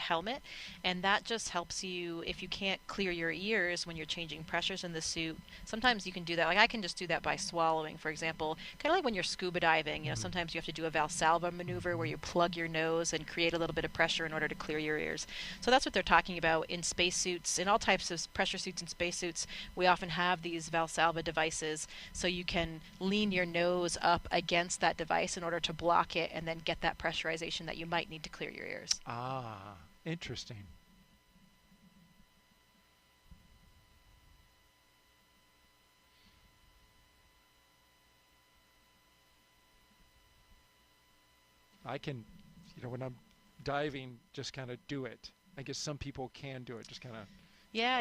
helmet, and that just helps you if you can't clear your ears when you're changing pressures in the suit. Sometimes you can do that. Like I can just do that by swallowing, for example, kind of like when you're scuba diving. You know, sometimes you have to do a Valsalva maneuver where you plug your nose and create a little bit of pressure in order to clear your ears. So that's what they're talking about in spacesuits, in all types of pressure suits and spacesuits. We often have these Valsalva devices, so you can lean your nose up against that device in order to block it and then get that pressurization that you might need to clear your ears. Ah, interesting. I can, when I'm diving, just kind of do it. I guess some people can do it, just kind of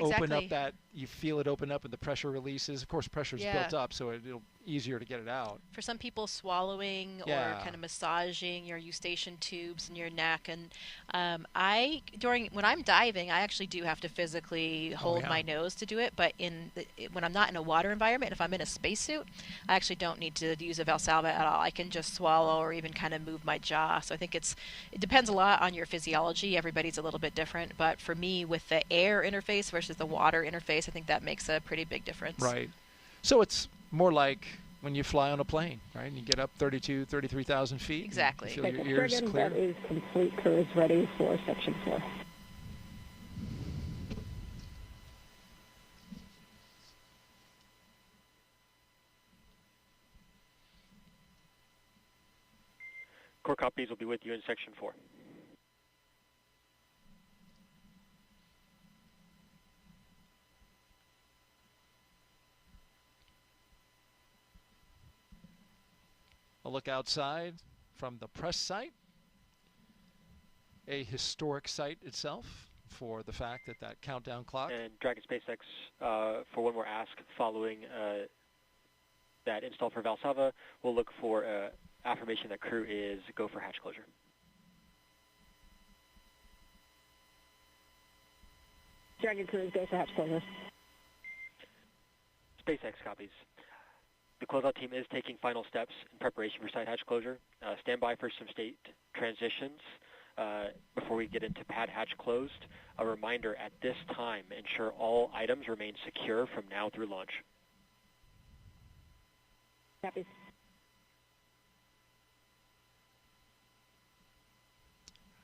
open up that, you feel it open up and the pressure releases. Of course, pressure's built up, so it'll easier to get it out. For some people, swallowing or kind of massaging your eustachian tubes in your neck. And when I'm diving, I actually do have to physically hold my nose to do it. But when I'm not in a water environment, if I'm in a spacesuit, I actually don't need to use a Valsalva at all. I can just swallow or even kind of move my jaw. So I think it depends a lot on your physiology. Everybody's a little bit different. But for me, with the air interface versus the water interface, I think that makes a pretty big difference. Right. So it's more like when you fly on a plane, right? And you get up 33,000 feet. Exactly. You feel your ears clear. That is complete. Crew is ready for Section 4. Core copies will be with you in Section 4. A look outside from the press site, a historic site itself for the fact that countdown clock. And Dragon SpaceX, for one more ask following that install for Valsalva, we'll look for affirmation that crew is go for hatch closure. Dragon crew is go for hatch closure. SpaceX copies. The closeout team is taking final steps in preparation for site hatch closure. Stand by for some state transitions before we get into pad hatch closed. A reminder at this time, ensure all items remain secure from now through launch. Copies.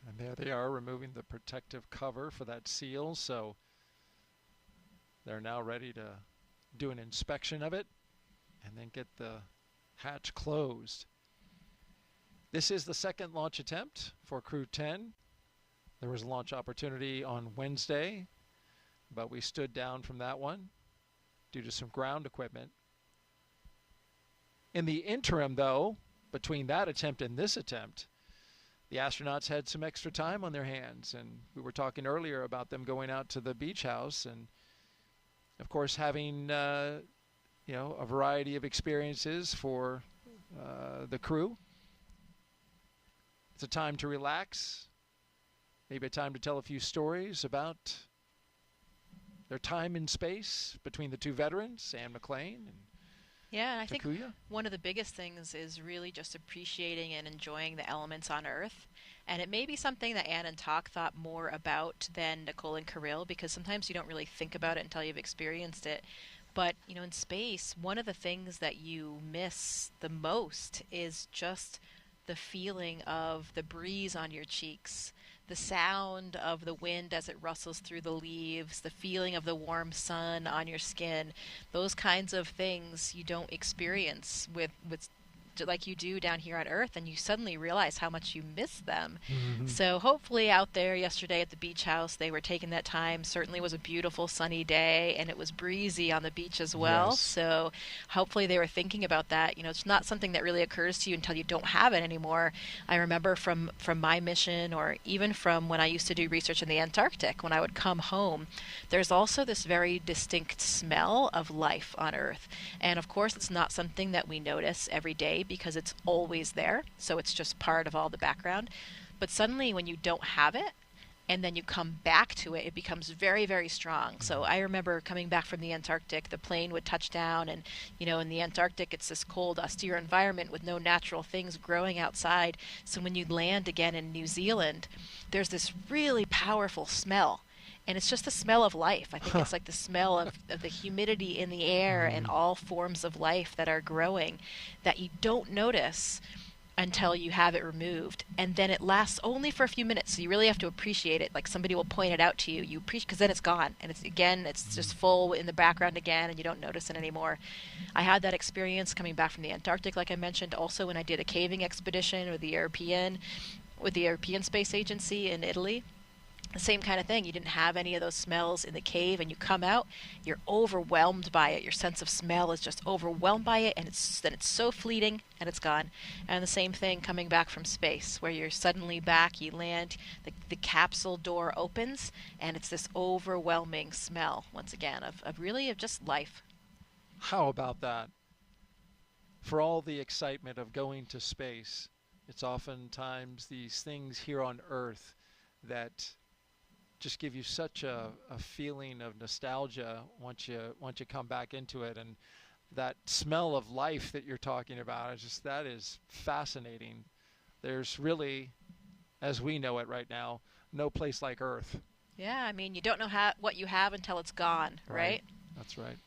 And there they are, removing the protective cover for that seal, so they're now ready to do an inspection of it and then get the hatch closed. This is the second launch attempt for Crew 10. There was a launch opportunity on Wednesday, but we stood down from that one due to some ground equipment. In the interim, though, between that attempt and this attempt, the astronauts had some extra time on their hands, and we were talking earlier about them going out to the beach house and, of course, having a variety of experiences for the crew. It's a time to relax, maybe a time to tell a few stories about their time in space between the two veterans, Sam McLean and I Takuya. think one of the biggest things is really just appreciating and enjoying the elements on Earth. And it may be something that Ann and Tak thought more about than Nicole and Kirill, because sometimes you don't really think about it until you've experienced it. But, in space, one of the things that you miss the most is just the feeling of the breeze on your cheeks, the sound of the wind as it rustles through the leaves, the feeling of the warm sun on your skin. Those kinds of things you don't experience with like you do down here on Earth, and you suddenly realize how much you miss them. Mm-hmm. So hopefully out there yesterday at the beach house, they were taking that time. Certainly was a beautiful sunny day, and it was breezy on the beach as well. Yes. So hopefully they were thinking about that. It's not something that really occurs to you until you don't have it anymore. I remember from my mission, or even from when I used to do research in the Antarctic, when I would come home, there's also this very distinct smell of life on Earth. And of course, it's not something that we notice every day, because it's always there, so it's just part of all the background. But suddenly when you don't have it, and then you come back to it, it becomes very, very strong. So I remember coming back from the Antarctic, the plane would touch down, and in the Antarctic it's this cold, austere environment with no natural things growing outside. So when you land again in New Zealand, there's this really powerful smell. And it's just the smell of life. I think it's like the smell of the humidity in the air and all forms of life that are growing that you don't notice until you have it removed. And then it lasts only for a few minutes, so you really have to appreciate it. Like somebody will point it out to you. You appreciate, because then it's gone, and it's just full in the background again, and you don't notice it anymore. I had that experience coming back from the Antarctic, like I mentioned, also when I did a caving expedition with the European Space Agency in Italy. The same kind of thing. You didn't have any of those smells in the cave, and you come out, you're overwhelmed by it. Your sense of smell is just overwhelmed by it, and it's so fleeting, and it's gone. And the same thing coming back from space, where you're suddenly back, you land, the capsule door opens, and it's this overwhelming smell, once again, of just life. How about that? For all the excitement of going to space, it's oftentimes these things here on Earth that just give you such a feeling of nostalgia once you come back into it. And that smell of life that you're talking about, that is fascinating. There's really, as we know it right now, no place like Earth. Yeah, I mean, you don't know what you have until it's gone, right? That's right.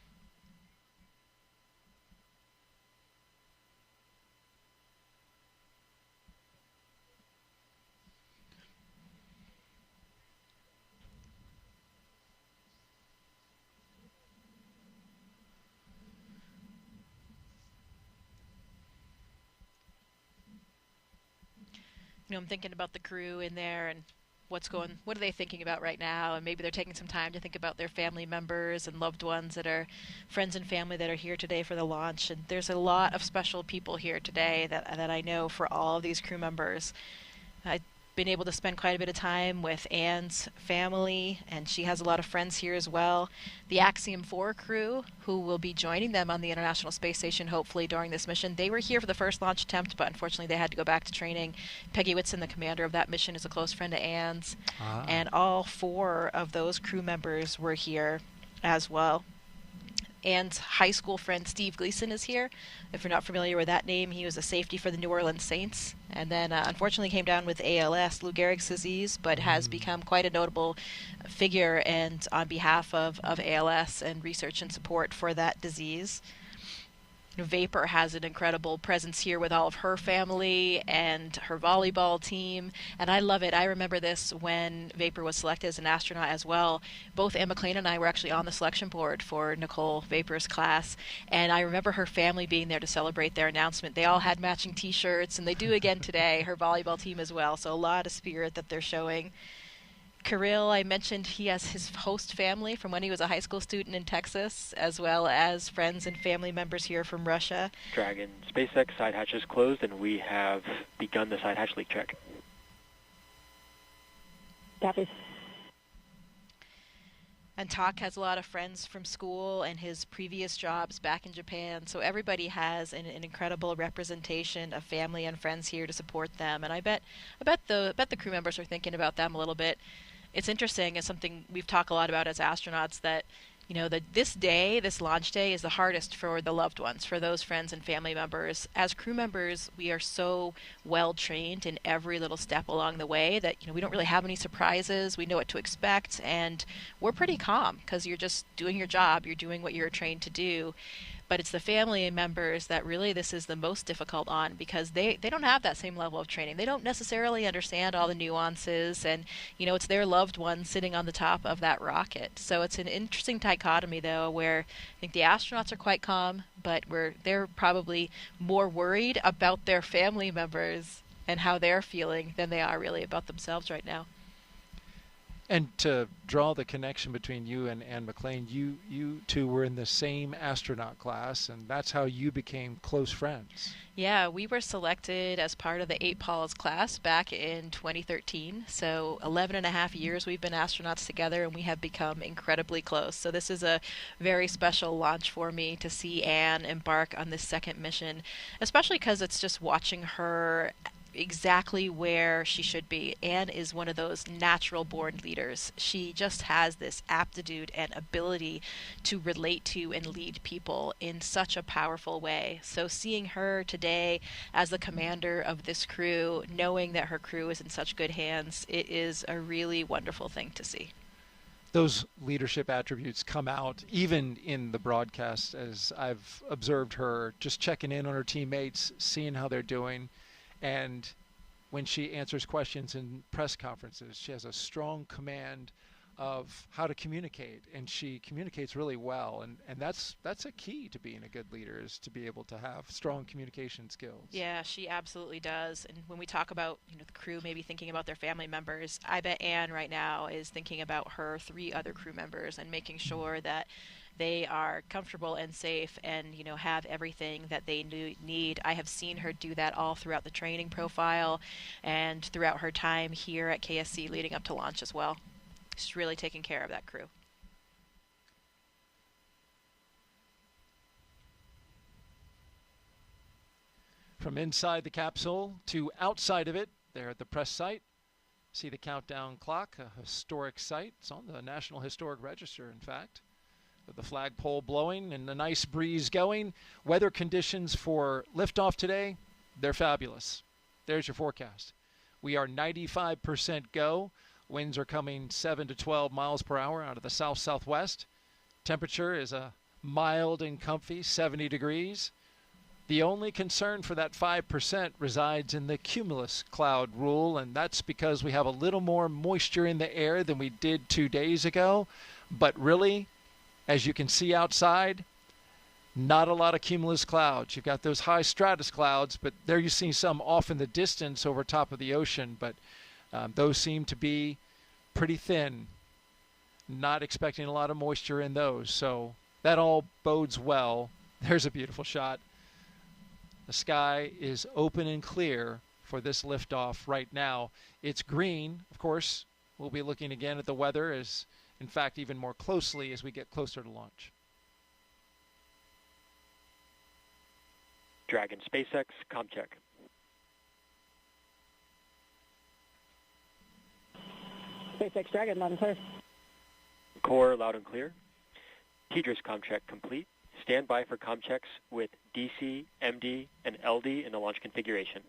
I'm thinking about the crew in there and what are they thinking about right now? And maybe they're taking some time to think about their family members and loved ones that are friends and family that are here today for the launch. And there's a lot of special people here today that I know for all of these crew members. I've been able to spend quite a bit of time with Anne's family, and she has a lot of friends here as well. The Axiom 4 crew, who will be joining them on the International Space Station hopefully during this mission, they were here for the first launch attempt, but unfortunately they had to go back to training. Peggy Whitson, the commander of that mission, is a close friend of Anne's, and all 4 of those crew members were here as well. Anne's high school friend Steve Gleason is here. If you're not familiar with that name, he was a safety for the New Orleans Saints, and then unfortunately came down with ALS, Lou Gehrig's disease, but has become quite a notable figure and on behalf of ALS and research and support for that disease. Vapor has an incredible presence here with all of her family and her volleyball team, and I love it. I remember this when Vapor was selected as an astronaut as well. Both Anne McLean and I were actually on the selection board for Nicole Vapor's class, and I remember her family being there to celebrate their announcement. They all had matching t-shirts, and they do again today, her volleyball team as well, so a lot of spirit that they're showing. Kirill, I mentioned he has his host family from when he was a high school student in Texas, as well as friends and family members here from Russia. Dragon, SpaceX side hatch is closed, and we have begun the side hatch leak check. Copy. And Tak has a lot of friends from school and his previous jobs back in Japan, so everybody has an incredible representation of family and friends here to support them. And I bet the crew members are thinking about them a little bit. It's interesting, it's something we've talked a lot about as astronauts, that this launch day is the hardest for the loved ones, for those friends and family members. As crew members, we are so well trained in every little step along the way that we don't really have any surprises. We know what to expect, and we're pretty calm because you're just doing your job. You're doing what you're trained to do. But it's the family members that really this is the most difficult on, because they don't have that same level of training. They don't necessarily understand all the nuances, and it's their loved one sitting on the top of that rocket. So it's an interesting dichotomy, though, where I think the astronauts are quite calm, but they're probably more worried about their family members and how they're feeling than they are really about themselves right now. And to draw the connection between you and Anne McLean, you two were in the same astronaut class, and that's how you became close friends. Yeah, we were selected as part of the 8 Pauls class back in 2013. So 11 and a half years we've been astronauts together, and we have become incredibly close. So this is a very special launch for me to see Anne embark on this second mission, especially because it's just watching her exactly where she should be. Anne is one of those natural born leaders. She just has this aptitude and ability to relate to and lead people in such a powerful way. So seeing her today as the commander of this crew, knowing that her crew is in such good hands, it is a really wonderful thing to see. Those leadership attributes come out even in the broadcast, as I've observed her just checking in on her teammates, seeing how they're doing. And when she answers questions in press conferences, she has a strong command of how to communicate, and she communicates really well. And that's a key to being a good leader, is to be able to have strong communication skills. Yeah, she absolutely does. And when we talk about, the crew maybe thinking about their family members, I bet Anne right now is thinking about her 3 other crew members and making sure that they are comfortable and safe and, have everything that they need. I have seen her do that all throughout the training profile and throughout her time here at KSC leading up to launch as well. She's really taking care of that crew. From inside the capsule to outside of it, there at the press site, see the countdown clock, a historic site. It's on the National Historic Register, in fact. With the flagpole blowing and the nice breeze going. Weather conditions for liftoff today, they're fabulous. There's your forecast. We are 95% go. Winds are coming 7 to 12 miles per hour out of the south-southwest. Temperature is a mild and comfy 70 degrees. The only concern for that 5% resides in the cumulus cloud rule, and that's because we have a little more moisture in the air than we did 2 days ago. But really, as you can see outside, not a lot of cumulus clouds. You've got those high stratus clouds, but there you see some off in the distance over top of the ocean, but those seem to be pretty thin. Not expecting a lot of moisture in those, so that all bodes well. There's a beautiful shot. The sky is open and clear for this liftoff right now. It's green. Of course, we'll be looking again at the weather, as in fact even more closely as we get closer to launch. Dragon SpaceX, comm check. SpaceX Dragon, loud and clear. Core, loud and clear. TDRS comm check complete. Stand by for comm checks with DC, MD, and LD in the launch configuration.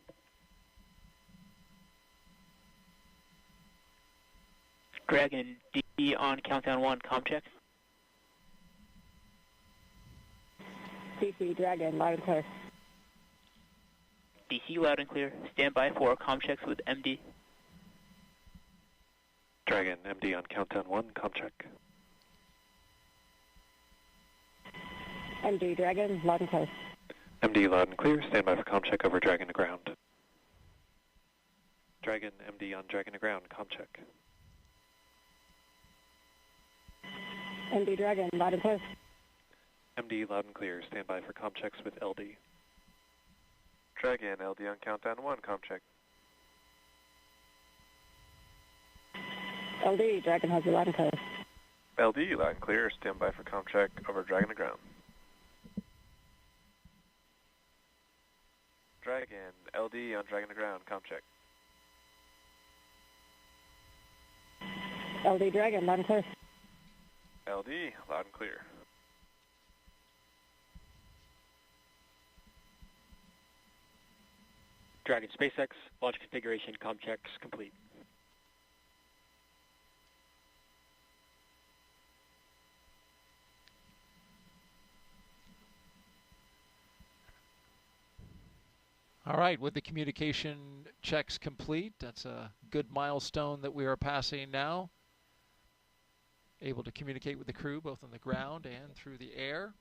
Dragon D on countdown 1, comm check. DC Dragon, loud and clear. DC loud and clear. Stand by for comm checks with MD. Dragon MD on countdown 1, comm check. MD Dragon, loud and clear. MD loud and clear. Stand by for comm check over Dragon to ground. Dragon MD on Dragon to ground, comm check. MD Dragon, loud and clear. MD loud and clear. Stand by for comm checks with LD. Dragon LD on countdown 1, comm check. LD Dragon has you loud and clear. LD loud and clear. Stand by for comm check over Dragon to ground. Dragon LD on Dragon to ground, comm check. LD Dragon, loud and clear. LD loud and clear. Dragon SpaceX, launch configuration comm checks complete. All right, with the communication checks complete, that's a good milestone that we are passing now. Able to communicate with the crew both on the ground and through the air.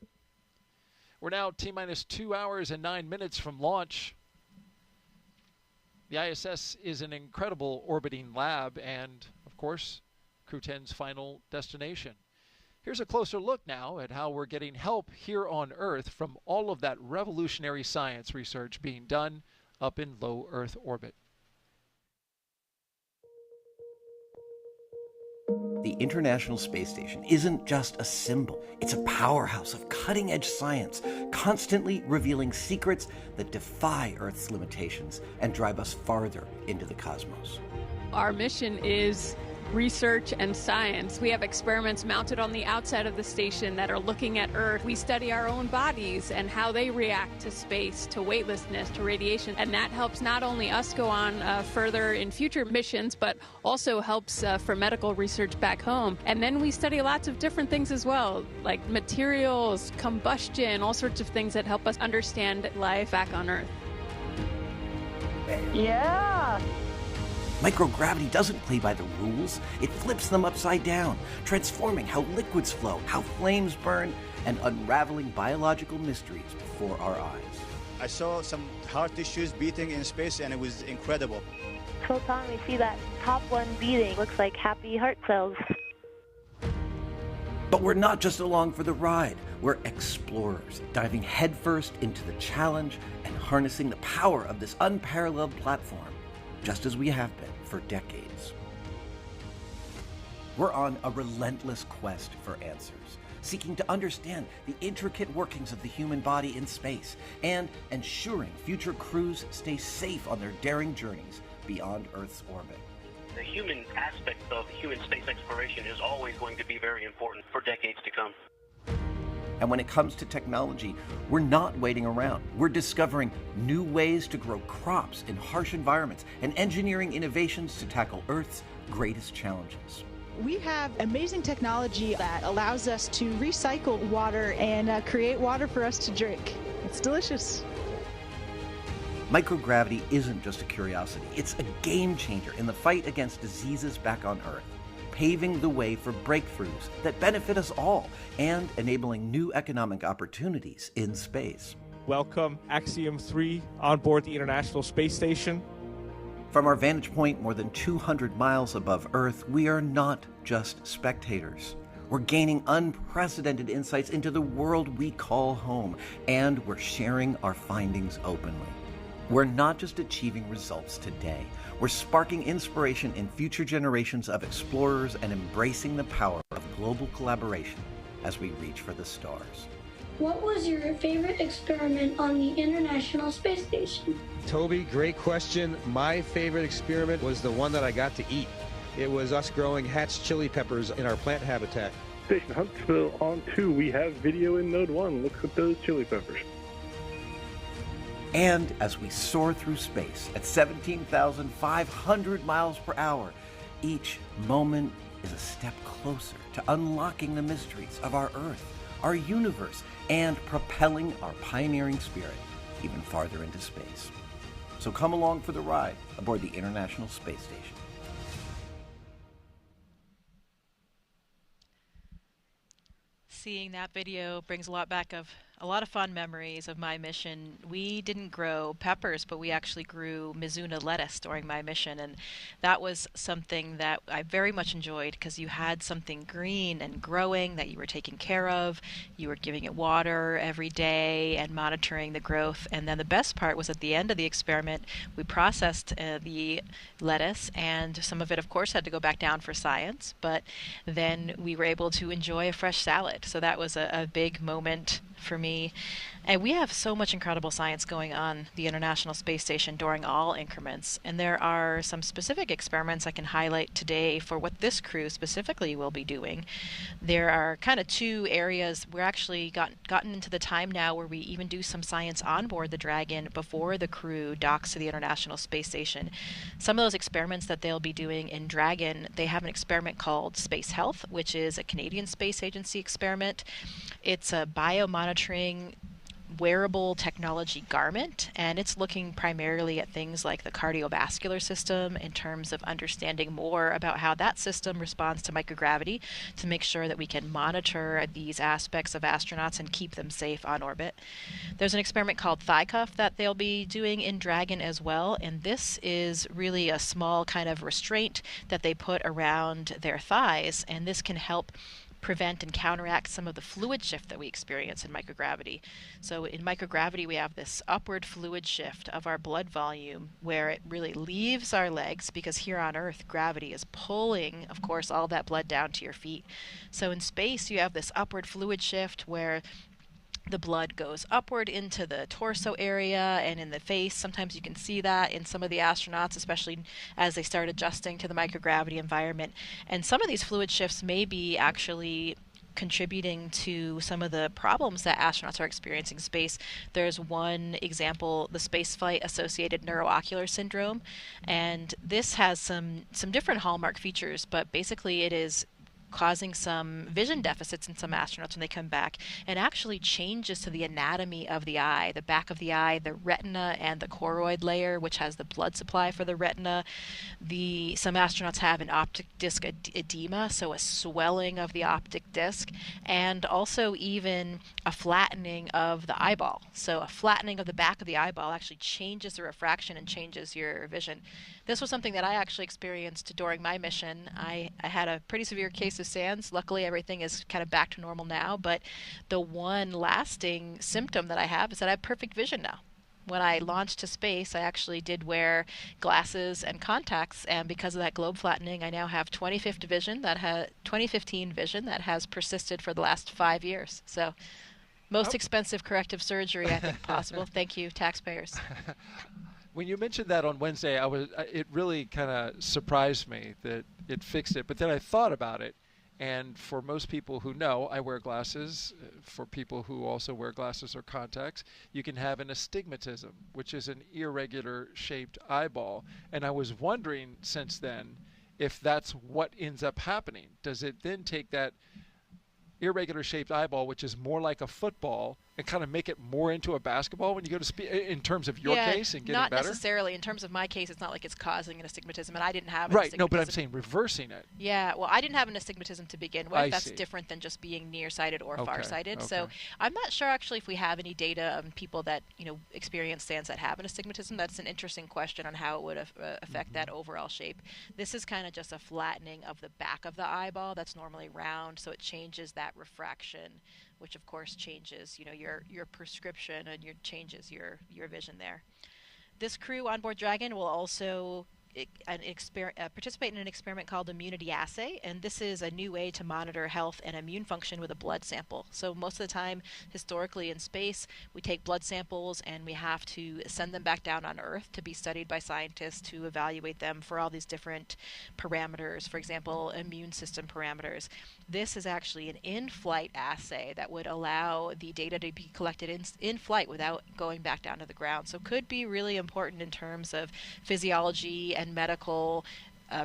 We're now T-minus 2 hours and 9 minutes from launch. The ISS is an incredible orbiting lab and, of course, Crew 10's final destination. Here's a closer look now at how we're getting help here on Earth from all of that revolutionary science research being done up in low Earth orbit. The the International Space Station isn't just a symbol. It's a powerhouse of cutting-edge science, constantly revealing secrets that defy Earth's limitations and drive us farther into the cosmos. Our mission is research and science. We have experiments mounted on the outside of the station that are looking at Earth. We study our own bodies and how they react to space, to weightlessness, to radiation. And that helps not only us go on further in future missions, but also helps for medical research back home. And then we study lots of different things as well, like materials, combustion, all sorts of things that help us understand life back on Earth. Yeah! Microgravity doesn't play by the rules. It flips them upside down, transforming how liquids flow, how flames burn, and unraveling biological mysteries before our eyes. I saw some heart tissues beating in space, and it was incredible. So Tom, we see that top one beating. Looks like happy heart cells. But we're not just along for the ride. We're explorers, diving headfirst into the challenge and harnessing the power of this unparalleled platform, just as we have been for decades. We're on a relentless quest for answers, seeking to understand the intricate workings of the human body in space and ensuring future crews stay safe on their daring journeys beyond Earth's orbit. The human aspect of human space exploration is always going to be very important for decades to come. And when it comes to technology, we're not waiting around. We're discovering new ways to grow crops in harsh environments and engineering innovations to tackle Earth's greatest challenges. We have amazing technology that allows us to recycle water and create water for us to drink. It's delicious. Microgravity isn't just a curiosity. It's a game changer in the fight against diseases back on Earth, paving the way for breakthroughs that benefit us all and enabling new economic opportunities in space. Welcome, Axiom 3 on board the International Space Station. From our vantage point more than 200 miles above Earth, we are not just spectators. We're gaining unprecedented insights into the world we call home, and we're sharing our findings openly. We're not just achieving results today. We're sparking inspiration in future generations of explorers and embracing the power of global collaboration as we reach for the stars. What was your favorite experiment on the International Space Station? Toby, great question. My favorite experiment was the one that I got to eat. It was us growing hatch chili peppers in our plant habitat. Station Huntsville on 2, we have video in Node 1. Look at those chili peppers. And as we soar through space at 17,500 miles per hour, each moment is a step closer to unlocking the mysteries of our Earth, our universe, and propelling our pioneering spirit even farther into space. So come along for the ride aboard the International Space Station. Seeing that video brings a lot of fond memories of my mission. We didn't grow peppers, but we actually grew Mizuna lettuce during my mission, and that was something that I very much enjoyed because you had something green and growing that you were taking care of. You were giving it water every day and monitoring the growth. And then the best part was at the end of the experiment, we processed the lettuce, and some of it, of course, had to go back down for science, but then we were able to enjoy a fresh salad. So that was a big moment for me. And we have so much incredible science going on the International Space Station during all increments. And there are some specific experiments I can highlight today for what this crew specifically will be doing. There are kind of two areas. We're actually gotten into the time now where we even do some science on board the Dragon before the crew docks to the International Space Station. Some of those experiments that they'll be doing in Dragon, they have an experiment called Space Health, which is a Canadian Space Agency experiment. It's a biomonitoring wearable technology garment, and it's looking primarily at things like the cardiovascular system in terms of understanding more about how that system responds to microgravity to make sure that we can monitor these aspects of astronauts and keep them safe on orbit. There's an experiment called Thigh Cuff that they'll be doing in Dragon as well, and this is really a small kind of restraint that they put around their thighs, and this can help prevent and counteract some of the fluid shift that we experience in microgravity. So in microgravity, we have this upward fluid shift of our blood volume where it really leaves our legs, because here on Earth, gravity is pulling, of course, all that blood down to your feet. So in space, you have this upward fluid shift where the blood goes upward into the torso area and in the face. Sometimes you can see that in some of the astronauts, especially as they start adjusting to the microgravity environment. And some of these fluid shifts may be actually contributing to some of the problems that astronauts are experiencing in space. There's one example, the spaceflight associated neuroocular syndrome, and this has some different hallmark features, but basically it is causing some vision deficits in some astronauts when they come back, and actually changes to the anatomy of the eye, the back of the eye, the retina, and the choroid layer, which has the blood supply for the retina. Some astronauts have an optic disc edema, so a swelling of the optic disc, and also even a flattening of the eyeball. So a flattening of the back of the eyeball actually changes the refraction and changes your vision. This was something that I actually experienced during my mission. I had a pretty severe case of SANS. Luckily, everything is kind of back to normal now, but the one lasting symptom that I have is that I have perfect vision now. When I launched to space, I actually did wear glasses and contacts, and because of that globe flattening, I now have 2015 vision that has persisted for the last 5 years. So, most expensive corrective surgery I think possible. Thank you, taxpayers. When you mentioned that on Wednesday, it really kind of surprised me that it fixed it. But then I thought about it, and for most people who know, I wear glasses. For people who also wear glasses or contacts, you can have an astigmatism, which is an irregular shaped eyeball. And I was wondering since then if that's what ends up happening. Does it then take that irregular shaped eyeball, which is more like a football, and kind of make it more into a basketball when you go to in terms of your case and getting not better? Not necessarily. In terms of my case, it's not like it's causing an astigmatism, and I didn't have an right. astigmatism. No, but I'm saying reversing it. Yeah, well, I didn't have an astigmatism to begin with. That's see. Different than just being nearsighted or farsighted. Okay. So I'm not sure actually if we have any data on people that experience SANS that have an astigmatism. That's an interesting question on how it would affect that overall shape. This is kind of just a flattening of the back of the eyeball that's normally round, so it changes that refraction, which of course changes, your prescription and changes your vision there. This crew on board Dragon will also participate in an experiment called immunity assay, and this is a new way to monitor health and immune function with a blood sample. So most of the time, historically in space, we take blood samples and we have to send them back down on Earth to be studied by scientists to evaluate them for all these different parameters, for example, immune system parameters. This is actually an in-flight assay that would allow the data to be collected in flight without going back down to the ground. So could be really important in terms of physiology and medical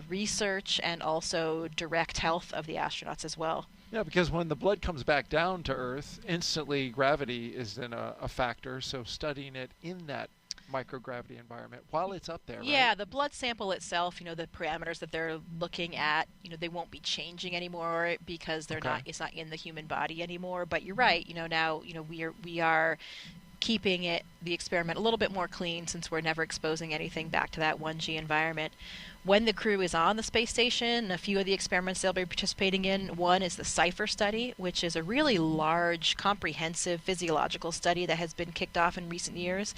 research, and also direct health of the astronauts as well. Yeah, because when the blood comes back down to Earth, instantly gravity is then a factor. So studying it in that microgravity environment while it's up there, yeah, right? The blood sample itself, the parameters that they're looking at, they won't be changing anymore because it's not in the human body anymore. But you're right, now, we are keeping the experiment a little bit more clean since we're never exposing anything back to that 1G environment. When the crew is on the space station, a few of the experiments they'll be participating in, one is the CIPHER study, which is a really large, comprehensive physiological study that has been kicked off in recent years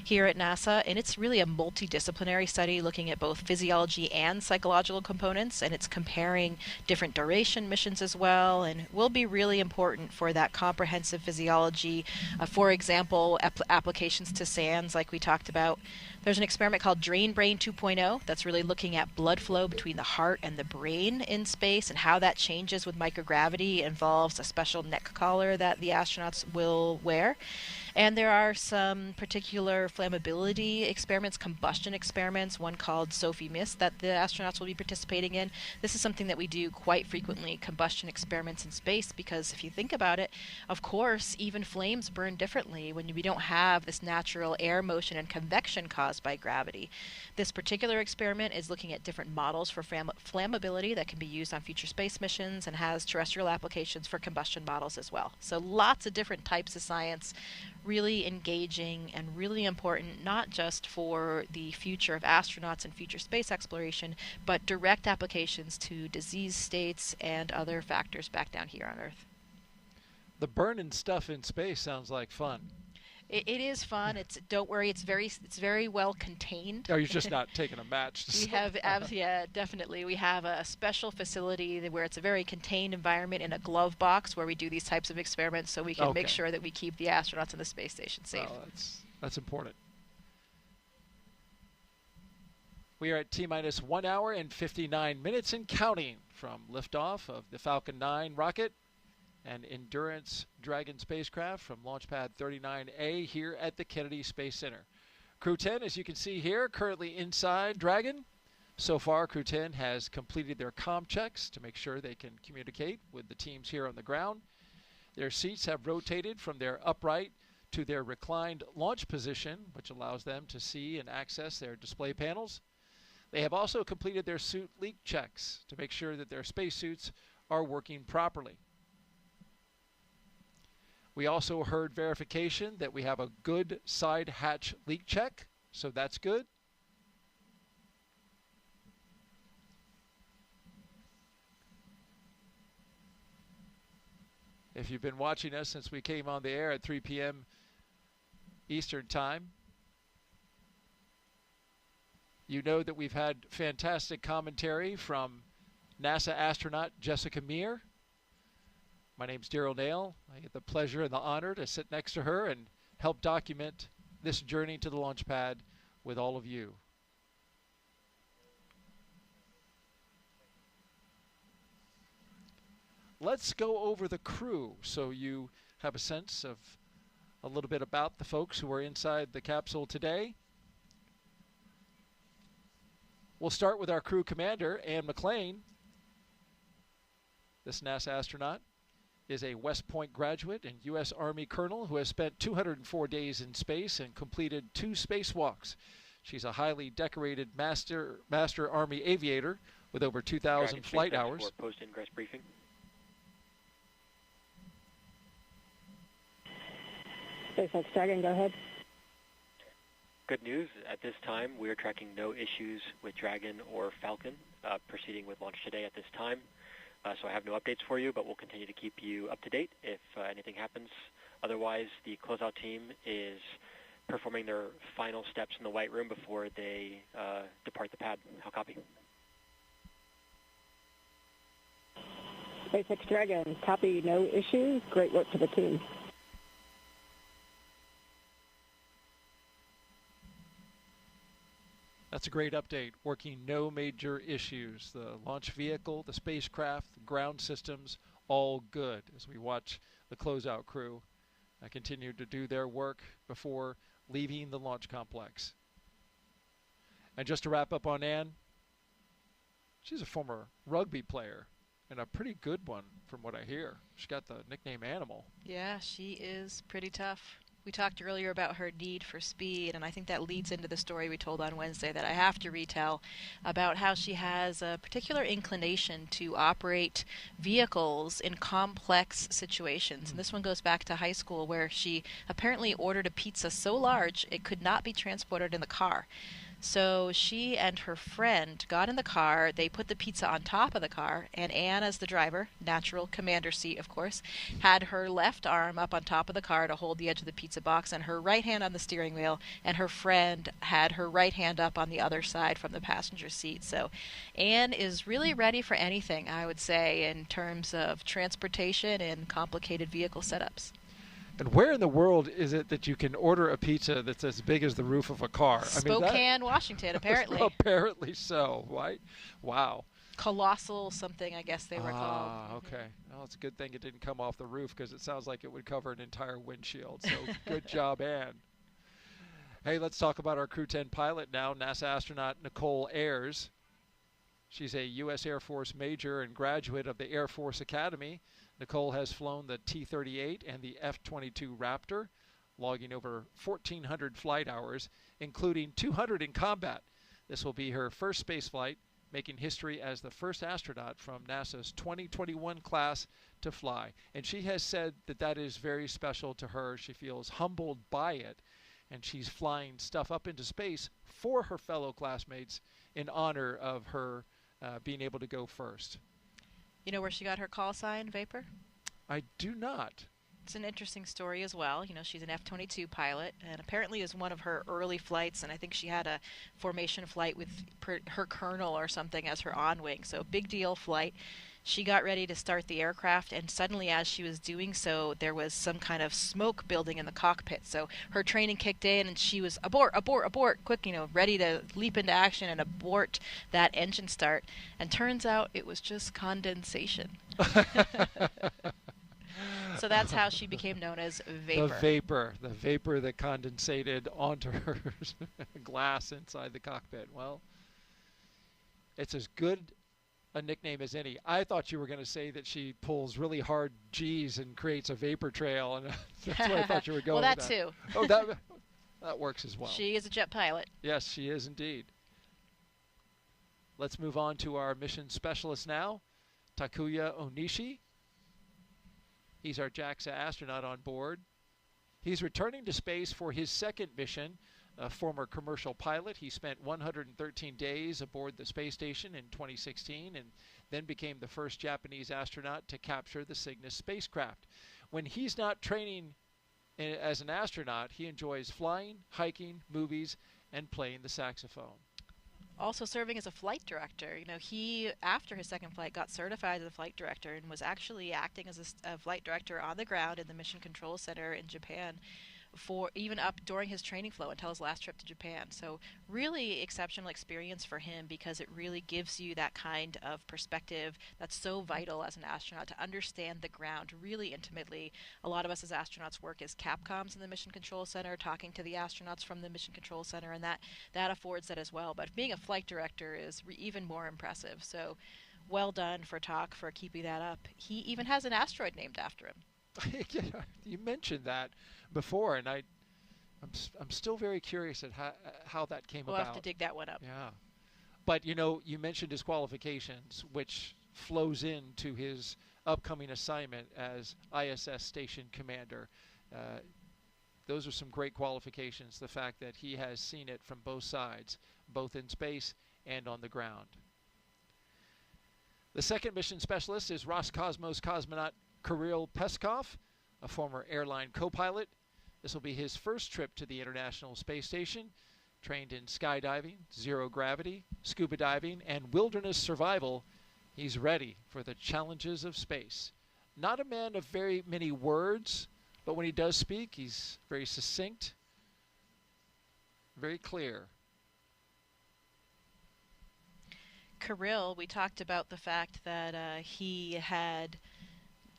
here at NASA, and it's really a multidisciplinary study looking at both physiology and psychological components, and it's comparing different duration missions as well, and will be really important for that comprehensive physiology. For example, applications to SANS, like we talked about. There's an experiment called Drain Brain 2.0 that's really looking at blood flow between the heart and the brain in space and how that changes with microgravity. It involves a special neck collar that the astronauts will wear. And there are some particular flammability experiments, combustion experiments, one called Sophie Mist that the astronauts will be participating in. This is something that we do quite frequently, combustion experiments in space, because if you think about it, of course, even flames burn differently when we don't have this natural air motion and convection caused by gravity. This particular experiment is looking at different models for flammability that can be used on future space missions and has terrestrial applications for combustion models as well. So lots of different types of science really engaging and really important, not just for the future of astronauts and future space exploration, but direct applications to disease states and other factors back down here on Earth. The burning stuff in space sounds like fun. It is fun. Don't worry. It's very well contained. Oh, you're just not taking a match. We have, yeah, definitely. We have a special facility where it's a very contained environment in a glove box where we do these types of experiments, so we can make sure that we keep the astronauts and the space station safe. Oh, that's important. We are at T-minus 1 hour and 59 minutes and counting from liftoff of the Falcon 9 rocket and Endurance Dragon spacecraft from Launch Pad 39A here at the Kennedy Space Center. Crew 10, as you can see here, currently inside Dragon. So far, Crew 10 has completed their comm checks to make sure they can communicate with the teams here on the ground. Their seats have rotated from their upright to their reclined launch position, which allows them to see and access their display panels. They have also completed their suit leak checks to make sure that their spacesuits are working properly. We also heard verification that we have a good side hatch leak check, so that's good. If you've been watching us since we came on the air at 3 p.m. Eastern Time, you know that we've had fantastic commentary from NASA astronaut Jessica Meir. My name's Daryl Nail. I get the pleasure and the honor to sit next to her and help document this journey to the launch pad with all of you. Let's go over the crew so you have a sense of a little bit about the folks who are inside the capsule today. We'll start with our crew commander, Ann McLean. This NASA astronaut is a West Point graduate and U.S. Army colonel who has spent 204 days in space and completed 2 spacewalks. She's a highly decorated Master Army aviator with over 2,000 flight hours. Post-ingress briefing. SpaceX Dragon, go ahead. Good news. At this time, we are tracking no issues with Dragon or Falcon proceeding with launch today at this time. So I have no updates for you, but we'll continue to keep you up to date if anything happens. Otherwise, the closeout team is performing their final steps in the White Room before they depart the pad. How copy? SpaceX Dragon, copy, no issues. Great work to the team. That's a great update. Working no major issues. The launch vehicle, the spacecraft, the ground systems, all good as we watch the closeout crew continue to do their work before leaving the launch complex. And just to wrap up on Ann, she's a former rugby player and a pretty good one from what I hear. She got the nickname Animal. Yeah, she is pretty tough. We talked earlier about her need for speed, and I think that leads into the story we told on Wednesday that I have to retell about how she has a particular inclination to operate vehicles in complex situations. And this one goes back to high school where she apparently ordered a pizza so large it could not be transported in the car. So she and her friend got in the car, they put the pizza on top of the car, and Ann, as the driver, natural commander seat of course, had her left arm up on top of the car to hold the edge of the pizza box and her right hand on the steering wheel, and her friend had her right hand up on the other side from the passenger seat. So Ann is really ready for anything, I would say, in terms of transportation and complicated vehicle setups. And where in the world is it that you can order a pizza that's as big as the roof of a car? Spokane, Washington, apparently. Apparently so, right? Wow. Colossal something, I guess they were called. Okay. Well, it's a good thing it didn't come off the roof because it sounds like it would cover an entire windshield. So good job, Ann. Hey, let's talk about our Crew 10 pilot now, NASA astronaut Nicole Ayers. She's a U.S. Air Force major and graduate of the Air Force Academy. Nicole has flown the T-38 and the F-22 Raptor, logging over 1,400 flight hours, including 200 in combat. This will be her first space flight, making history as the first astronaut from NASA's 2021 class to fly. And she has said that that is very special to her. She feels humbled by it, and she's flying stuff up into space for her fellow classmates in honor of her being able to go first. You know where she got her call sign, Vapor? I do not. It's an interesting story as well. You know, she's an F-22 pilot, and apparently is one of her early flights, and I think she had a formation flight with her colonel or something as her on-wing, so big deal flight. She got ready to start the aircraft, and suddenly as she was doing so, there was some kind of smoke building in the cockpit. So her training kicked in, and she was abort, abort, abort, quick, you know, ready to leap into action and abort that engine start. And turns out it was just condensation. So that's how she became known as Vapor. The vapor that condensated onto her glass inside the cockpit. Well, it's as good a nickname as any. I thought you were going to say that she pulls really hard G's and creates a vapor trail, and that's where I thought you were going. Well, with that too. Oh, that works as well. She is a jet pilot. Yes, she is indeed. Let's move on to our mission specialist now, Takuya Onishi. He's our JAXA astronaut on board. He's returning to space for his second mission. A former commercial pilot, he spent 113 days aboard the space station in 2016 and then became the first Japanese astronaut to capture the Cygnus spacecraft. When he's not training as an astronaut, he enjoys flying, hiking, movies, and playing the saxophone. Also serving as a flight director. You know, he, after his second flight, got certified as a flight director and was actually acting as a flight director on the ground in the Mission Control Center in Japan for even up during his training flow until his last trip to Japan. So really exceptional experience for him, because it really gives you that kind of perspective that's so vital as an astronaut, to understand the ground really intimately. A lot of us as astronauts work as Capcoms in the Mission Control Center, talking to the astronauts from the Mission Control Center, and that affords that as well. But being a flight director is even more impressive. So well done for Tak for keeping that up. He even has an asteroid named after him. You mentioned that before, and I'm still very curious at how that came about. We'll have to dig that one up. Yeah, but you know, you mentioned his qualifications, which flows into his upcoming assignment as ISS station commander. Those are some great qualifications. The fact that he has seen it from both sides, both in space and on the ground. The second mission specialist is Roscosmos cosmonaut Kirill Peskov, a former airline co-pilot. This will be his first trip to the International Space Station. Trained in skydiving, zero gravity, scuba diving, and wilderness survival, he's ready for the challenges of space. Not a man of very many words, but when he does speak, he's very succinct, very clear. Kirill, we talked about the fact that he had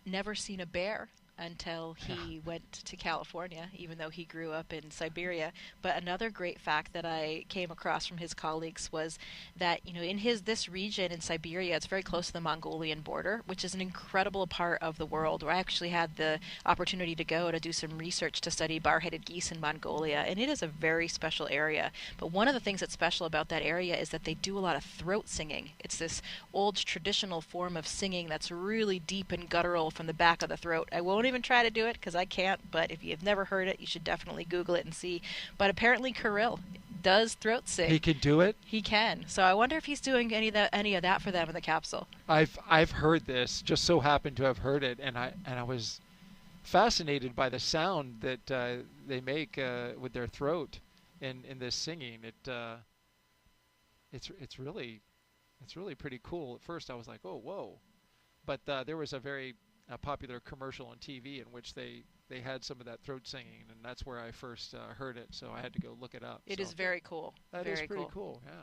never seen a bear until he went to California, even though he grew up in Siberia. But another great fact that I came across from his colleagues was that, you know, in this region in Siberia, it's very close to the Mongolian border, which is an incredible part of the world, where I actually had the opportunity to go to do some research to study bar-headed geese in Mongolia, and it is a very special area. But one of the things that's special about that area is that they do a lot of throat singing. It's this old traditional form of singing that's really deep and guttural from the back of the throat. I won't even try to do it because I can't, but if you've never heard it, you should definitely Google it and see. But apparently Kirill does throat sing. He can do it? He can. So I wonder if he's doing any of that for them in the capsule. I've heard this, just so happened to have heard it, and I was fascinated by the sound that they make with their throat in this singing. It's really pretty cool. At first I was like, oh, whoa. But there was a very popular commercial on TV in which they had some of that throat singing, and that's where I first heard it, so I had to go look it up. It is very cool. That is pretty cool, yeah.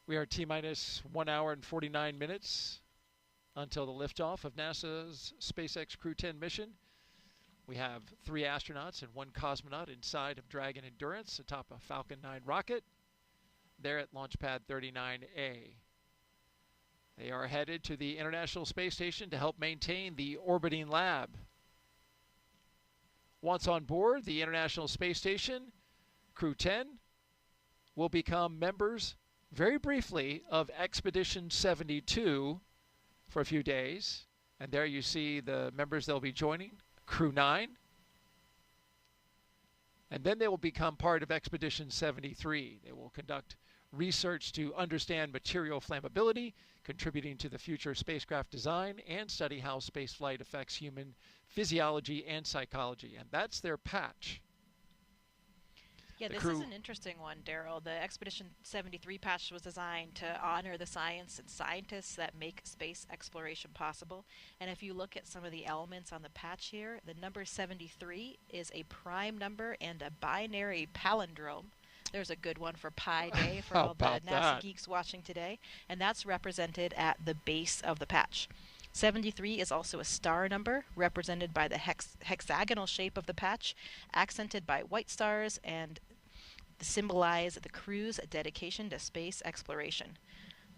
We are T-minus 1 hour and 49 minutes until the liftoff of NASA's SpaceX Crew 10 mission. We have 3 astronauts and 1 cosmonaut inside of Dragon Endurance atop a Falcon 9 rocket. They're at Launch Pad 39A. They are headed to the International Space Station to help maintain the orbiting lab. Once on board the International Space Station, Crew 10 will become members, very briefly, of Expedition 72 for a few days. And there you see the members they'll be joining, Crew 9. And then they will become part of Expedition 73. They will conduct research to understand material flammability, contributing to the future spacecraft design, and study how spaceflight affects human physiology and psychology. And that's their patch. Yeah, this is an interesting one, Daryl. The Expedition 73 patch was designed to honor the science and scientists that make space exploration possible. And if you look at some of the elements on the patch here, the number 73 is a prime number and a binary palindrome. There's a good one for Pi Day for all the NASA geeks watching today. And that's represented at the base of the patch. 73 is also a star number, represented by the hexagonal shape of the patch, accented by white stars, and symbolize the crew's dedication to space exploration.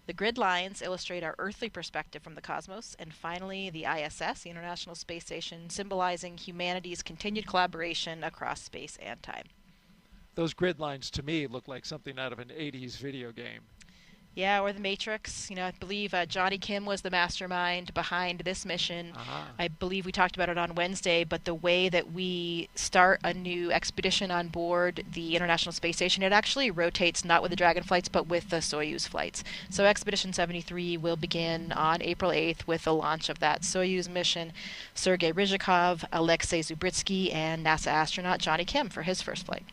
The grid lines illustrate our earthly perspective from the cosmos, and finally the ISS, the International Space Station, symbolizing humanity's continued collaboration across space and time. Those grid lines to me look like something out of an 80s video game. Yeah, or the Matrix. You know, I believe Johnny Kim was the mastermind behind this mission. I believe we talked about it on Wednesday, but the way that we start a new expedition on board the International Space Station, it actually rotates not with the Dragon flights, but with the Soyuz flights. So Expedition 73 will begin on April 8th with the launch of that Soyuz mission. Sergei Ryzhikov, Alexei Zubritsky, and NASA astronaut Johnny Kim for his first flight.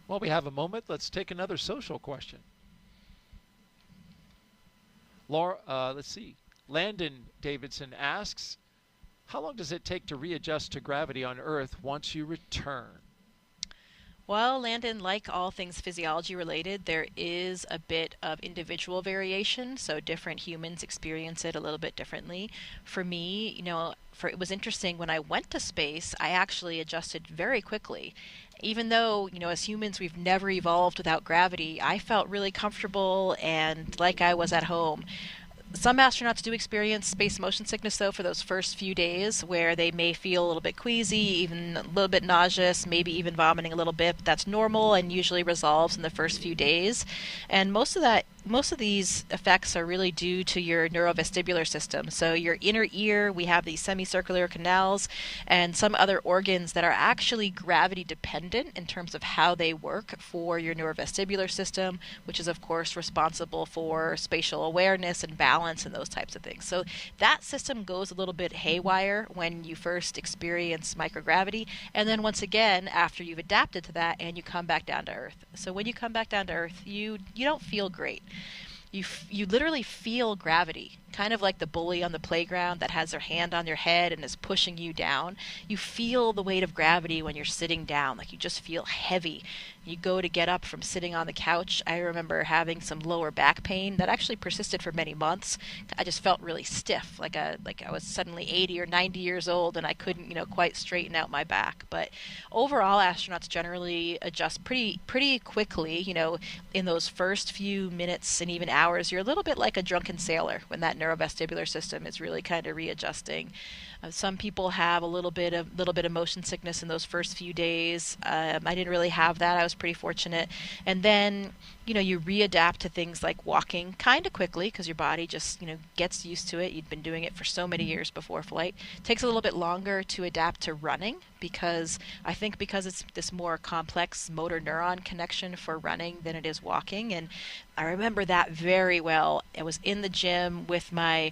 While we have a moment, let's take another social question. Let's see. Landon Davidson asks, how long does it take to readjust to gravity on Earth once you return? Well, Landon, like all things physiology related, there is a bit of individual variation, so different humans experience it a little bit differently. For me, it was interesting when I went to space, I actually adjusted very quickly. Even though, as humans, we've never evolved without gravity, I felt really comfortable and like I was at home. Some astronauts do experience space motion sickness, though, for those first few days, where they may feel a little bit queasy, even a little bit nauseous, maybe even vomiting a little bit. But that's normal and usually resolves in the first few days. And most of these effects are really due to your neurovestibular system. So your inner ear, we have these semicircular canals, and some other organs that are actually gravity dependent in terms of how they work for your neurovestibular system, which is of course responsible for spatial awareness and balance and those types of things. So that system goes a little bit haywire when you first experience microgravity, and then once again after you've adapted to that and you come back down to Earth. So when you come back down to Earth, you don't feel great. You literally feel gravity, kind of like the bully on the playground that has their hand on your head and is pushing you down. You feel the weight of gravity when you're sitting down, like you just feel heavy. You go to get up from sitting on the couch. I remember having some lower back pain that actually persisted for many months. I just felt really stiff, like I was suddenly 80 or 90 years old and I couldn't, quite straighten out my back. But overall, astronauts generally adjust pretty quickly. In those first few minutes and even hours, you're a little bit like a drunken sailor when that neurovestibular system is really kind of readjusting. Some people have a little bit of motion sickness in those first few days. I didn't really have that. I was pretty fortunate. And then, you readapt to things like walking kind of quickly because your body just, gets used to it. You'd been doing it for so many years before flight. It takes a little bit longer to adapt to running because it's this more complex motor neuron connection for running than it is walking. And I remember that very well. I was in the gym with my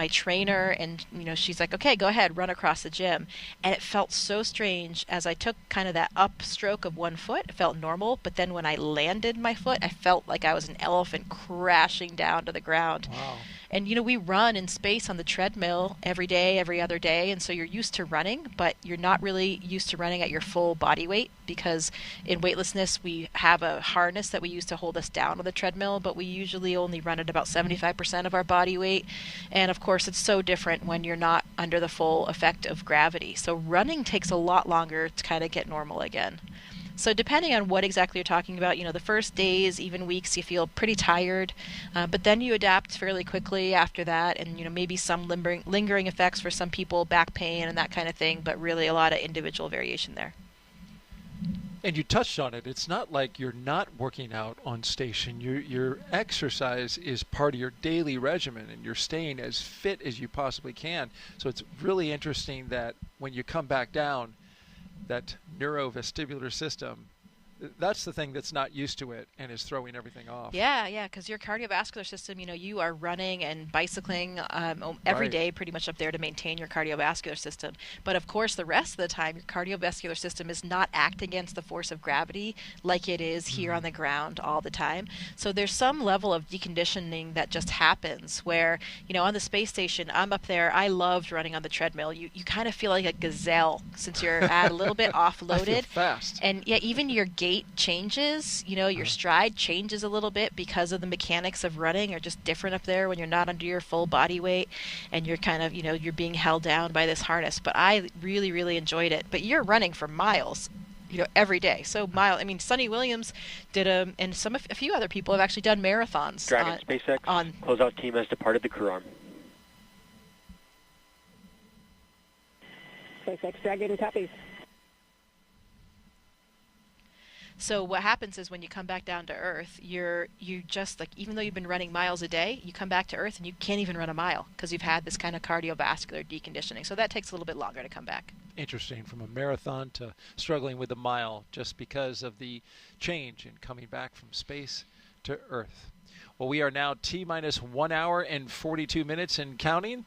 trainer and, she's like, okay, go ahead, run across the gym. And it felt so strange as I took kind of that upstroke of one foot. It felt normal, but then when I landed my foot, I felt like I was an elephant crashing down to the ground. Wow. And, we run in space on the treadmill every day, every other day. And so you're used to running, but you're not really used to running at your full body weight, because in weightlessness, we have a harness that we use to hold us down on the treadmill, but we usually only run at about 75% of our body weight. And of course, it's so different when you're not under the full effect of gravity. So running takes a lot longer to kind of get normal again. So depending on what exactly you're talking about, the first days, even weeks, you feel pretty tired, but then you adapt fairly quickly after that, and maybe some lingering effects for some people, back pain and that kind of thing, but really a lot of individual variation there. And you touched on it. It's not like you're not working out on station. Your exercise is part of your daily regimen, and you're staying as fit as you possibly can. So it's really interesting that when you come back down, that neurovestibular system, that's the thing that's not used to it and is throwing everything off. Yeah, because your cardiovascular system, you are running and bicycling every day pretty much up there to maintain your cardiovascular system. But of course, the rest of the time, your cardiovascular system is not acting against the force of gravity like it is here on the ground all the time. So there's some level of deconditioning that just happens where, on the space station, I'm up there, I loved running on the treadmill. You kind of feel like a gazelle since you're a little bit offloaded. I feel fast. And yeah, even your gait changes, your stride changes a little bit because of the mechanics of running are just different up there when you're not under your full body weight and you're kind of, you're being held down by this harness. But I really, really enjoyed it. But you're running for miles, every day. So Sonny Williams did and a few other people have actually done marathons. Dragon SpaceX closeout team has departed the crew arm. SpaceX Dragon copies. So what happens is when you come back down to Earth, you just even though you've been running miles a day, you come back to Earth and you can't even run a mile because you've had this kind of cardiovascular deconditioning. So that takes a little bit longer to come back. Interesting, from a marathon to struggling with a mile just because of the change in coming back from space to Earth. Well, we are now T-minus 1 hour and 42 minutes and counting.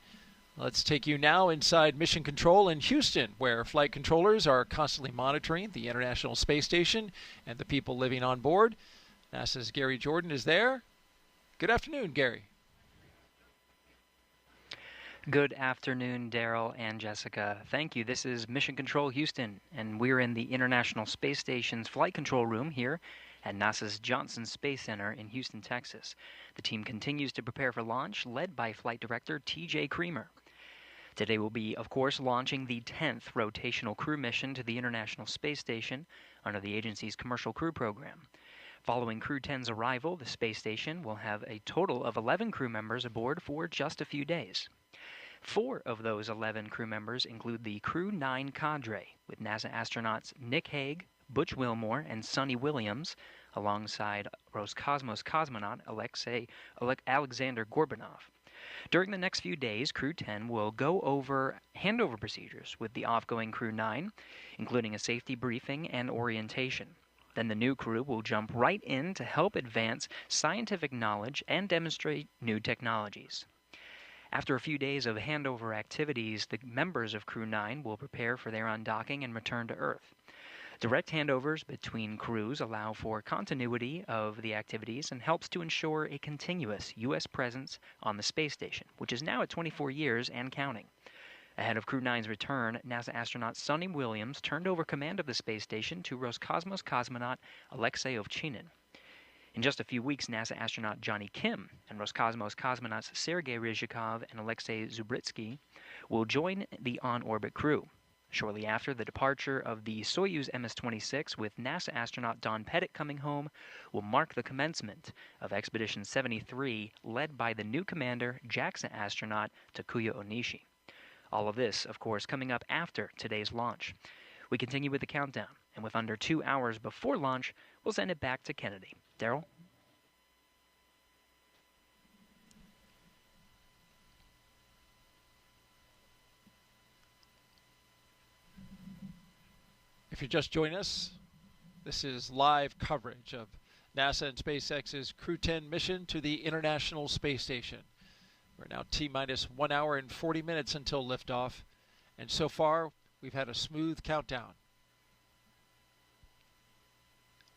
Let's take you now inside Mission Control in Houston, where flight controllers are constantly monitoring the International Space Station and the people living on board. NASA's Gary Jordan is there. Good afternoon, Gary. Good afternoon, Daryl and Jessica. Thank you. This is Mission Control Houston, and we're in the International Space Station's flight control room here at NASA's Johnson Space Center in Houston, Texas. The team continues to prepare for launch, led by Flight Director T.J. Creamer. Today we'll be, of course, launching the 10th rotational crew mission to the International Space Station under the agency's Commercial Crew Program. Following Crew 10's arrival, the space station will have a total of 11 crew members aboard for just a few days. 4 of those 11 crew members include the Crew 9 cadre, with NASA astronauts Nick Hague, Butch Wilmore, and Sonny Williams, alongside Roscosmos cosmonaut Alexander Gorbanov. During the next few days, Crew 10 will go over handover procedures with the off-going Crew 9, including a safety briefing and orientation. Then the new crew will jump right in to help advance scientific knowledge and demonstrate new technologies. After a few days of handover activities, the members of Crew 9 will prepare for their undocking and return to Earth. Direct handovers between crews allow for continuity of the activities and helps to ensure a continuous U.S. presence on the space station, which is now at 24 years and counting. Ahead of Crew 9's return, NASA astronaut Sonny Williams turned over command of the space station to Roscosmos cosmonaut Alexei Ovchinin. In just a few weeks, NASA astronaut Johnny Kim and Roscosmos cosmonauts Sergei Ryzhikov and Alexei Zubritsky will join the on-orbit crew. Shortly after the departure of the Soyuz MS-26, with NASA astronaut Don Pettit coming home, will mark the commencement of Expedition 73, led by the new commander, JAXA astronaut Takuya Onishi. All of this, of course, coming up after today's launch. We continue with the countdown, and with under 2 hours before launch, we'll send it back to Kennedy. Daryl? If you just join us, this is live coverage of NASA and SpaceX's Crew 10 mission to the International Space Station. We're now T-minus 1 hour and 40 minutes until liftoff, and so far we've had a smooth countdown.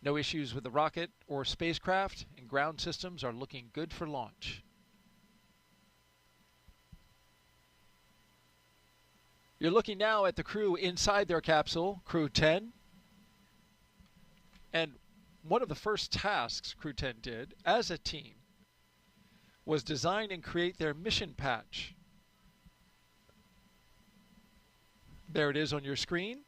No issues with the rocket or spacecraft, and ground systems are looking good for launch. You're looking now at the crew inside their capsule, Crew 10. And one of the first tasks Crew 10 did as a team was design and create their mission patch. There it is on your screen.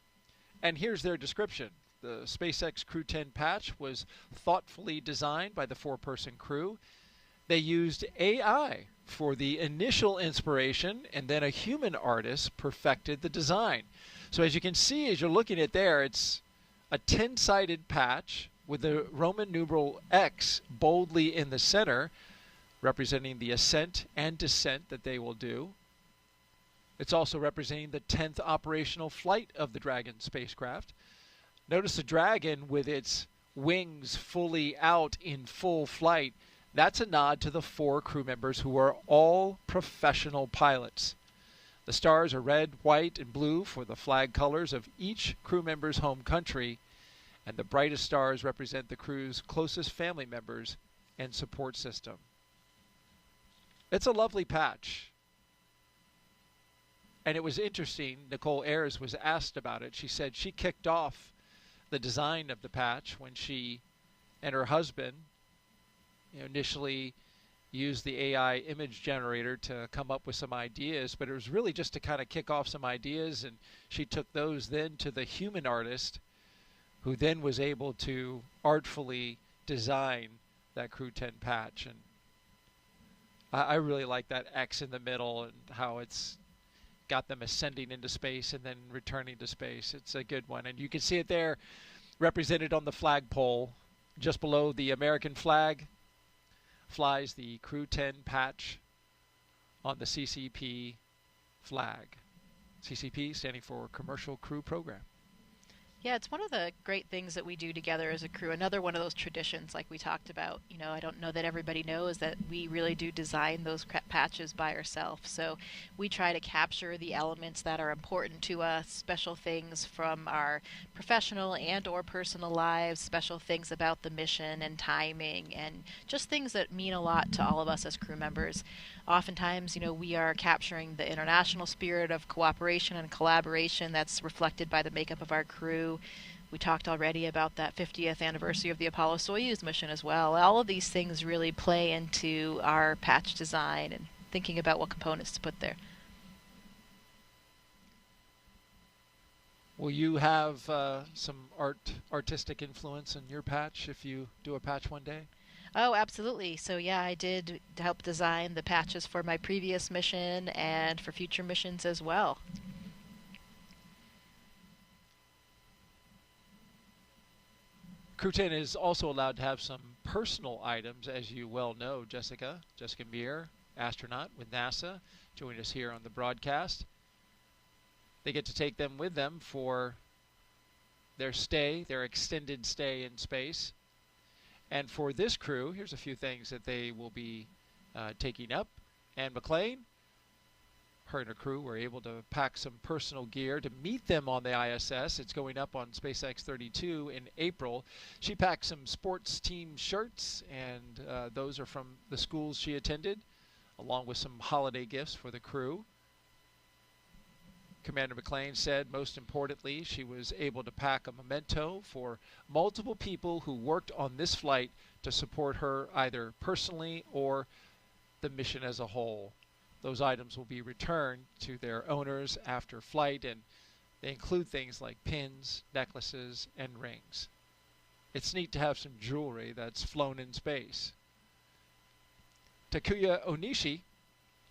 And here's their description. The SpaceX Crew 10 patch was thoughtfully designed by the 4-person crew. They used AI for the initial inspiration, and then a human artist perfected the design. So as you can see, as you're looking at there, it's a 10-sided patch with the Roman numeral X boldly in the center, representing the ascent and descent that they will do. It's also representing the 10th operational flight of the Dragon spacecraft. Notice the Dragon with its wings fully out in full flight. That's a nod to the 4 crew members who are all professional pilots. The stars are red, white, and blue for the flag colors of each crew member's home country, and the brightest stars represent the crew's closest family members and support system. It's a lovely patch. And it was interesting, Nicole Ayers was asked about it. She said she kicked off the design of the patch when she and her husband initially used the AI image generator to come up with some ideas, but it was really just to kind of kick off some ideas, and she took those then to the human artist, who then was able to artfully design that Crew 10 patch. And I really like that X in the middle and how it's got them ascending into space and then returning to space. It's a good one. And you can see it there represented on the flagpole. Just below the American flag flies the Crew 10 patch on the CCP flag. CCP standing for Commercial Crew Program. Yeah, it's one of the great things that we do together as a crew. Another one of those traditions like we talked about. You know, I don't know that everybody knows that we really do design those patches by ourselves. So we try to capture the elements that are important to us, special things from our professional and or personal lives, special things about the mission and timing, and just things that mean a lot to all of us as crew members. Oftentimes, you know, we are capturing the international spirit of cooperation and collaboration that's reflected by the makeup of our crew. We talked already about that 50th anniversary of the Apollo-Soyuz mission as well. All of these things really play into our patch design and thinking about what components to put there. Will you have some artistic influence in your patch if you do a patch one day? Oh, absolutely. So yeah, I did help design the patches for my previous mission and for future missions as well. Crew 10 is also allowed to have some personal items, as you well know, Jessica Meir, astronaut with NASA, joined us here on the broadcast. They get to take them with them for their stay, their extended stay in space. And for this crew, here's a few things that they will be taking up. Anne McLean, her and her crew were able to pack some personal gear to meet them on the ISS. It's going up on SpaceX 32 in April. She packed some sports team shirts, and those are from the schools she attended, along with some holiday gifts for the crew. Commander McLean said, most importantly, she was able to pack a memento for multiple people who worked on this flight to support her either personally or the mission as a whole. Those items will be returned to their owners after flight, and they include things like pins, necklaces, and rings. It's neat to have some jewelry that's flown in space. Takuya Onishi,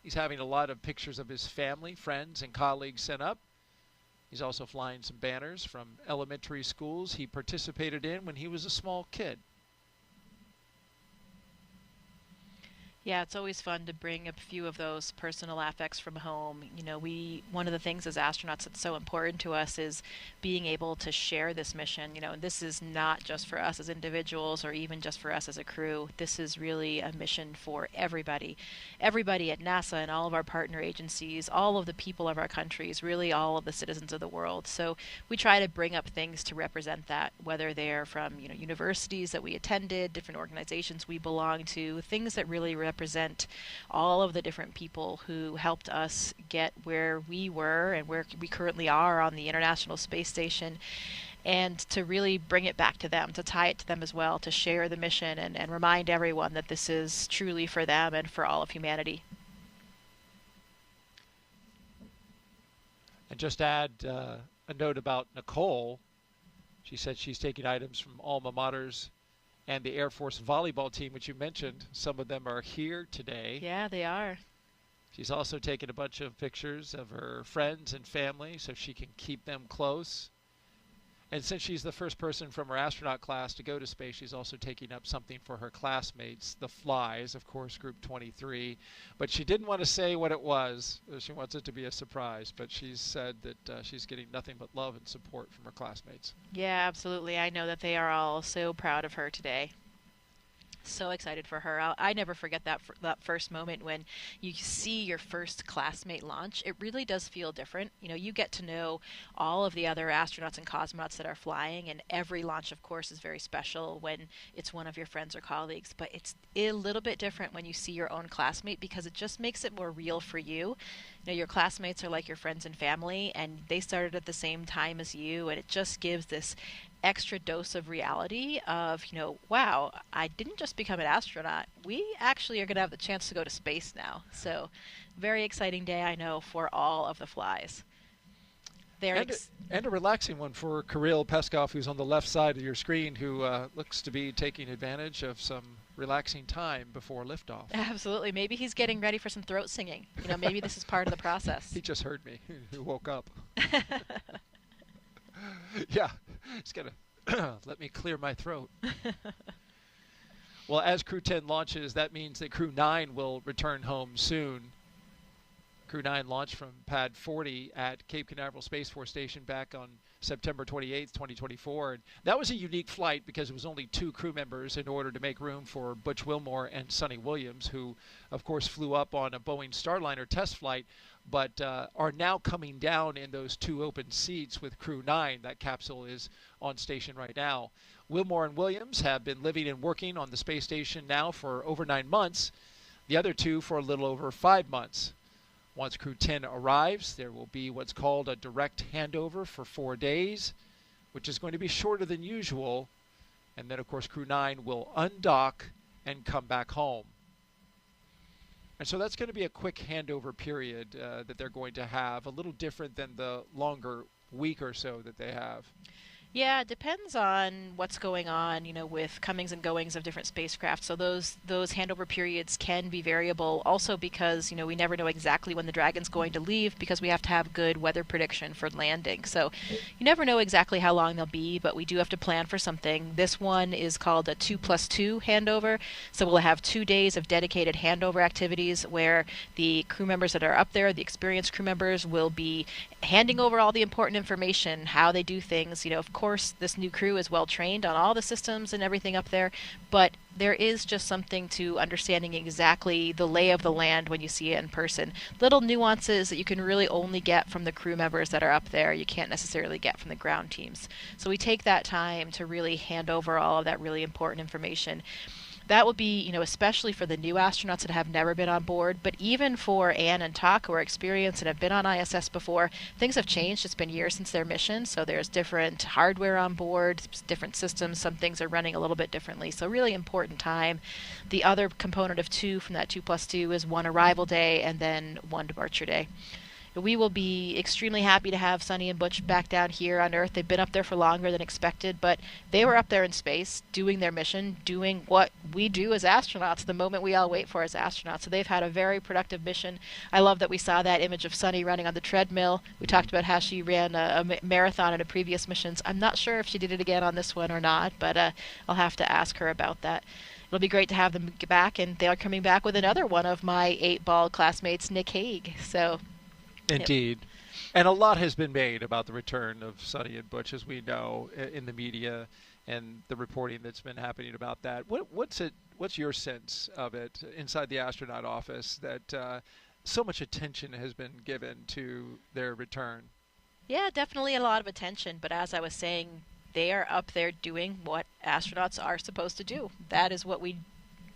he's having a lot of pictures of his family, friends, and colleagues sent up. He's also flying some banners from elementary schools he participated in when he was a small kid. Yeah, it's always fun to bring a few of those personal affects from home. You know, one of the things as astronauts that's so important to us is being able to share this mission. You know, this is not just for us as individuals or even just for us as a crew. This is really a mission for everybody. Everybody at NASA and all of our partner agencies, all of the people of our countries, really all of the citizens of the world. So we try to bring up things to represent that, whether they're from, you know, universities that we attended, different organizations we belong to, things that really represent represent all of the different people who helped us get where we were and where we currently are on the International Space Station, and to really bring it back to them, to tie it to them as well, to share the mission and remind everyone that this is truly for them and for all of humanity. And just add a note about Nicole. She said she's taking items from alma maters and the Air Force volleyball team, which you mentioned. Some of them are here today. Yeah, they are. She's also taken a bunch of pictures of her friends and family so she can keep them close. And since she's the first person from her astronaut class to go to space, she's also taking up something for her classmates, the Flies, of course, Group 23. But she didn't want to say what it was. She wants it to be a surprise. But she said that she's getting nothing but love and support from her classmates. Yeah, absolutely. I know that they are all so proud of her today. So excited for her. I never forget that first moment when you see your first classmate launch. It really does feel different. You know, you get to know all of the other astronauts and cosmonauts that are flying, and every launch, of course, is very special when it's one of your friends or colleagues. But it's a little bit different when you see your own classmate, because it just makes it more real for you. You know, your classmates are like your friends and family, and they started at the same time as you, and it just gives this extra dose of reality of, you know, wow, I didn't just become an astronaut. We actually are going to have the chance to go to space now. So very exciting day, I know, for all of the Flies. And a relaxing one for Kirill Peskov, who's on the left side of your screen, who looks to be taking advantage of some relaxing time before liftoff. Absolutely. Maybe he's getting ready for some throat singing. You know, maybe this is part of the process. He just heard me. He woke up. Yeah, he's got to let me clear my throat. Well, as Crew 10 launches, that means that Crew 9 will return home soon. Crew 9 launched from Pad 40 at Cape Canaveral Space Force Station back on September 28th, 2024. And that was a unique flight because it was only 2 crew members in order to make room for Butch Wilmore and Sonny Williams, who, of course, flew up on a Boeing Starliner test flight, but are now coming down in those 2 open seats with Crew 9. That capsule is on station right now. Wilmore and Williams have been living and working on the space station now for over 9 months, the other 2 for a little over 5 months. Once Crew 10 arrives, there will be what's called a direct handover for 4 days, which is going to be shorter than usual. And then, of course, Crew 9 will undock and come back home. And so that's going to be a quick handover period that they're going to have, a little different than the longer week or so that they have. Yeah, it depends on what's going on, you know, with comings and goings of different spacecraft. So those handover periods can be variable, also because, you know, we never know exactly when the Dragon's going to leave because we have to have good weather prediction for landing. So you never know exactly how long they'll be, but we do have to plan for something. This one is called a 2+2 handover. So we'll have 2 days of dedicated handover activities where the crew members that are up there, the experienced crew members, will be handing over all the important information, how they do things. You know, of course, this new crew is well trained on all the systems and everything up there, but there is just something to understanding exactly the lay of the land when you see it in person. Little nuances that you can really only get from the crew members that are up there, you can't necessarily get from the ground teams. So we take that time to really hand over all of that really important information. That will be, you know, especially for the new astronauts that have never been on board, but even for Anne and Tak, who are experienced and have been on ISS before, things have changed. It's been years since their mission, so there's different hardware on board, different systems. Some things are running a little bit differently, so really important time. The other component of 2 from that 2+2 is 1 arrival day and then 1 departure day. We will be extremely happy to have Sonny and Butch back down here on Earth. They've been up there for longer than expected, but they were up there in space doing their mission, doing what we do as astronauts, the moment we all wait for as astronauts. So they've had a very productive mission. I love that we saw that image of Sonny running on the treadmill. We talked about how she ran a marathon in a previous missions. I'm not sure if she did it again on this one or not, but I'll have to ask her about that. It'll be great to have them back, and they are coming back with another one of my 8-ball classmates, Nick Hague. So. Indeed. And a lot has been made about the return of Sonny and Butch, as we know, in the media and the reporting that's been happening about that. What's your sense of it inside the astronaut office that so much attention has been given to their return? Yeah, definitely a lot of attention. But as I was saying, they are up there doing what astronauts are supposed to do. That is what we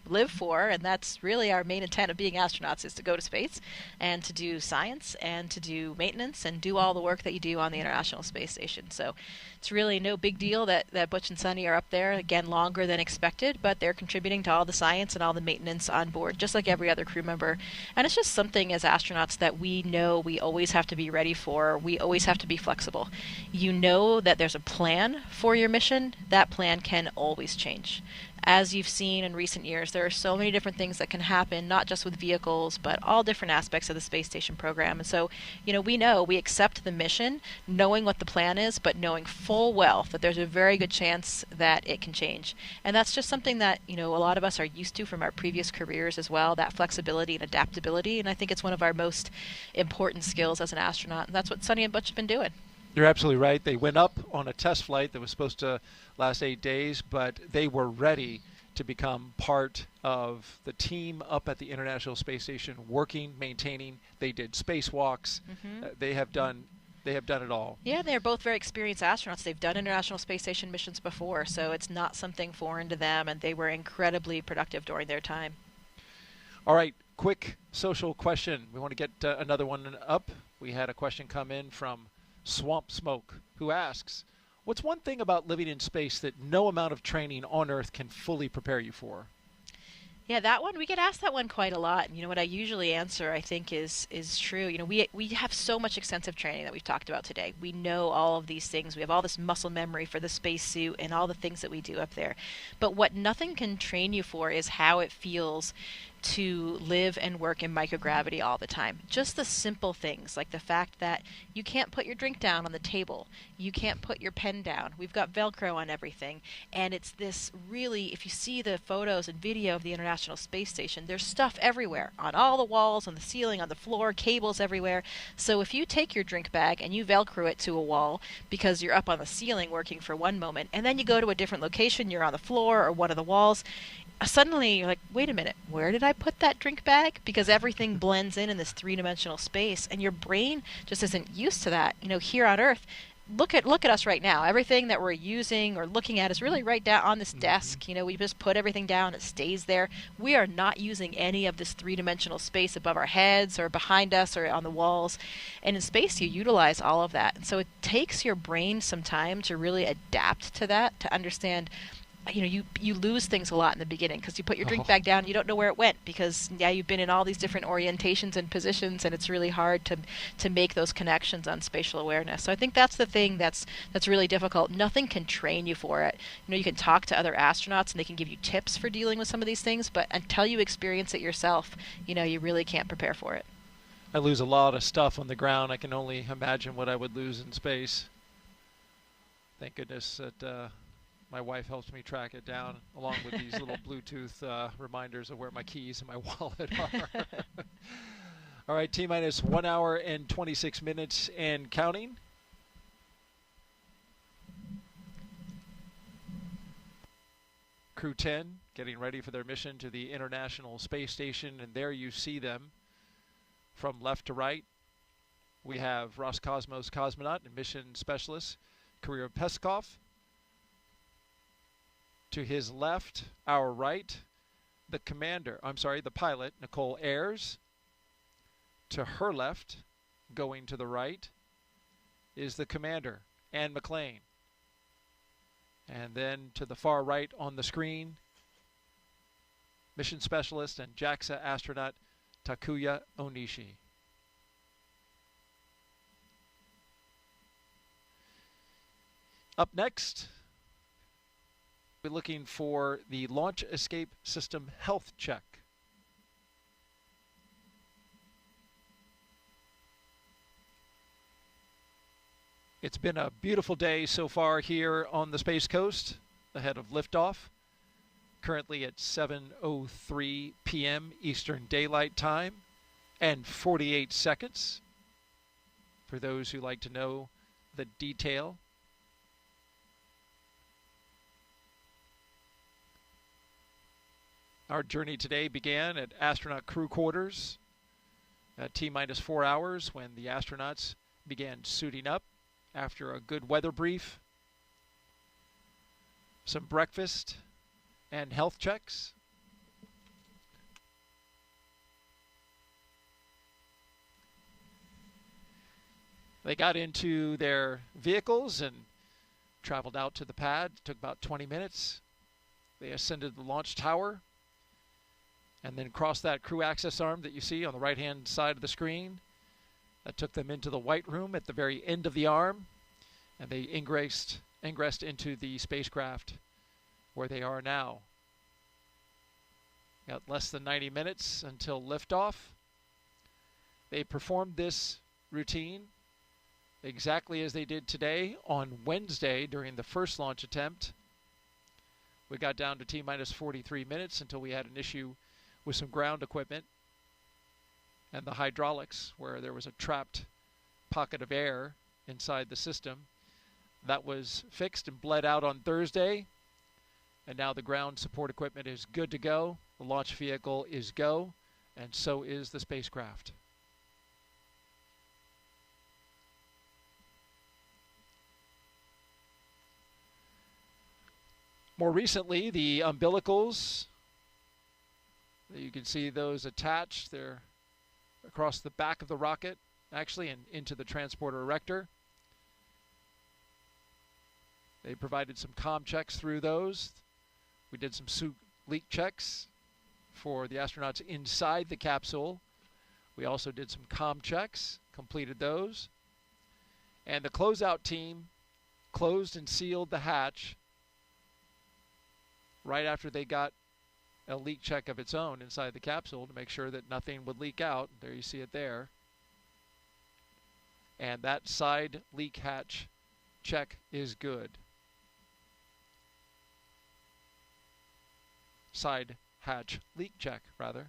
live for, and that's really our main intent of being astronauts, is to go to space and to do science and to do maintenance and do all the work that you do on the International Space Station. So it's really no big deal that Butch and Sunny are up there, again, longer than expected, but they're contributing to all the science and all the maintenance on board, just like every other crew member. And it's just something as astronauts that we know we always have to be ready for. We always have to be flexible. You know that there's a plan for your mission. That plan can always change. As you've seen in recent years, there are so many different things that can happen, not just with vehicles, but all different aspects of the space station program. And so, we accept the mission, knowing what the plan is, but knowing full well that there's a very good chance that it can change. And that's just something that, a lot of us are used to from our previous careers as well, that flexibility and adaptability. And I think it's one of our most important skills as an astronaut. And that's what Sunny and Butch have been doing. You're absolutely right. They went up on a test flight that was supposed to last 8 days, but they were ready to become part of the team up at the International Space Station, working, maintaining. They did spacewalks. They have done it all. Yeah, they're both very experienced astronauts. They've done International Space Station missions before, so it's not something foreign to them, and they were incredibly productive during their time. All right, quick social question. We want to get another one up. We had a question come in from Swamp Smoke, who asks, what's one thing about living in space that no amount of training on Earth can fully prepare you for? Yeah, that one, we get asked that one quite a lot. And what I usually answer, I think, is true. We have so much extensive training that we've talked about today. We know all of these things. We have all this muscle memory for the spacesuit and all the things that we do up there. But what nothing can train you for is how it feels to live and work in microgravity all the time. Just the simple things, like the fact that you can't put your drink down on the table, you can't put your pen down, we've got Velcro on everything, and it's this really, if you see the photos and video of the International Space Station, there's stuff everywhere, on all the walls, on the ceiling, on the floor, cables everywhere. So if you take your drink bag and you Velcro it to a wall because you're up on the ceiling working for one moment, and then you go to a different location, you're on the floor or one of the walls, suddenly you're like, wait a minute, where did I put that drink bag? Because everything blends in this three-dimensional space, and your brain just isn't used to that. Here on Earth, look at us right now. Everything that we're using or looking at is really right down on this desk. We just put everything down, it stays there. We are not using any of this three-dimensional space above our heads or behind us or on the walls. And in space, you utilize all of that. And so it takes your brain some time to really adapt to that, to understand. You lose things a lot in the beginning because you put your drink bag down, you don't know where it went because you've been in all these different orientations and positions, and it's really hard to make those connections on spatial awareness. So I think that's the thing that's really difficult. Nothing can train you for it. You can talk to other astronauts and they can give you tips for dealing with some of these things, but until you experience it yourself, you really can't prepare for it. I lose a lot of stuff on the ground. I can only imagine what I would lose in space. Thank goodness that my wife helps me track it down, along with these little Bluetooth reminders of where my keys and my wallet are. All right, T-minus 1 hour and 26 minutes and counting. Crew 10 getting ready for their mission to the International Space Station, and there you see them from left to right. We have Roscosmos cosmonaut and mission specialist Kirill Peskov. To his left, our right, the pilot, Nicole Ayers. To her left, going to the right, is the commander, Anne McLean. And then to the far right on the screen, mission specialist and JAXA astronaut Takuya Onishi. Up next, we're looking for the Launch Escape System Health Check. It's been a beautiful day so far here on the Space Coast ahead of liftoff. Currently at 7:03 p.m. Eastern Daylight Time and 48 seconds. For those who like to know the detail. Our journey today began at astronaut crew quarters at T-minus 4 hours when the astronauts began suiting up after a good weather brief, some breakfast and health checks. They got into their vehicles and traveled out to the pad. It took about 20 minutes. They ascended the launch tower and then crossed that crew access arm that you see on the right-hand side of the screen. That took them into the white room at the very end of the arm, and they ingressed into the spacecraft where they are now. Got less than 90 minutes until liftoff. They performed this routine exactly as they did today on Wednesday during the first launch attempt. We got down to T-minus 43 minutes until we had an issue with some ground equipment and the hydraulics, where there was a trapped pocket of air inside the system. That was fixed and bled out on Thursday, and now the ground support equipment is good to go. The launch vehicle is go, and so is the spacecraft. More recently, the umbilicals, you can see those attached. They're across the back of the rocket, actually, and into the transporter erector. They provided some comm checks through those. We did some suit leak checks for the astronauts inside the capsule. We also did some comm checks, completed those. And the closeout team closed and sealed the hatch right after they got a leak check of its own inside the capsule to make sure that nothing would leak out. There you see it there. And that side leak hatch check is good. Side hatch leak check, rather.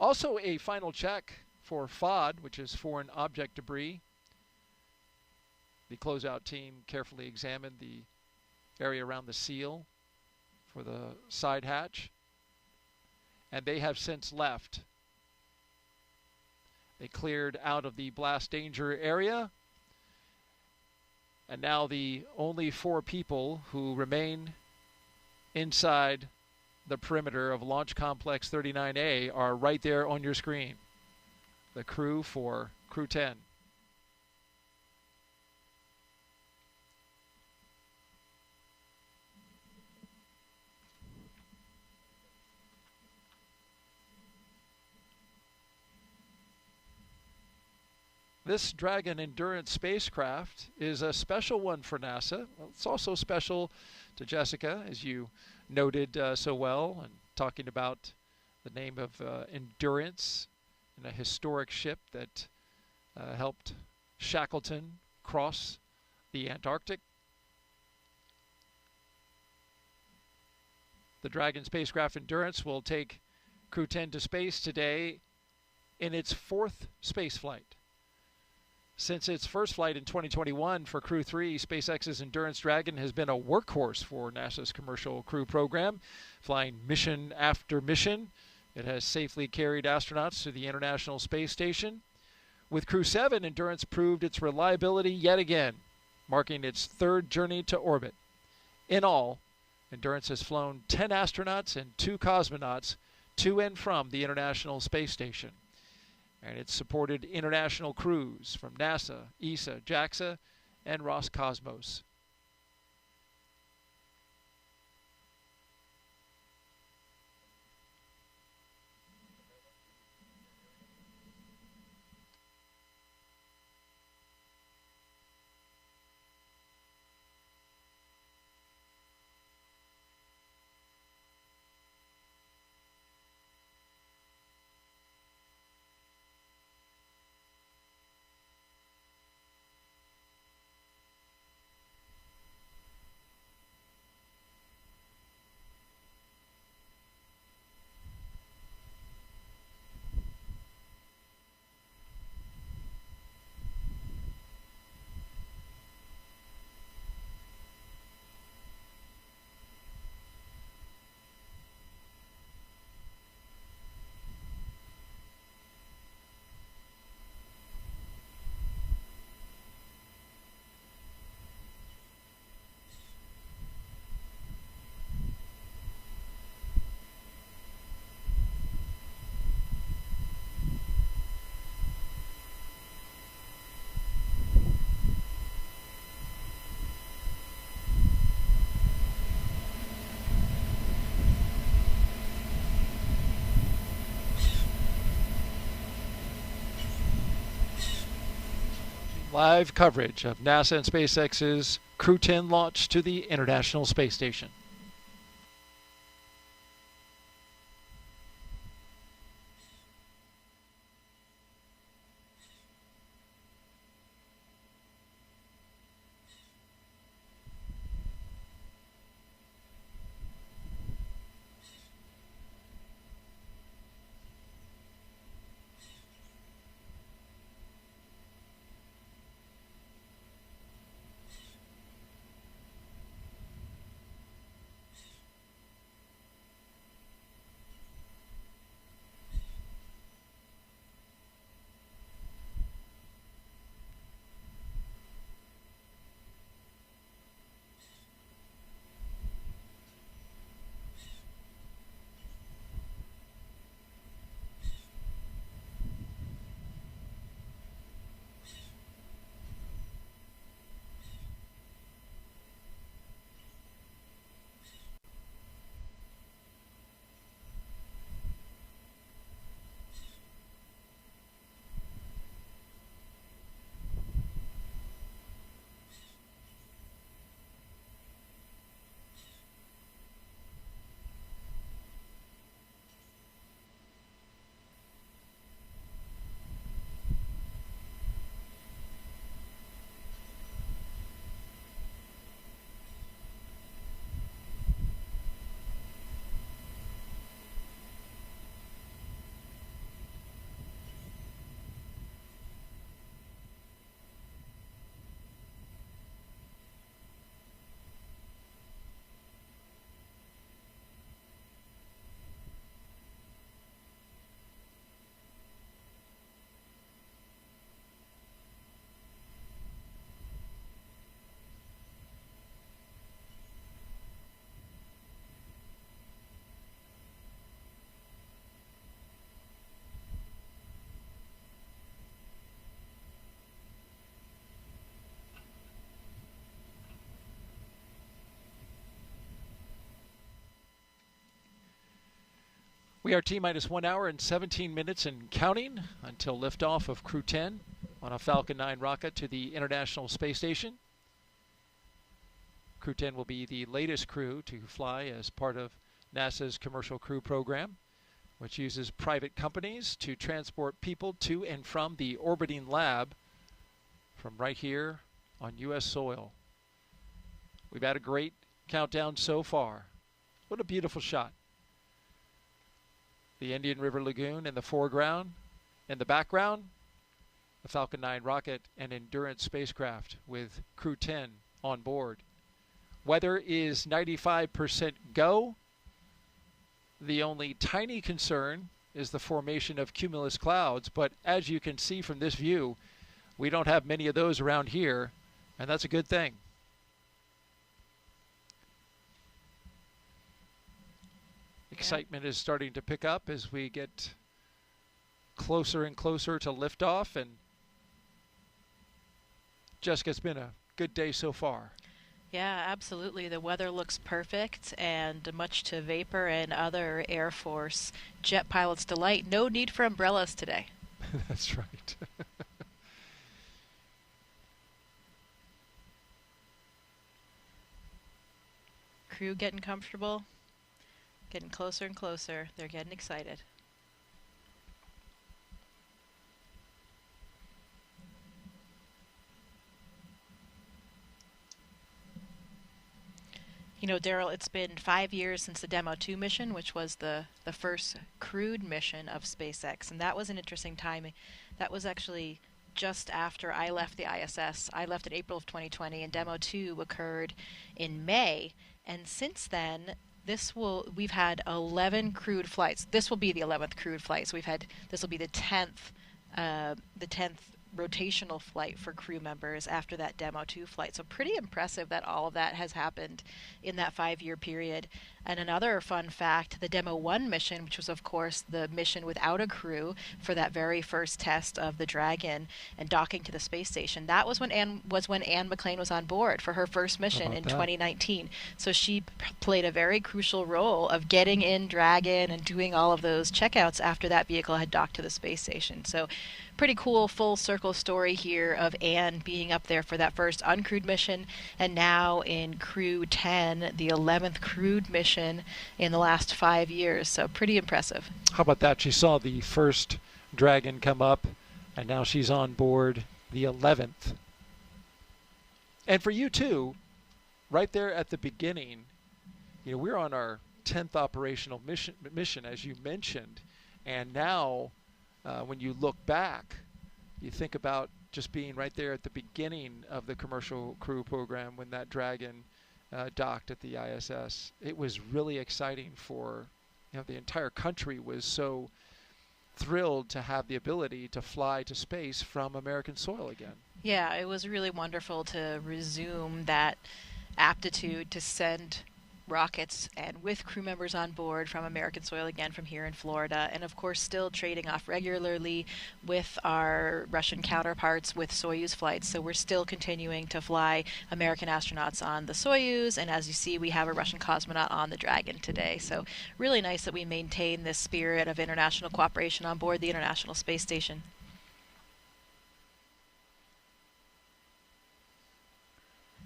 Also a final check for FOD, which is foreign object debris. The closeout team carefully examined the area around the seal for the side hatch, and they have since left. They cleared out of the blast danger area, and now the only 4 people who remain inside the perimeter of Launch Complex 39A are right there on your screen. The crew for Crew 10. This Dragon Endurance spacecraft is a special one for NASA. It's also special to Jessica, as you noted so well, and talking about the name of Endurance and a historic ship that helped Shackleton cross the Antarctic. The Dragon spacecraft Endurance will take Crew 10 to space today in its 4th space flight. Since its first flight in 2021 for Crew 3, SpaceX's Endurance Dragon has been a workhorse for NASA's Commercial Crew program, flying mission after mission. It has safely carried astronauts to the International Space Station. With Crew 7, Endurance proved its reliability yet again, marking its 3rd journey to orbit. In all, Endurance has flown 10 astronauts and 2 cosmonauts to and from the International Space Station. And it's supported international crews from NASA, ESA, JAXA, and Roscosmos. live coverage of NASA and SpaceX's Crew 10 launch to the International Space Station. We are T-minus 1 hour and 17 minutes and counting until liftoff of Crew 10 on a Falcon 9 rocket to the International Space Station. Crew 10 will be the latest crew to fly as part of NASA's Commercial Crew Program, which uses private companies to transport people to and from the orbiting lab from right here on U.S. soil. We've had a great countdown so far. What a beautiful shot. The Indian River Lagoon in the foreground. In the background, the Falcon 9 rocket and Endurance spacecraft with Crew 10 on board. Weather is 95% go. The only tiny concern is the formation of cumulus clouds, but as you can see from this view, we don't have many of those around here, and that's a good thing. Excitement is starting to pick up as we get closer and closer to liftoff, and Jessica, it's been a good day so far. Yeah, absolutely. The weather looks perfect, and much to Vapor and other Air Force jet pilots' delight, no need for umbrellas today. That's right. Crew getting comfortable. Getting closer and closer. They're getting excited. You know, Daryl, it's been 5 years since the Demo 2 mission, which was the first crewed mission of SpaceX, and that was an interesting timing. That was actually just after I left the ISS. I left in April of 2020, and Demo 2 occurred in May, and since then, we've had 11 crewed flights. This will be the 11th crewed flight. So this will be the 10th rotational flight for crew members after that Demo 2 flight. So pretty impressive that all of that has happened in that 5-year period. And another fun fact, the Demo 1 mission, which was of course the mission without a crew for that very first test of the Dragon and docking to the space station, that was when Anne McClain was on board for her first mission in 2019. So she played a very crucial role of getting in Dragon and doing all of those checkouts after that vehicle had docked to the space station. So pretty cool full circle story here of Anne being up there for that first uncrewed mission, and now in Crew 10, the 11th crewed mission in the last 5 years. So pretty impressive. How about that? She saw the first Dragon come up, and now she's on board the 11th. And for you too, right there at the beginning, you know, we're on our 10th operational mission, as you mentioned, and now when you look back, you think about just being right there at the beginning of the commercial crew program when that Dragon docked at the ISS. It was really exciting for, you know, the entire country was so thrilled to have the ability to fly to space from American soil again. Yeah, it was really wonderful to resume that aptitude to send rockets and with crew members on board from American soil again from here in Florida, and of course still trading off regularly with our Russian counterparts with Soyuz flights. So we're still continuing to fly American astronauts on the Soyuz, and as you see, we have a Russian cosmonaut on the Dragon today. So really nice that we maintain this spirit of international cooperation on board the International Space Station.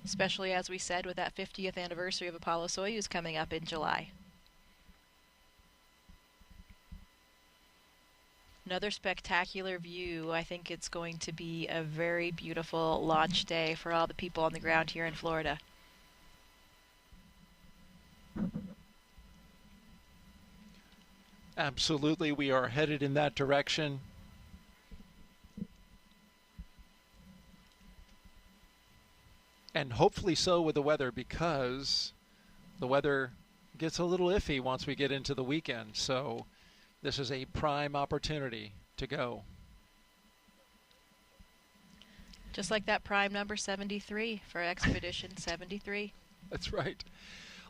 Especially, as we said, with that 50th anniversary of Apollo Soyuz coming up in July. Another spectacular view. I think it's going to be a very beautiful launch day for all the people on the ground here in Florida. Absolutely, we are headed in that direction. And hopefully so with the weather, because the weather gets a little iffy once we get into the weekend. So this is a prime opportunity to go. Just like that prime number 73 for Expedition 73. That's right.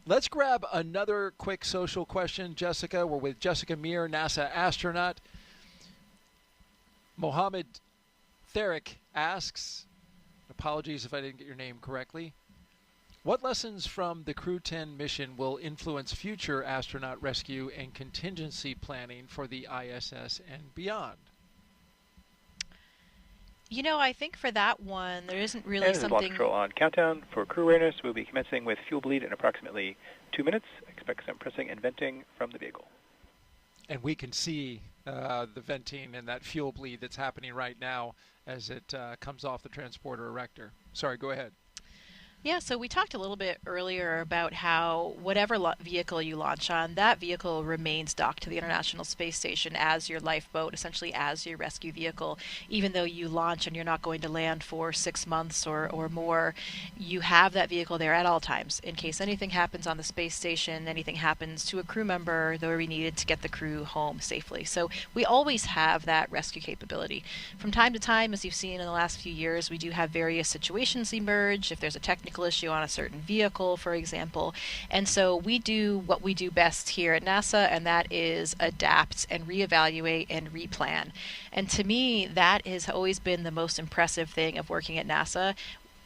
Let's grab another quick social question, Jessica. We're with Jessica Meir, NASA astronaut. Mohammed Therick asks, apologies if I didn't get your name correctly, what lessons from the Crew 10 mission will influence future astronaut rescue and contingency planning for the ISS and beyond? You know, I think for that one, there isn't really and something... Launch control on countdown for crew awareness. We'll be commencing with fuel bleed in approximately 2 minutes. Expect some pressing and venting from the vehicle. And we can see the venting and that fuel bleed that's happening right now as it comes off the transporter erector. Sorry, go ahead. Yeah, so we talked a little bit earlier about how whatever vehicle you launch on, that vehicle remains docked to the International Space Station as your lifeboat, essentially as your rescue vehicle. Even though you launch and you're not going to land for 6 months or more, you have that vehicle there at all times in case anything happens on the space station, anything happens to a crew member, though we needed to get the crew home safely. So we always have that rescue capability. From time to time, as you've seen in the last few years, we do have various situations emerge. If there's a technical issue on a certain vehicle, for example. And so we do what we do best here at NASA, and that is adapt and reevaluate and replan. And to me, that has always been the most impressive thing of working at NASA.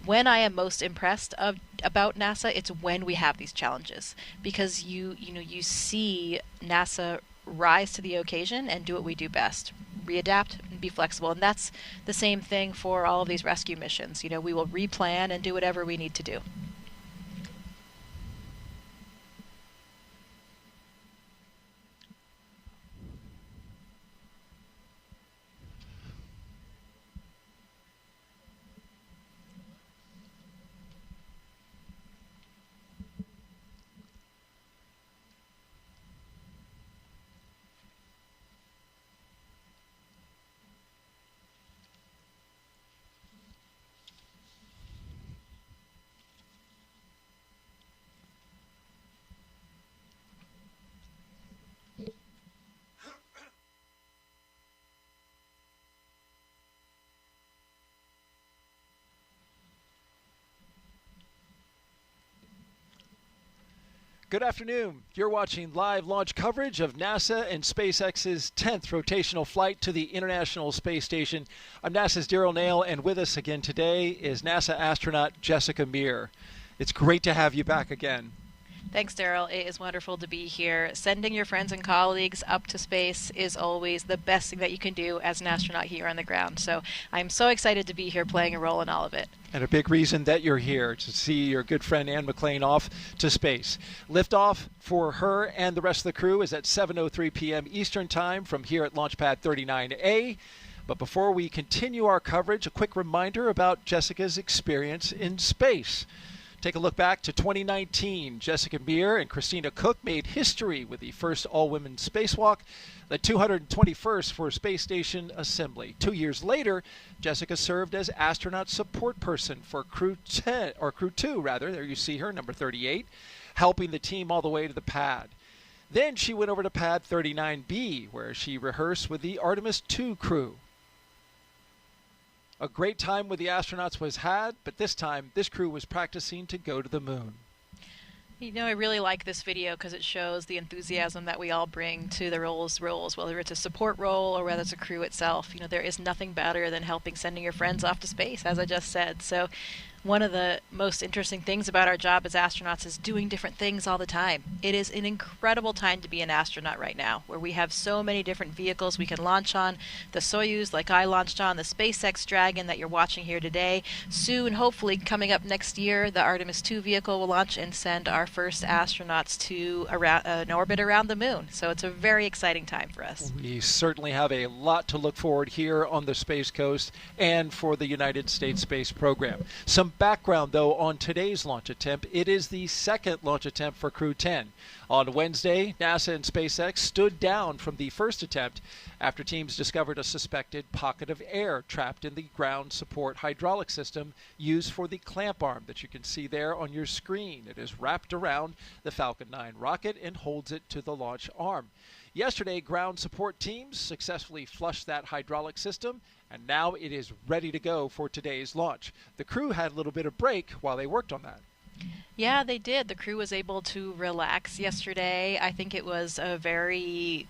When I am most impressed about NASA, it's when we have these challenges, because you see NASA rise to the occasion and do what we do best. Readapt and be flexible. And that's the same thing for all of these rescue missions. You know, we will replan and do whatever we need to do. Good afternoon. You're watching live launch coverage of NASA and SpaceX's 10th rotational flight to the International Space Station. I'm NASA's Daryl Nail, and with us again today is NASA astronaut Jessica Meir. It's great to have you back again. Thanks, Daryl. It is wonderful to be here. Sending your friends and colleagues up to space is always the best thing that you can do as an astronaut here on the ground. So I'm so excited to be here playing a role in all of it. And a big reason that you're here to see your good friend Anne McClain off to space. Liftoff for her and the rest of the crew is at 7:03 p.m. Eastern Time from here at Launchpad 39A. But before we continue our coverage, a quick reminder about Jessica's experience in space. Take a look back to 2019. Jessica Meir and Christina Cook made history with the first all-women spacewalk, the 221st for Space Station Assembly. 2 years later, Jessica served as astronaut support person for Crew 10, or Crew 2 rather. There you see her, number 38, helping the team all the way to the pad. Then she went over to pad 39B, where she rehearsed with the Artemis 2 crew. A great time with the astronauts was had, but this time this crew was practicing to go to the moon. You know, I really like this video because it shows the enthusiasm that we all bring to the roles, whether it's a support role or whether it's a crew itself. You know, there is nothing better than sending your friends off to space, as I just said. So one of the most interesting things about our job as astronauts is doing different things all the time. It is an incredible time to be an astronaut right now, where we have so many different vehicles we can launch on. The Soyuz, like I launched on, the SpaceX Dragon that you're watching here today. Soon, hopefully, coming up next year, the Artemis 2 vehicle will launch and send our first astronauts to an orbit around the moon. So it's a very exciting time for us. We certainly have a lot to look forward here on the Space Coast and for the United States space program. Some background, though, on today's launch attempt. It is the second launch attempt for Crew 10. On Wednesday, NASA and SpaceX stood down from the first attempt after teams discovered a suspected pocket of air trapped in the ground support hydraulic system used for the clamp arm that you can see there on your screen. It is wrapped around the Falcon 9 rocket and holds it to the launch arm. Yesterday, ground support teams successfully flushed that hydraulic system, and now it is ready to go for today's launch. The crew had a little bit of break while they worked on that. Yeah, they did. The crew was able to relax yesterday. I think it was a very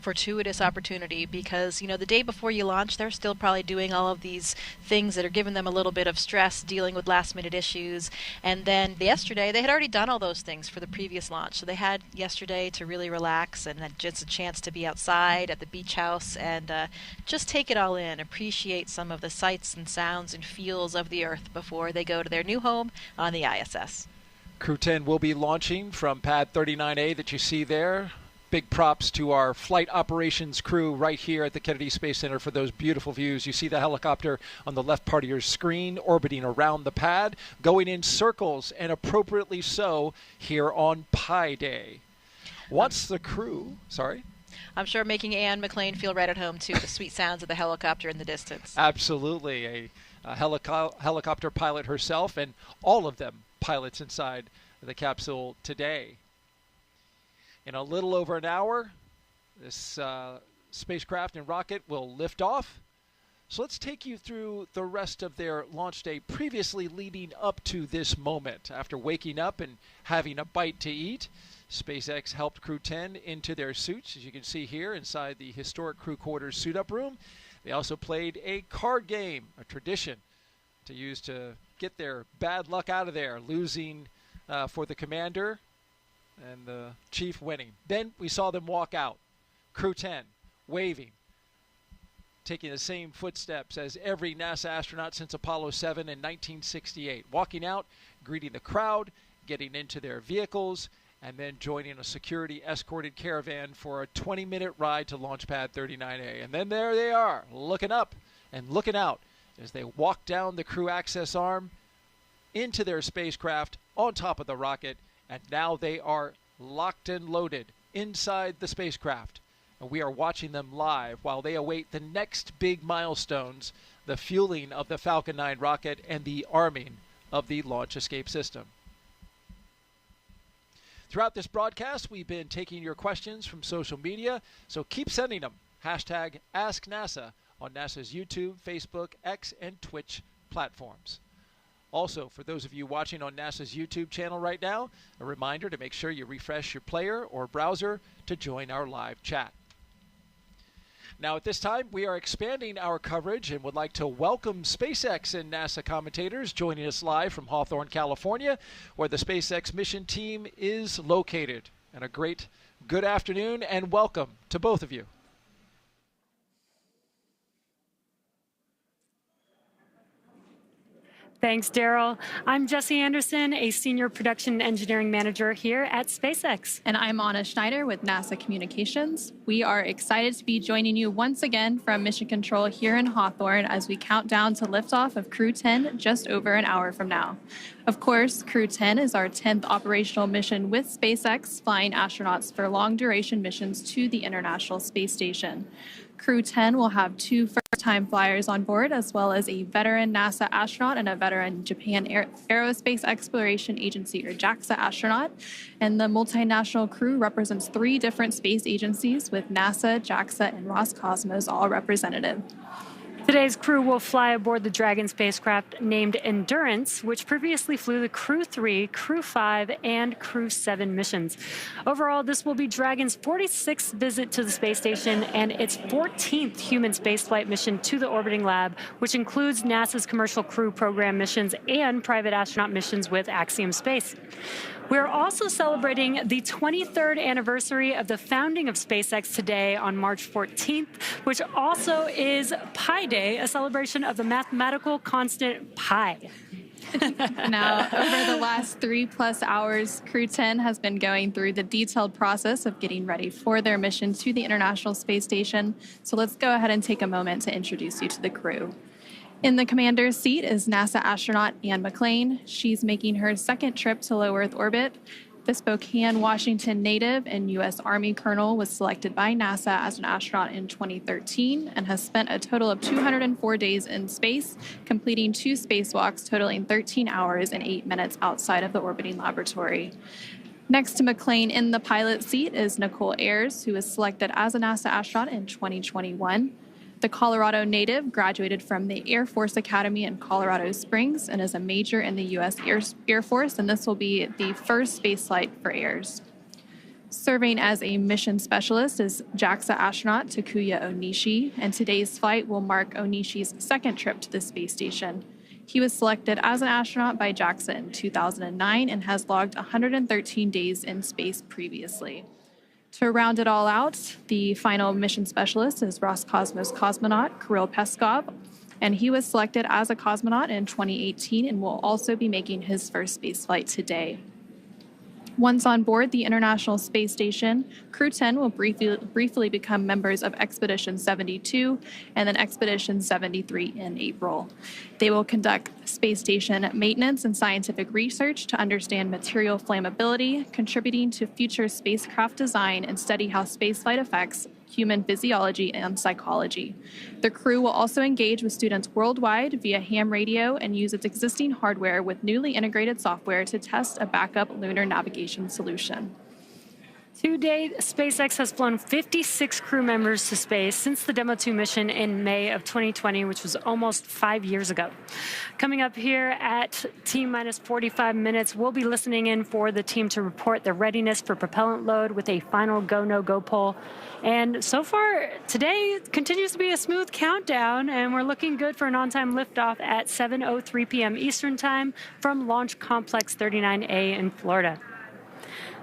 fortuitous opportunity because, you know, the day before you launch, they're still probably doing all of these things that are giving them a little bit of stress, dealing with last-minute issues. And then yesterday, they had already done all those things for the previous launch. So they had yesterday to really relax and had just a chance to be outside at the beach house and just take it all in, appreciate some of the sights and sounds and feels of the Earth before they go to their new home on the ISS. Crew 10 will be launching from pad 39A that you see there. Big props to our flight operations crew right here at the Kennedy Space Center for those beautiful views. You see the helicopter on the left part of your screen orbiting around the pad, going in circles, and appropriately so, here on Pi Day. Once the crew, I'm sure making Anne McClain feel right at home, too, the sweet sounds of the helicopter in the distance. Absolutely. A helicopter pilot herself, and all of them pilots inside the capsule today. In a little over an hour, this spacecraft and rocket will lift off. So let's take you through the rest of their launch day previously leading up to this moment. After waking up and having a bite to eat, SpaceX helped Crew 10 into their suits, as you can see here inside the historic crew quarters suit-up room. They also played a card game, a tradition to use to get their bad luck out of there, losing for the commander and the chief winning. Then we saw them walk out, Crew 10, waving, taking the same footsteps as every NASA astronaut since Apollo 7 in 1968, walking out, greeting the crowd, getting into their vehicles, and then joining a security-escorted caravan for a 20-minute ride to Launchpad 39A. And then there they are, looking up and looking out as they walk down the crew access arm into their spacecraft on top of the rocket, and now they are locked and loaded inside the spacecraft. And we are watching them live while they await the next big milestones, the fueling of the Falcon 9 rocket and the arming of the launch escape system. Throughout this broadcast, we've been taking your questions from social media, so keep sending them. Hashtag AskNASA on NASA's YouTube, Facebook, X, and Twitch platforms. Also, for those of you watching on NASA's YouTube channel right now, a reminder to make sure you refresh your player or browser to join our live chat. Now, at this time, we are expanding our coverage and would like to welcome SpaceX and NASA commentators joining us live from Hawthorne, California, where the SpaceX mission team is located. And a great good afternoon and welcome to both of you. Thanks, Daryl. I'm Jesse Anderson, a Senior Production Engineering Manager here at SpaceX. And I'm Anna Schneider with NASA Communications. We are excited to be joining you once again from Mission Control here in Hawthorne as we count down to liftoff of Crew 10 just over an hour from now. Of course, Crew 10 is our 10th operational mission with SpaceX, flying astronauts for long-duration missions to the International Space Station. Crew 10 will have 2 first-time flyers on board, as well as a veteran NASA astronaut and a veteran Japan Aerospace Exploration Agency, or JAXA astronaut. And the multinational crew represents 3 different space agencies, with NASA, JAXA, and Roscosmos all represented. Today's crew will fly aboard the Dragon spacecraft named Endurance, which previously flew the Crew 3, Crew 5, and Crew 7 missions. Overall, this will be Dragon's 46th visit to the space station and its 14th human spaceflight mission to the orbiting lab, which includes NASA's Commercial Crew Program missions and private astronaut missions with Axiom Space. We're also celebrating the 23rd anniversary of the founding of SpaceX today on March 14th, which also is Pi Day, a celebration of the mathematical constant pi. Now, over the last 3+ hours, Crew 10 has been going through the detailed process of getting ready for their mission to the International Space Station. So let's go ahead and take a moment to introduce you to the crew. In the commander's seat is NASA astronaut Anne McClain. She's making her 2nd trip to low Earth orbit. The Spokane, Washington native and U.S. Army colonel was selected by NASA as an astronaut in 2013 and has spent a total of 204 days in space, completing 2 spacewalks totaling 13 hours and 8 minutes outside of the orbiting laboratory. Next to McClain in the pilot seat is Nicole Ayers, who was selected as a NASA astronaut in 2021. The Colorado native graduated from the Air Force Academy in Colorado Springs and is a major in the U.S. Air Force, and this will be the first spaceflight for Ayers. Serving as a mission specialist is JAXA astronaut Takuya Onishi, and today's flight will mark Onishi's 2nd trip to the space station. He was selected as an astronaut by JAXA in 2009 and has logged 113 days in space previously. To round it all out, the final mission specialist is Roscosmos cosmonaut Kirill Peskov, and he was selected as a cosmonaut in 2018 and will also be making his first spaceflight today. Once on board the International Space Station, Crew 10 will briefly become members of Expedition 72 and then Expedition 73 in April. They will conduct space station maintenance and scientific research to understand material flammability, contributing to future spacecraft design and study how spaceflight affects human physiology and psychology. The crew will also engage with students worldwide via ham radio and use its existing hardware with newly integrated software to test a backup lunar navigation solution. To date, SpaceX has flown 56 crew members to space since the Demo 2 mission in May of 2020, which was almost 5 years ago. Coming up here at T-minus 45 minutes, we'll be listening in for the team to report their readiness for propellant load with a final go, no-go poll. And so far, today continues to be a smooth countdown, and we're looking good for an on-time liftoff at 7:03 p.m. Eastern Time from Launch Complex 39A in Florida.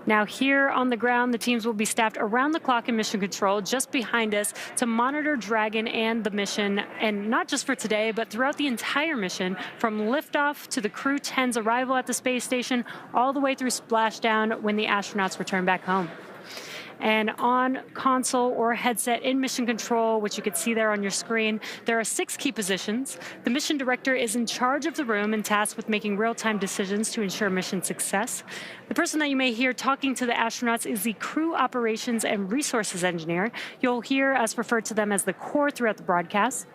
Now, here on the ground, the teams will be staffed around the clock in mission control just behind us to monitor Dragon and the mission, and not just for today, but throughout the entire mission, from liftoff to the Crew 10's arrival at the space station, all the way through splashdown when the astronauts return back home. And on console or headset in mission control, which you can see there on your screen, there are 6 key positions. The mission director is in charge of the room and tasked with making real-time decisions to ensure mission success. The person that you may hear talking to the astronauts is the crew operations and resources engineer. You'll hear us refer to them as the core throughout the broadcast.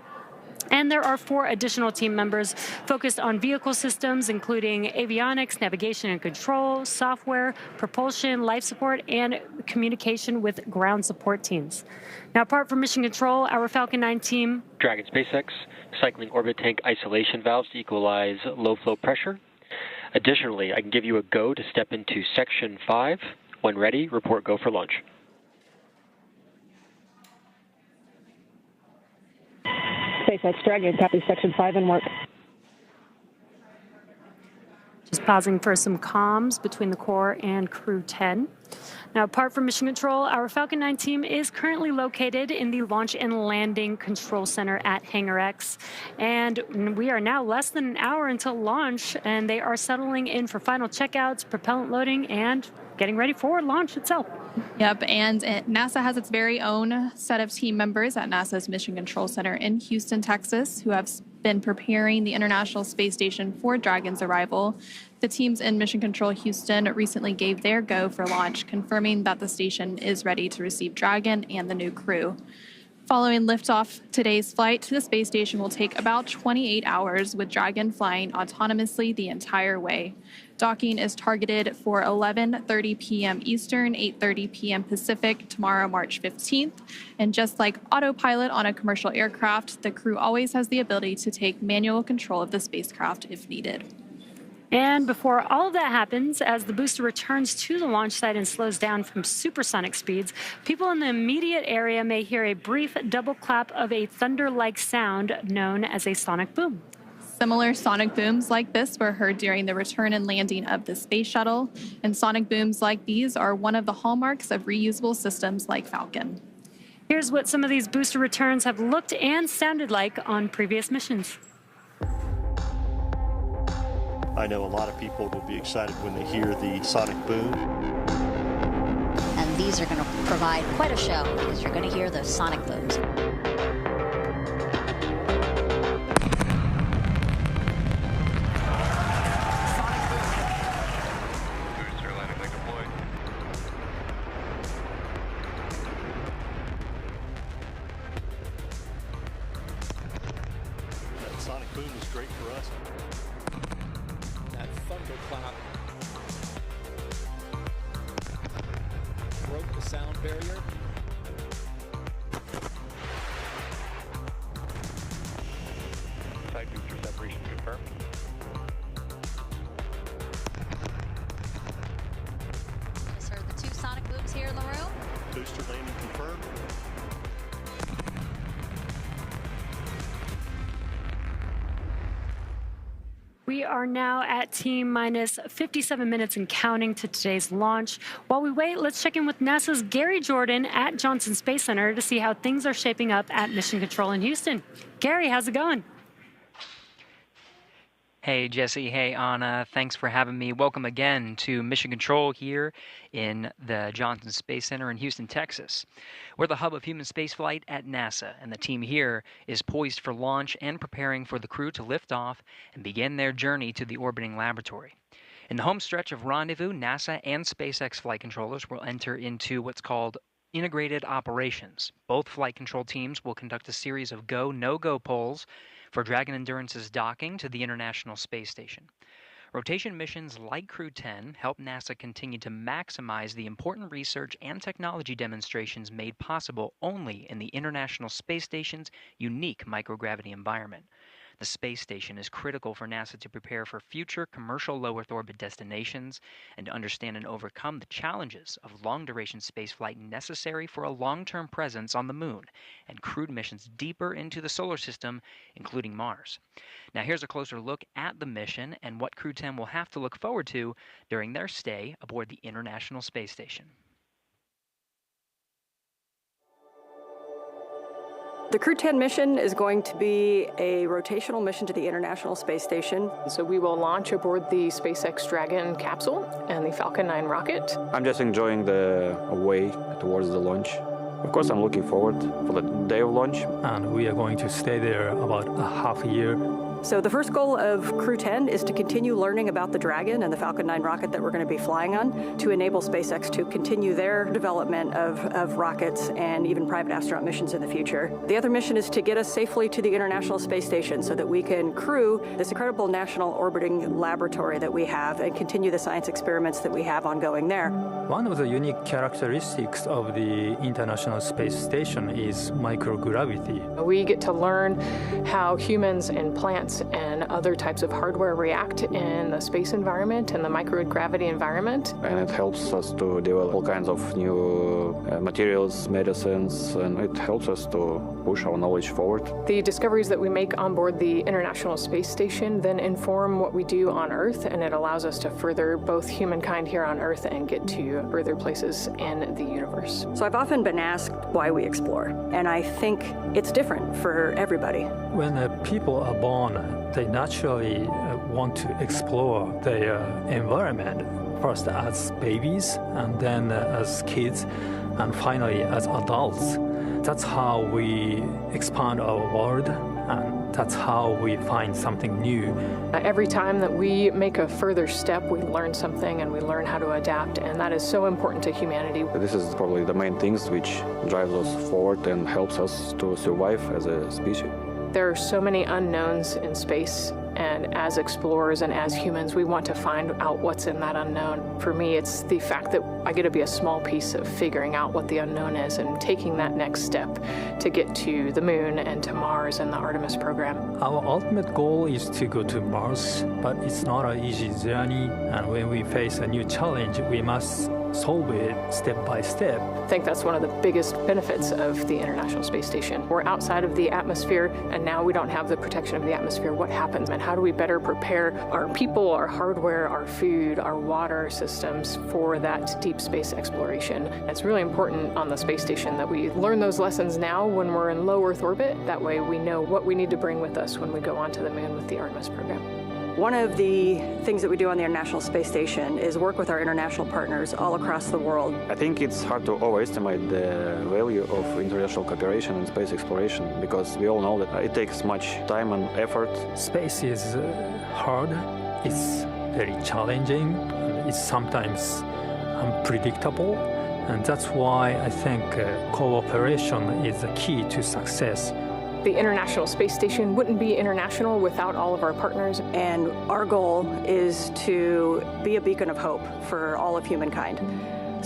And there are 4 additional team members focused on vehicle systems, including avionics, navigation and control, software, propulsion, life support, and communication with ground support teams. Now, apart from mission control, our Falcon 9 team... Dragon SpaceX, cycling orbit tank isolation valves to equalize low flow pressure. Additionally, I can give you a go to step into Section 5. When ready, report go for launch. SpaceX Dragon, copy Section 5 and work. Just pausing for some comms between the core and Crew 10. Now, apart from Mission Control, our Falcon 9 team is currently located in the Launch and Landing Control Center at Hangar X. And we are now less than an hour until launch, and they are settling in for final checkouts, propellant loading, and getting ready for launch itself. Yep, and NASA has its very own set of team members at NASA's Mission Control Center in Houston, Texas, who have been preparing the International Space Station for Dragon's arrival. The teams in Mission Control Houston recently gave their go for launch, confirming that the station is ready to receive Dragon and the new crew. Following liftoff today's flight, the space station will take about 28 hours, with Dragon flying autonomously the entire way. Docking is targeted for 11:30 p.m. Eastern, 8:30 p.m. Pacific, tomorrow, March 15th. And just like autopilot on a commercial aircraft, the crew always has the ability to take manual control of the spacecraft if needed. And before all of that happens, as the booster returns to the launch site and slows down from supersonic speeds, people in the immediate area may hear a brief double clap of a thunder-like sound known as a sonic boom. Similar sonic booms like this were heard during the return and landing of the space shuttle, and sonic booms like these are one of the hallmarks of reusable systems like Falcon. Here's what some of these booster returns have looked and sounded like on previous missions. I know a lot of people will be excited when they hear the sonic boom. And these are going to provide quite a show because you're going to hear the sonic booms. That sonic boom is great for us. That thunderclap broke the sound barrier. Side booster separation confirmed. Just heard the two sonic booms here in the room. Booster landing confirmed. We are now at T-minus 57 minutes and counting to today's launch. While we wait, let's check in with NASA's Gary Jordan at Johnson Space Center to see how things are shaping up at Mission Control in Houston. Gary, how's it going? Hey, Jesse. Hey, Anna. Thanks for having me. Welcome again to Mission Control here in the Johnson Space Center in Houston, Texas. We're the hub of human spaceflight at NASA, and the team here is poised for launch and preparing for the crew to lift off and begin their journey to the orbiting laboratory. In the home stretch of rendezvous, NASA and SpaceX flight controllers will enter into what's called integrated operations. Both flight control teams will conduct a series of go, no-go polls for Dragon Endurance's docking to the International Space Station. Rotation missions like Crew 10 help NASA continue to maximize the important research and technology demonstrations made possible only in the International Space Station's unique microgravity environment. The space station is critical for NASA to prepare for future commercial low Earth orbit destinations and to understand and overcome the challenges of long-duration spaceflight necessary for a long-term presence on the Moon and crewed missions deeper into the solar system, including Mars. Now here's a closer look at the mission and what Crew 10 will have to look forward to during their stay aboard the International Space Station. The Crew 10 mission is going to be a rotational mission to the International Space Station. So we will launch aboard the SpaceX Dragon capsule and the Falcon 9 rocket. I'm just enjoying the way towards the launch. Of course, I'm looking forward for the day of launch. And we are going to stay there about a half a year. So the first goal of Crew 10 is to continue learning about the Dragon and the Falcon 9 rocket that we're going to be flying on to enable SpaceX to continue their development of rockets and even private astronaut missions in the future. The other mission is to get us safely to the International Space Station so that we can crew this incredible national orbiting laboratory that we have and continue the science experiments that we have ongoing there. One of the unique characteristics of the International Space Station is microgravity. We get to learn how humans and plants science and other types of hardware react in the space environment and the microgravity environment. And it helps us to develop all kinds of new materials, medicines, and it helps us to push our knowledge forward. The discoveries that we make on board the International Space Station then inform what we do on Earth, and it allows us to further both humankind here on Earth and get to further places in the universe. So I've often been asked why we explore, and I think it's different for everybody. When people are born, they naturally want to explore their environment, first as babies, and then as kids, and finally as adults. That's how we expand our world, and that's how we find something new. Every time that we make a further step, we learn something and we learn how to adapt, and that is so important to humanity. This is probably the main things which drives us forward and helps us to survive as a species. There are so many unknowns in space, and as explorers and as humans, we want to find out what's in that unknown. For me, it's the fact that I get to be a small piece of figuring out what the unknown is and taking that next step to get to the moon and to Mars and the Artemis program. Our ultimate goal is to go to Mars, but it's not an easy journey, and when we face a new challenge, we must solve it step by step. I think that's one of the biggest benefits of the International Space Station. We're outside of the atmosphere, and now we don't have the protection of the atmosphere. What happens, and how do we better prepare our people, our hardware, our food, our water systems for that deep space exploration? It's really important on the space station that we learn those lessons now when we're in low Earth orbit. That way we know what we need to bring with us when we go onto the moon with the Artemis program. One of the things that we do on the International Space Station is work with our international partners all across the world. I think it's hard to overestimate the value of international cooperation in space exploration, because we all know that it takes much time and effort. Space is hard, it's very challenging, it's sometimes unpredictable, and that's why I think cooperation is the key to success. The International Space Station wouldn't be international without all of our partners. And our goal is to be a beacon of hope for all of humankind,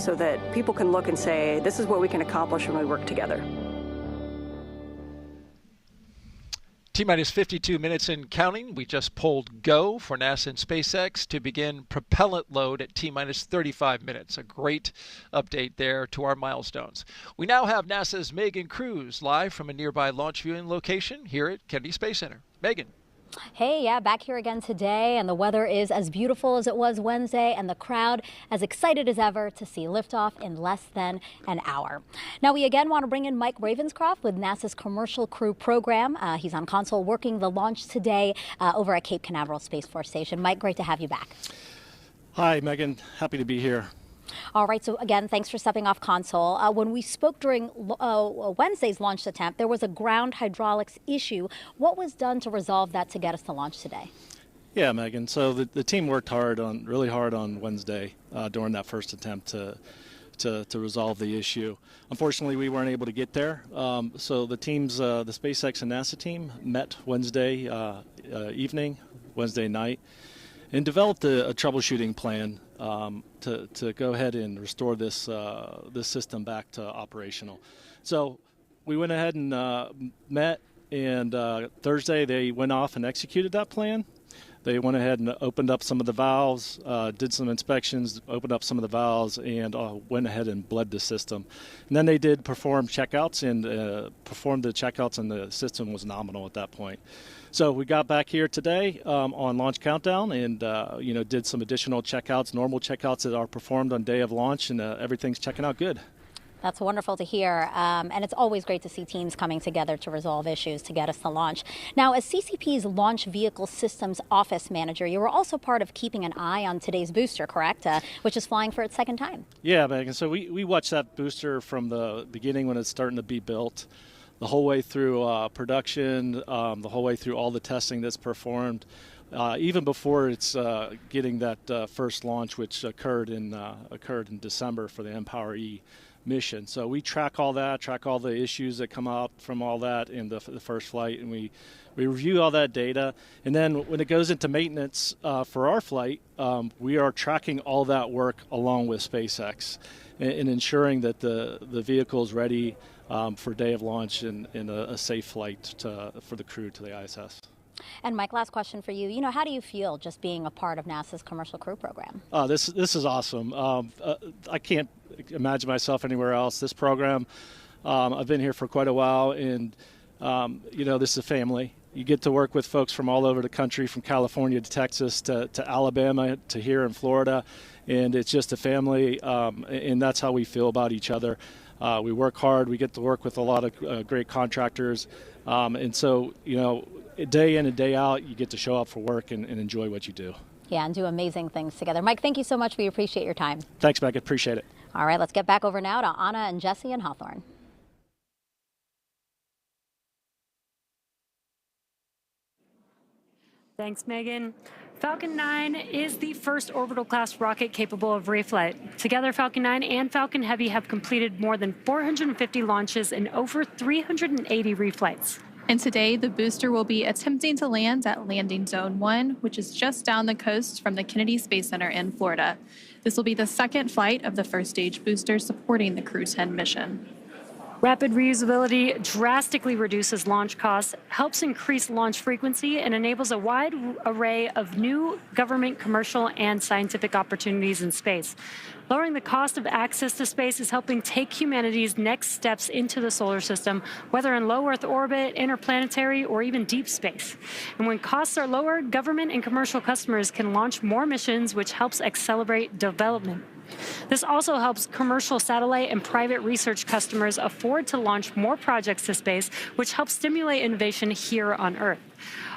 so that people can look and say, this is what we can accomplish when we work together. T-minus 52 minutes and counting. We just pulled go for NASA and SpaceX to begin propellant load at T-minus 35 minutes. A great update there to our milestones. We now have NASA's Megan Cruz live from a nearby launch viewing location here at Kennedy Space Center. Megan. Hey, yeah, back here again today, and the weather is as beautiful as it was Wednesday, and the crowd as excited as ever to see liftoff in less than an hour. Now, we again want to bring in Mike Ravenscroft with NASA's Commercial Crew Program. He's on console working the launch today over at Cape Canaveral Space Force Station. Mike, great to have you back. Hi, Megan. Happy to be here. All right, so again, thanks for stepping off console. When we spoke during Wednesday's launch attempt, there was a ground hydraulics issue. What was done to resolve that to get us to launch today? Yeah, Megan. So the team worked really hard on Wednesday during that first attempt to resolve the issue. Unfortunately, we weren't able to get there. So the teams, the SpaceX and NASA team, met Wednesday evening, Wednesday night, and developed a troubleshooting plan to go ahead and restore this system back to operational. So we went ahead and met, and Thursday they went off and executed that plan. They went ahead and opened up some of the valves, did some inspections, opened up some of the valves, and went ahead and bled the system. And then they did perform checkouts and performed the checkouts, and the system was nominal at that point. So we got back here today on launch countdown and did some additional checkouts, normal checkouts that are performed on day of launch, and everything's checking out good. That's wonderful to hear, and it's always great to see teams coming together to resolve issues to get us to launch. Now, as CCP's Launch Vehicle Systems Office Manager, you were also part of keeping an eye on today's booster, correct, which is flying for its second time? Yeah, Megan, so we watched that booster from the beginning when it's starting to be built, the whole way through production, the whole way through all the testing that's performed, even before it's getting that first launch, which occurred in December for the Empower-E mission. So we track all that, track all the issues that come out from all that in the first flight, and we review all that data. And then when it goes into maintenance for our flight, we are tracking all that work along with SpaceX and ensuring that the vehicle is ready for day of launch and a safe flight for the crew to the ISS. And Mike, last question for you. You know, how do you feel just being a part of NASA's commercial crew program? This is awesome. I can't imagine myself anywhere else. This program, I've been here for quite a while, and you know, this is a family. You get to work with folks from all over the country, from California to Texas to Alabama to here in Florida, and it's just a family, and that's how we feel about each other. We work hard. We get to work with a lot of great contractors, and so, you know, day in and day out, you get to show up for work and enjoy what you do. Yeah, and do amazing things together. Mike, thank you so much. We appreciate your time. Thanks, Meg. Appreciate it. All right, let's get back over now to Anna and Jesse in Hawthorne. Thanks, Megan. Falcon 9 is the first orbital-class rocket capable of reflight. Together, Falcon 9 and Falcon Heavy have completed more than 450 launches and over 380 reflights. And today, the booster will be attempting to land at Landing Zone 1, which is just down the coast from the Kennedy Space Center in Florida. This will be the second flight of the first stage booster supporting the Crew 10 mission. Rapid reusability drastically reduces launch costs, helps increase launch frequency, and enables a wide array of new government, commercial, and scientific opportunities in space. Lowering the cost of access to space is helping take humanity's next steps into the solar system, whether in low Earth orbit, interplanetary, or even deep space. And when costs are lower, government and commercial customers can launch more missions, which helps accelerate development. This also helps commercial satellite and private research customers afford to launch more projects to space, which helps stimulate innovation here on Earth.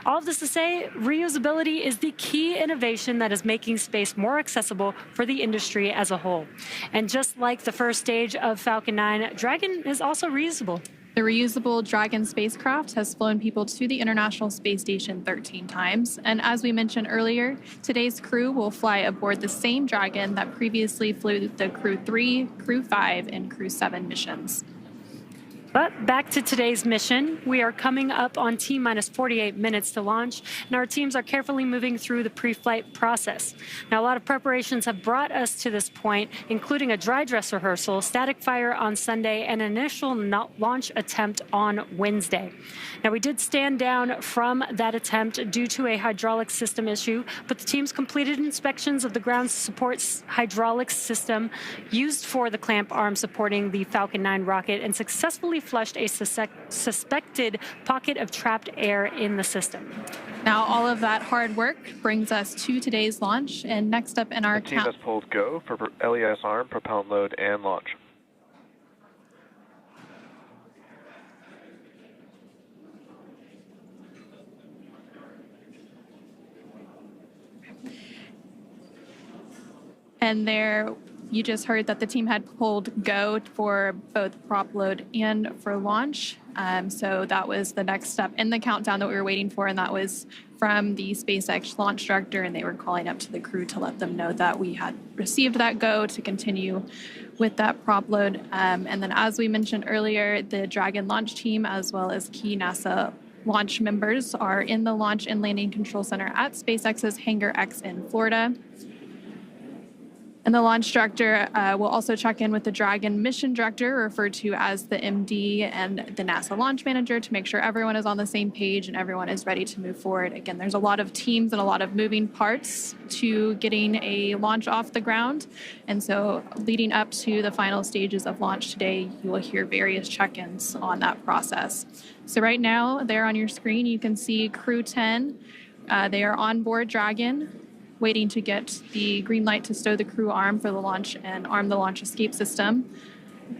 All of this to say, reusability is the key innovation that is making space more accessible for the industry as a whole. And just like the first stage of Falcon 9, Dragon is also reusable. The reusable Dragon spacecraft has flown people to the International Space Station 13 times. And as we mentioned earlier, today's crew will fly aboard the same Dragon that previously flew the Crew 3, Crew 5, and Crew 7 missions. But back to today's mission. We are coming up on T-minus 48 minutes to launch, and our teams are carefully moving through the pre-flight process. Now, a lot of preparations have brought us to this point, including a dry dress rehearsal, static fire on Sunday, and an initial launch attempt on Wednesday. Now, we did stand down from that attempt due to a hydraulic system issue, but the teams completed inspections of the ground support hydraulic system used for the clamp arm supporting the Falcon 9 rocket and successfully flushed a suspected pocket of trapped air in the system. Now, all of that hard work brings us to today's launch, and next up in our the team has pulled go for LES arm, propellant load, and launch. And there, you just heard that the team had pulled go for both prop load and for launch. So that was the next step in the countdown that we were waiting for, and that was from the SpaceX launch director, and they were calling up to the crew to let them know that we had received that go to continue with that prop load. And then, as we mentioned earlier, the Dragon launch team, as well as key NASA launch members, are in the Launch and Landing Control Center at SpaceX's Hangar X in Florida. And the launch director will also check in with the Dragon mission director, referred to as the MD, and the NASA launch manager to make sure everyone is on the same page and everyone is ready to move forward. Again, there's a lot of teams and a lot of moving parts to getting a launch off the ground. And so leading up to the final stages of launch today, you will hear various check-ins on that process. So right now, there on your screen, you can see Crew 10. They are on board Dragon, waiting to get the green light to stow the crew arm for the launch and arm the launch escape system.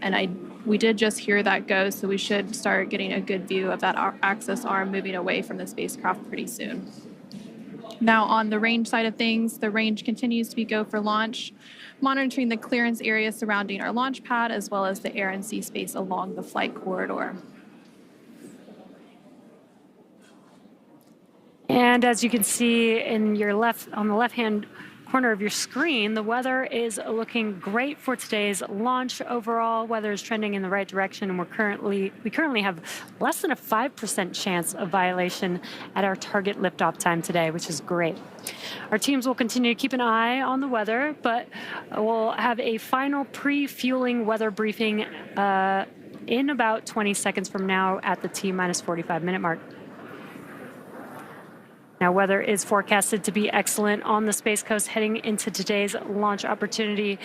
And we did just hear that go, so we should start getting a good view of that access arm moving away from the spacecraft pretty soon. Now, on the range side of things, the range continues to be go for launch, monitoring the clearance area surrounding our launch pad, as well as the air and sea space along the flight corridor. And as you can see in your on the left-hand corner of your screen, the weather is looking great for today's launch. Overall, weather is trending in the right direction, and we currently have less than a 5% chance of violation at our target liftoff time today, which is great. Our teams will continue to keep an eye on the weather, but we'll have a final pre-fueling weather briefing in about 20 seconds from now at the T-minus 45 minute mark. Now, weather is forecasted to be excellent on the Space Coast heading into today's launch opportunity.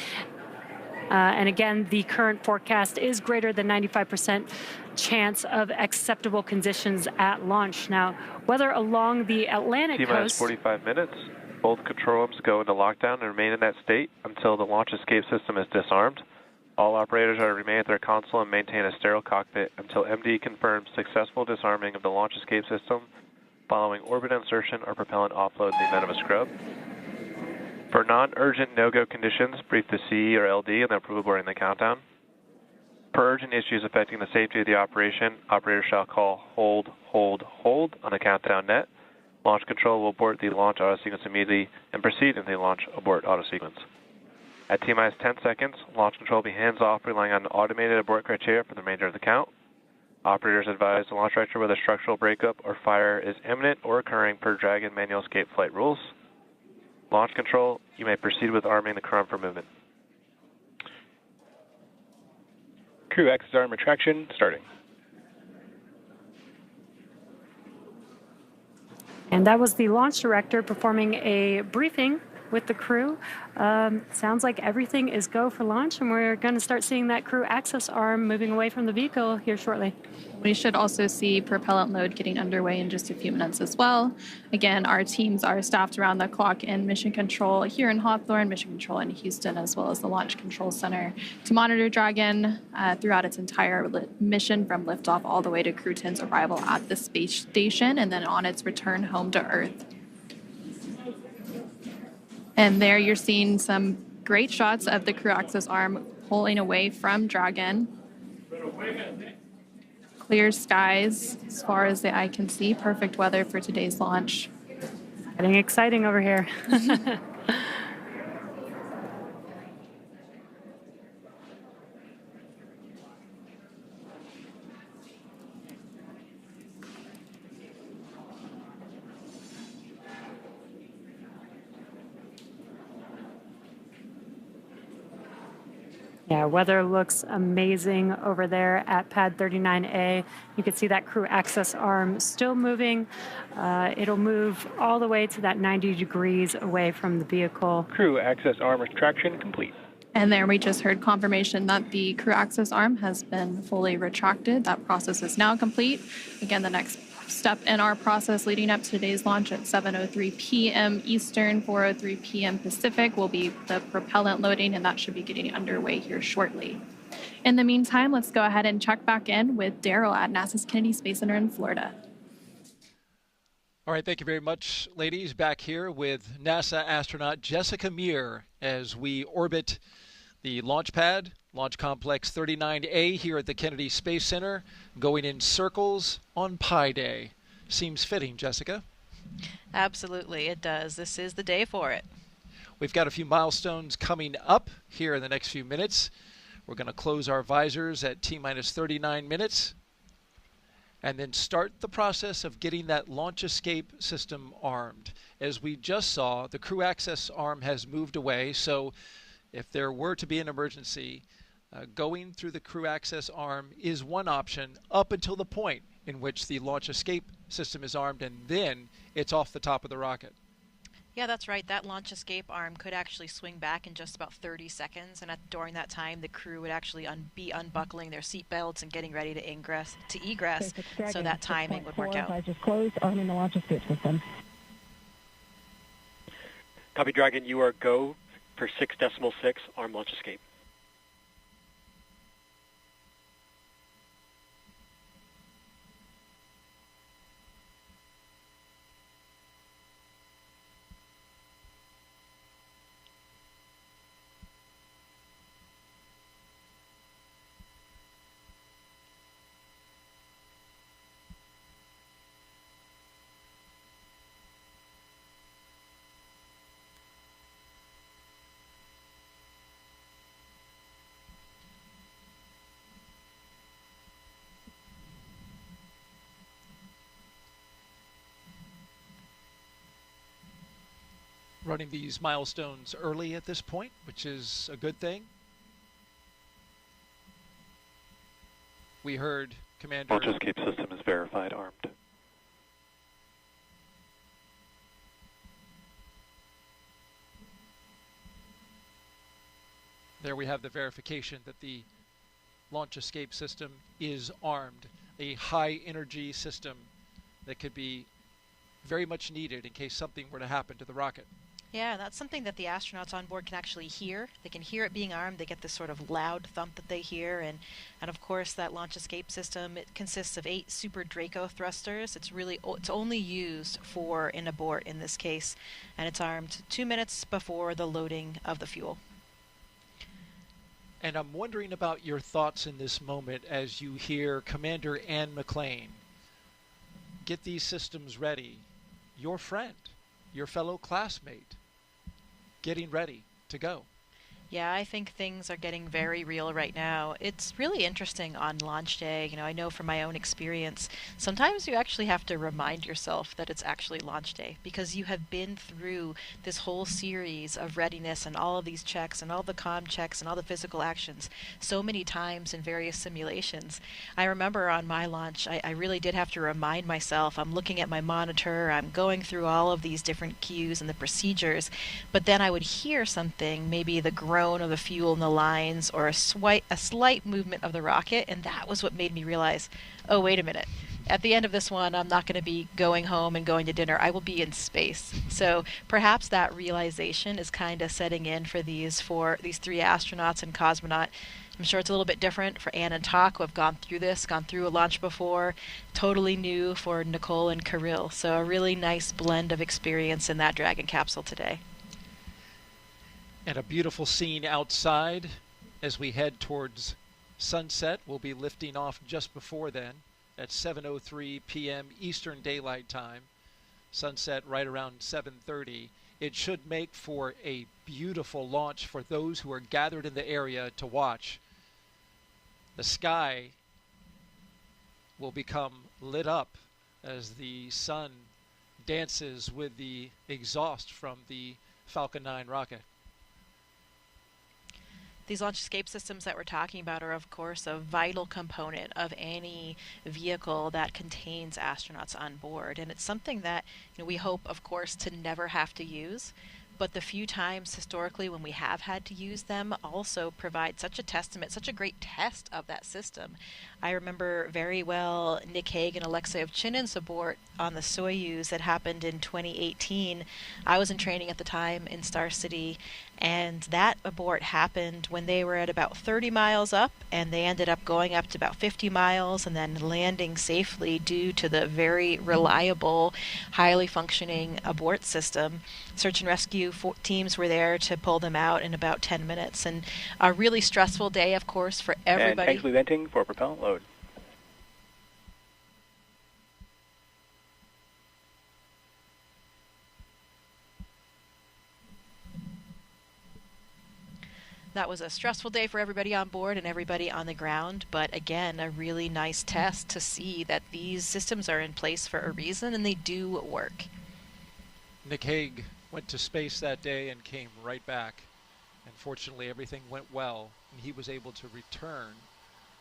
And again, the current forecast is greater than 95% chance of acceptable conditions at launch. Now, weather along the Atlantic T-minus coast... 45 minutes. Both control rooms go into lockdown and remain in that state until the launch escape system is disarmed. All operators are to remain at their console and maintain a sterile cockpit until MD confirms successful disarming of the launch escape system following orbit insertion or propellant offload in the event of a scrub. For non-urgent no-go conditions, brief the CE or LD and they'll approve aborting the countdown. For urgent issues affecting the safety of the operation, operators shall call hold on the countdown net. Launch control will abort the launch auto sequence immediately and proceed into the launch abort auto sequence. At T-minus 10 seconds, launch control will be hands-off, relying on automated abort criteria for the remainder of the count. Operators advise the launch director whether structural breakup or fire is imminent or occurring per Dragon manual escape flight rules. Launch control, you may proceed with arming the crew for movement. Crew access arm retraction starting. And that was the launch director performing a briefing with the crew. Sounds like everything is go for launch, and we're going to start seeing that crew access arm moving away from the vehicle here shortly. We should also see propellant load getting underway in just a few minutes as well. Again, our teams are staffed around the clock in Mission Control here in Hawthorne, Mission Control in Houston, as well as the Launch Control Center to monitor Dragon throughout its entire mission from liftoff all the way to Crew 10's arrival at the space station and then on its return home to Earth. And there you're seeing some great shots of the crew access arm pulling away from Dragon. Clear skies as far as the eye can see. Perfect weather for today's launch. Getting exciting over here. Yeah, weather looks amazing over there at pad 39A. You can see that crew access arm still moving. It'll move all the way to that 90 degrees away from the vehicle. Crew access arm retraction complete. And there we just heard confirmation that the crew access arm has been fully retracted. That process is now complete. Again, the next step in our process leading up to today's launch at 7:03 p.m. Eastern, 4:03 p.m. Pacific will be the propellant loading, and that should be getting underway here shortly. In the meantime, let's go ahead and check back in with Daryl at NASA's Kennedy Space Center in Florida. All right, thank you very much, ladies. Back here with NASA astronaut Jessica Meir as we orbit the launch pad, Launch Complex 39A here at the Kennedy Space Center, going in circles on Pi Day. Seems fitting, Jessica. Absolutely, it does. This is the day for it. We've got a few milestones coming up here in the next few minutes. We're going to close our visors at T-minus 39 minutes and then start the process of getting that launch escape system armed. As we just saw, the crew access arm has moved away, so if there were to be an emergency, going through the crew access arm is one option up until the point in which the launch escape system is armed, and then it's off the top of the rocket. Yeah, that's right. That launch escape arm could actually swing back in just about 30 seconds, and during that time, the crew would actually be unbuckling their seatbelts and getting ready to egress, so that timing would work out. Just closed, arming the launch escape system. Copy, Dragon. You are go for 6.6 arm launch escape. Running these milestones early at this point, which is a good thing. We heard Commander... Launch escape system is verified armed. there we have the verification that the launch escape system is armed, a high energy system that could be very much needed in case something were to happen to the rocket. Yeah, that's something that the astronauts on board can actually hear. They can hear it being armed. They get this sort of loud thump that they hear. And of course, that launch escape system, it consists of 8 Super Draco thrusters. It's only used for an abort in this case. And it's armed 2 minutes before the loading of the fuel. And I'm wondering about your thoughts in this moment as you hear Commander Ann McLean get these systems ready. Your friend, your fellow classmate, getting ready to go. Yeah, I think things are getting very real right now. It's really interesting on launch day. You know, I know from my own experience, sometimes you actually have to remind yourself that it's actually launch day because you have been through this whole series of readiness and all of these checks and all the comm checks and all the physical actions so many times in various simulations. I remember on my launch, I really did have to remind myself, I'm looking at my monitor, I'm going through all of these different cues and the procedures, but then I would hear something, maybe the groan of the fuel in the lines or a slight movement of the rocket, and that was what made me realize, oh, wait a minute. At the end of this one, I'm not going to be going home and going to dinner. I will be in space. So perhaps that realization is kind of setting in for these 3 astronauts and cosmonaut. I'm sure it's a little bit different for Ann and Tak, who have gone through a launch before. Totally new for Nicole and Kirill. So a really nice blend of experience in that Dragon capsule today. And a beautiful scene outside as we head towards sunset. We'll be lifting off just before then at 7:03 p.m. Eastern Daylight Time. Sunset right around 7:30. It should make for a beautiful launch for those who are gathered in the area to watch. The sky will become lit up as the sun dances with the exhaust from the Falcon 9 rocket. These launch escape systems that we're talking about are, of course, a vital component of any vehicle that contains astronauts on board. And it's something that we hope, of course, to never have to use. But the few times historically when we have had to use them also provide such a testament, such a great test of that system. I remember very well Nick Hague and Alexei Ovchinin's abort on the Soyuz that happened in 2018. I was in training at the time in Star City, and that abort happened when they were at about 30 miles up, and they ended up going up to about 50 miles and then landing safely due to the very reliable, highly functioning abort system. Search and rescue teams were there to pull them out in about 10 minutes. And a really stressful day, of course, for everybody. And Kingsley venting for propellant load. That was a stressful day for everybody on board and everybody on the ground, but again, a really nice test to see that these systems are in place for a reason and they do work. Nick Hague went to space that day and came right back. And fortunately, everything went well, and he was able to return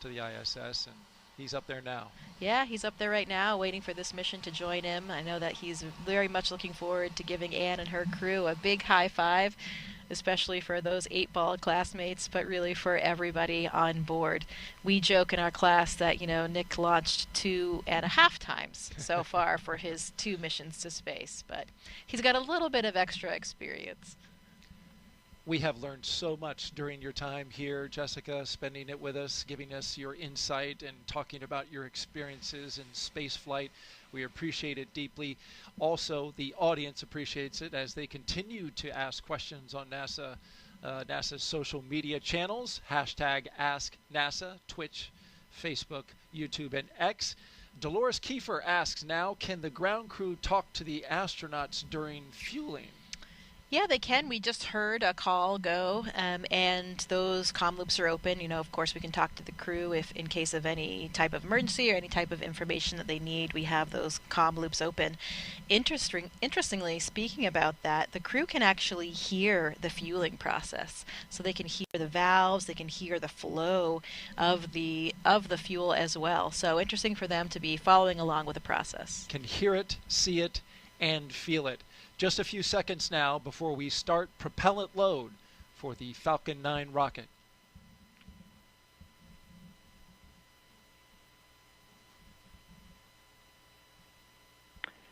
to the ISS, and he's up there now. Yeah, he's up there right now waiting for this mission to join him. I know that he's very much looking forward to giving Ann and her crew a big high five, especially for those 8-ball classmates, but really for everybody on board. We joke in our class that, Nick launched 2.5 times so far for his 2 missions to space, but he's got a little bit of extra experience. We have learned so much during your time here, Jessica, spending it with us, giving us your insight and talking about your experiences in space flight. We appreciate it deeply. Also, the audience appreciates it as they continue to ask questions on NASA's social media channels, #AskNASA, Twitch, Facebook, YouTube, and X. Dolores Kiefer asks now, can the ground crew talk to the astronauts during fueling? Yeah, they can. We just heard a call go, and those comm loops are open. Of course, we can talk to the crew if in case of any type of emergency or any type of information that they need. We have those comm loops open. Interestingly, speaking about that, the crew can actually hear the fueling process. So they can hear the valves, they can hear the flow of the fuel as well. So interesting for them to be following along with the process. Can hear it, see it, and feel it. Just a few seconds now before we start propellant load for the Falcon 9 rocket.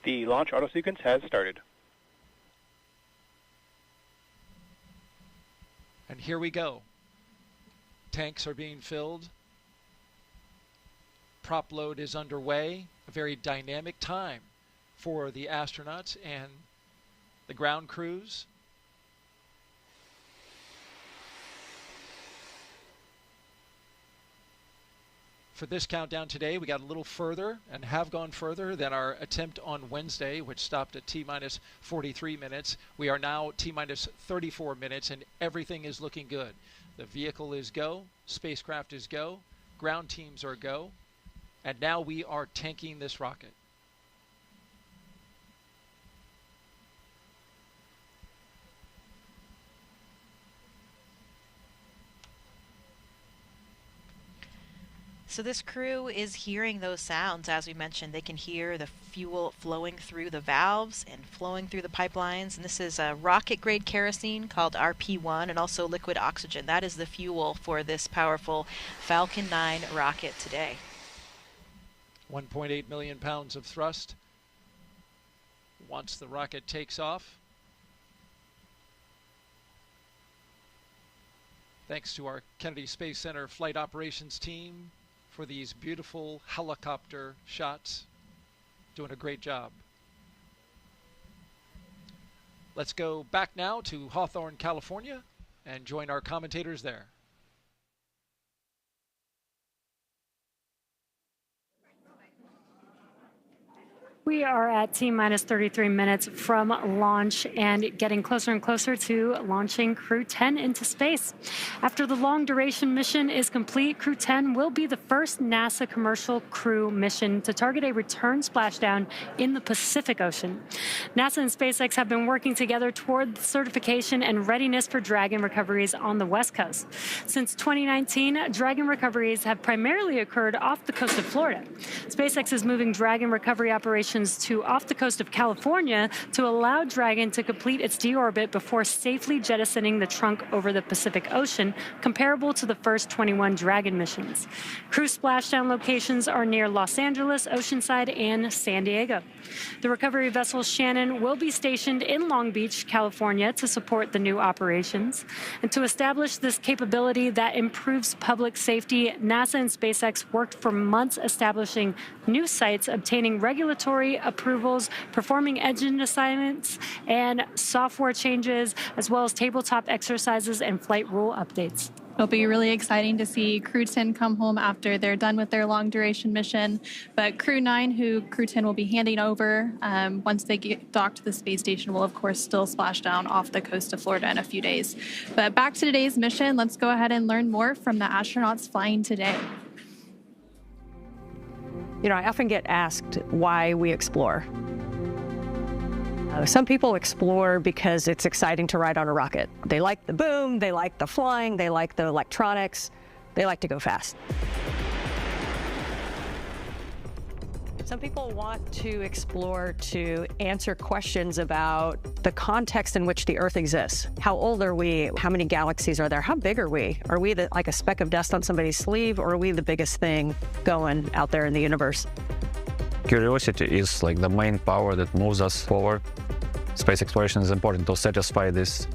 The launch auto sequence has started. And here we go. Tanks are being filled. Prop load is underway. A very dynamic time for the astronauts and the ground crews. For this countdown today, we got a little further and have gone further than our attempt on Wednesday, which stopped at T-minus 43 minutes. We are now T-minus 34 minutes, and everything is looking good. The vehicle is go, spacecraft is go, ground teams are go, and now we are tanking this rocket. So this crew is hearing those sounds. As we mentioned, they can hear the fuel flowing through the valves and flowing through the pipelines. And this is a rocket-grade kerosene called RP1 and also liquid oxygen. That is the fuel for this powerful Falcon 9 rocket today. 1.8 million pounds of thrust once the rocket takes off. Thanks to our Kennedy Space Center flight operations team for these beautiful helicopter shots. Doing a great job. Let's go back now to Hawthorne, California, and join our commentators there. We are at T-minus 33 minutes from launch and getting closer and closer to launching Crew 10 into space. After the long-duration mission is complete, Crew 10 will be the first NASA commercial crew mission to target a return splashdown in the Pacific Ocean. NASA and SpaceX have been working together toward certification and readiness for Dragon recoveries on the West Coast. Since 2019, Dragon recoveries have primarily occurred off the coast of Florida. SpaceX is moving Dragon recovery operations to off the coast of California to allow Dragon to complete its deorbit before safely jettisoning the trunk over the Pacific Ocean, comparable to the first 21 Dragon missions. Crew splashdown locations are near Los Angeles, Oceanside, and San Diego. The recovery vessel Shannon will be stationed in Long Beach, California, to support the new operations. And to establish this capability that improves public safety, NASA and SpaceX worked for months establishing new sites, obtaining regulatory approvals, performing engine assignments and software changes, as well as tabletop exercises and flight rule updates. It'll be really exciting to see Crew 10 come home after they're done with their long-duration mission. But Crew 9, who Crew 10 will be handing over once they get docked to the space station, will, of course, still splash down off the coast of Florida in a few days. But back to today's mission, let's go ahead and learn more from the astronauts flying today. You know, I often get asked why we explore. Some people explore because it's exciting to ride on a rocket. They like the boom, they like the flying, they like the electronics, they like to go fast. Some people want to explore to answer questions about the context in which the Earth exists. How old are we? How many galaxies are there? How big are we? Are we like a speck of dust on somebody's sleeve, or are we the biggest thing going out there in the universe? Curiosity is like the main power that moves us forward. Space exploration is important to satisfy this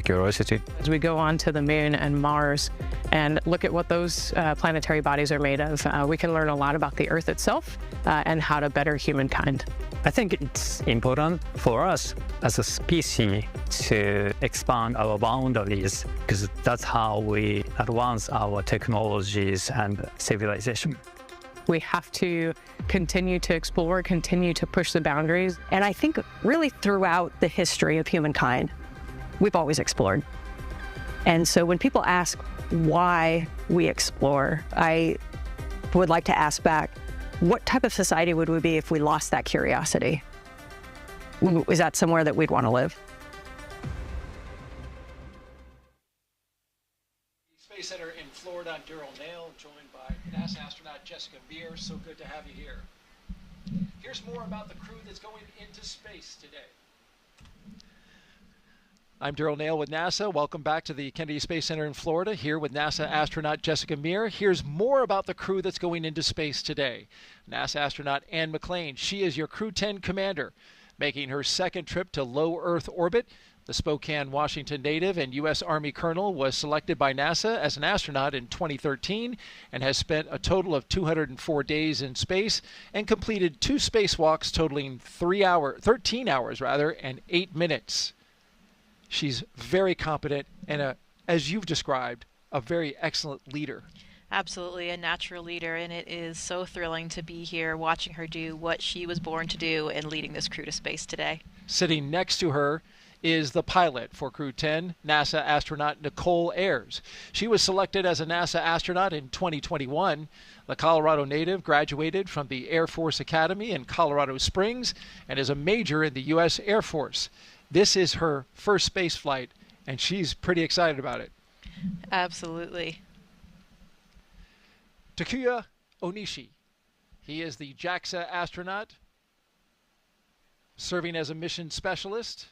curiosity. As we go on to the moon and Mars and look at what those planetary bodies are made of, we can learn a lot about the Earth itself and how to better humankind. I think it's important for us as a species to expand our boundaries, because that's how we advance our technologies and civilization. We have to continue to explore, continue to push the boundaries. And I think really throughout the history of humankind, we've always explored. And so when people ask why we explore, I would like to ask back, what type of society would we be if we lost that curiosity? Is that somewhere that we'd want to live? Space Center in Florida, I'm Daryl Nail, joined by NASA astronaut Jessica Beer. So good to have you here. Here's more about the crew that's going into space today. I'm Daryl Nail with NASA. Welcome back to the Kennedy Space Center in Florida, here with NASA astronaut Jessica Meir. Here's more about the crew that's going into space today. NASA astronaut Anne McClain, she is your Crew 10 commander, making her second trip to low Earth orbit. The Spokane, Washington native and U.S. Army colonel was selected by NASA as an astronaut in 2013 and has spent a total of 204 days in space and completed 2 spacewalks totaling 13 hours and 8 minutes. She's very competent and, as you've described, a very excellent leader. Absolutely, a natural leader, and it is so thrilling to be here watching her do what she was born to do and leading this crew to space today. Sitting next to her is the pilot for Crew 10, NASA astronaut Nicole Ayers. She was selected as a NASA astronaut in 2021. The Colorado native graduated from the Air Force Academy in Colorado Springs and is a major in the U.S. Air Force. This is her first space flight, and she's pretty excited about it. Absolutely. Takuya Onishi. He is the JAXA astronaut, serving as a mission specialist.